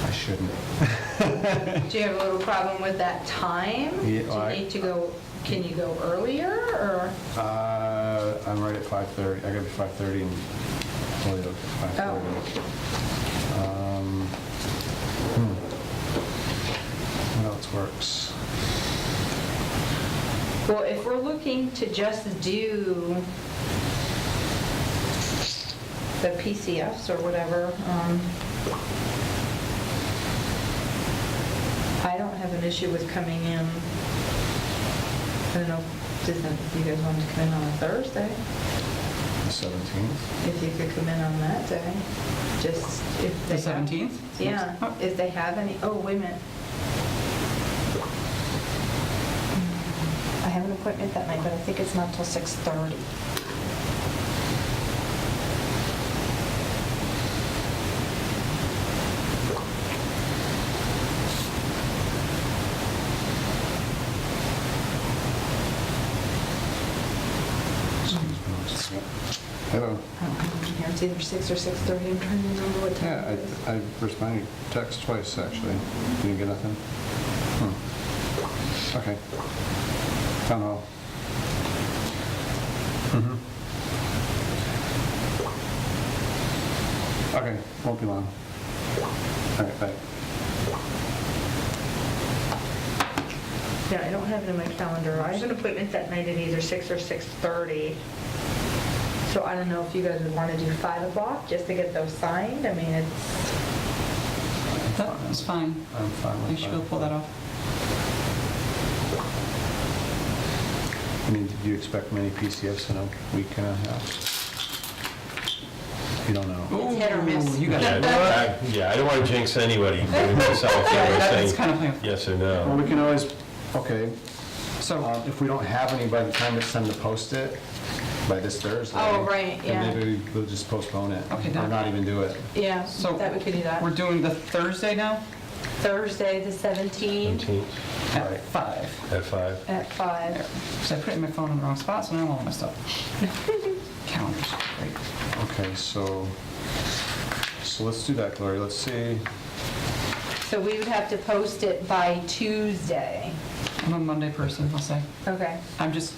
I shouldn't. do you have a little problem with that time? Yeah, Do I- you need to go? Can you go earlier or? I'm right at 5:30. I gotta be 5:30 and leave at 5:30. What else works? Well, if we're looking to just do the PCFs or whatever, I don't have an issue with coming in. I don't know, if you guys wanted to come in on a Thursday, The 17th? if you could come in on that day, just if The they have. 17th? Yeah, Oh. if they have any, oh, wait a minute. I have an appointment that night, but I think it's not till 6:30. Hello. I don't have it in here. It's either 6 or 6:30. I'm trying to remember what time Yeah, it is. I responded to your text twice, actually. You didn't get nothing? Okay. Town hall. Okay, won't be long. All right, bye. Yeah, I don't have it in my calendar. I have an appointment that night at either 6 or 6:30. So I don't know if you guys would want to do 5 o'clock just to get those signed. I mean, it's, That was fine. I'm fine with You should be able to pull that off. I mean, did you expect many PCFs in a week and a half? You don't know. It's hit or miss. Ooh, you got Yeah, it. I don't want to jinx anybody, including myself, Yeah, by that's saying kind of like, yes or Well, no. we can always, okay, so, if we don't have any by the time it's time to post it, by this Thursday. Oh, right, yeah. Then maybe we'll just postpone it. Okay, Or done. not even do it. yeah, So- that we could do that. we're doing the Thursday now? Thursday, the 17th 17th At Right. 5. at 5. at 5. So I put it in my phone in the wrong spot, so now I'm all messed up. Calendars, great. Okay, so let's do that, Gloria. Let's see. So we would have to post it by Tuesday. I'm a Monday person, I'll say. Okay. I'm just,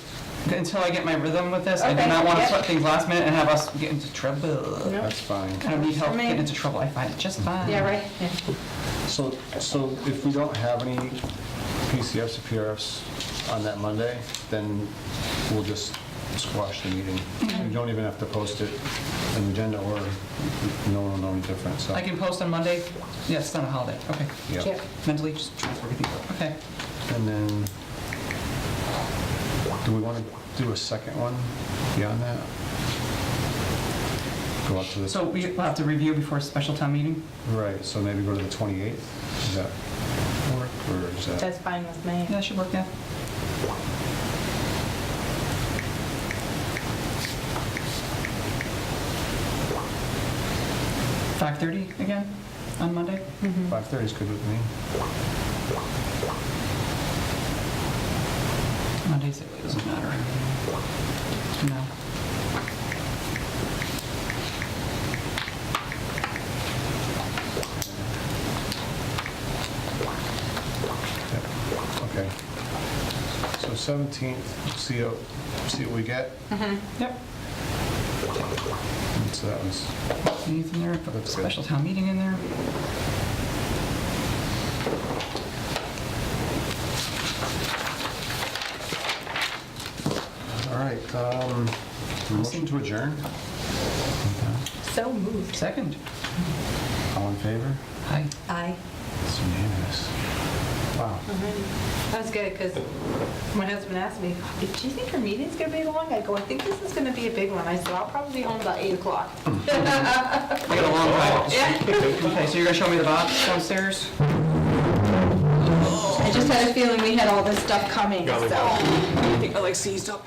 until I get my rhythm with this, I do Okay, not want to yep. put things last minute and have us get into trouble. Nope. That's fine. I don't need help For me. getting into trouble, I find it just fine. Yeah, right? Yeah. So if we don't have any PCFs or PRFs on that Monday, then we'll just squash the meeting. We don't even have to post it in the agenda, or no one will know any different, so. I can post on Monday? Yeah, it's not a holiday, okay. Yeah. Yep. Mentally, just transfer everything, okay. And then, do we want to do a second one beyond that? Go up to the. So we'll have to review before a special town meeting? Right, so maybe go to the 28th? Does that work, or is that? That's fine with me. Yeah, that should work, yeah. $5:30 again on Monday? 5:30 is good with me. Mondays, it really doesn't matter. No. Yep. Okay. So 17th, see what we get. Yep. And so that was, Anything there, put a That's good. special town meeting in there. all right. Motion to adjourn? So moved. Second. All in favor? Hi. Aye. It's unanimous. Wow. That was good, because my husband asked me, do you think your meeting's going to be long? I go, I think this is going to be a big one. I said, I'll probably be home about 8 o'clock. I got a long drive. Okay, so you're gonna show me the box downstairs? I just had a feeling we had all this stuff coming, so. I think I like seized up.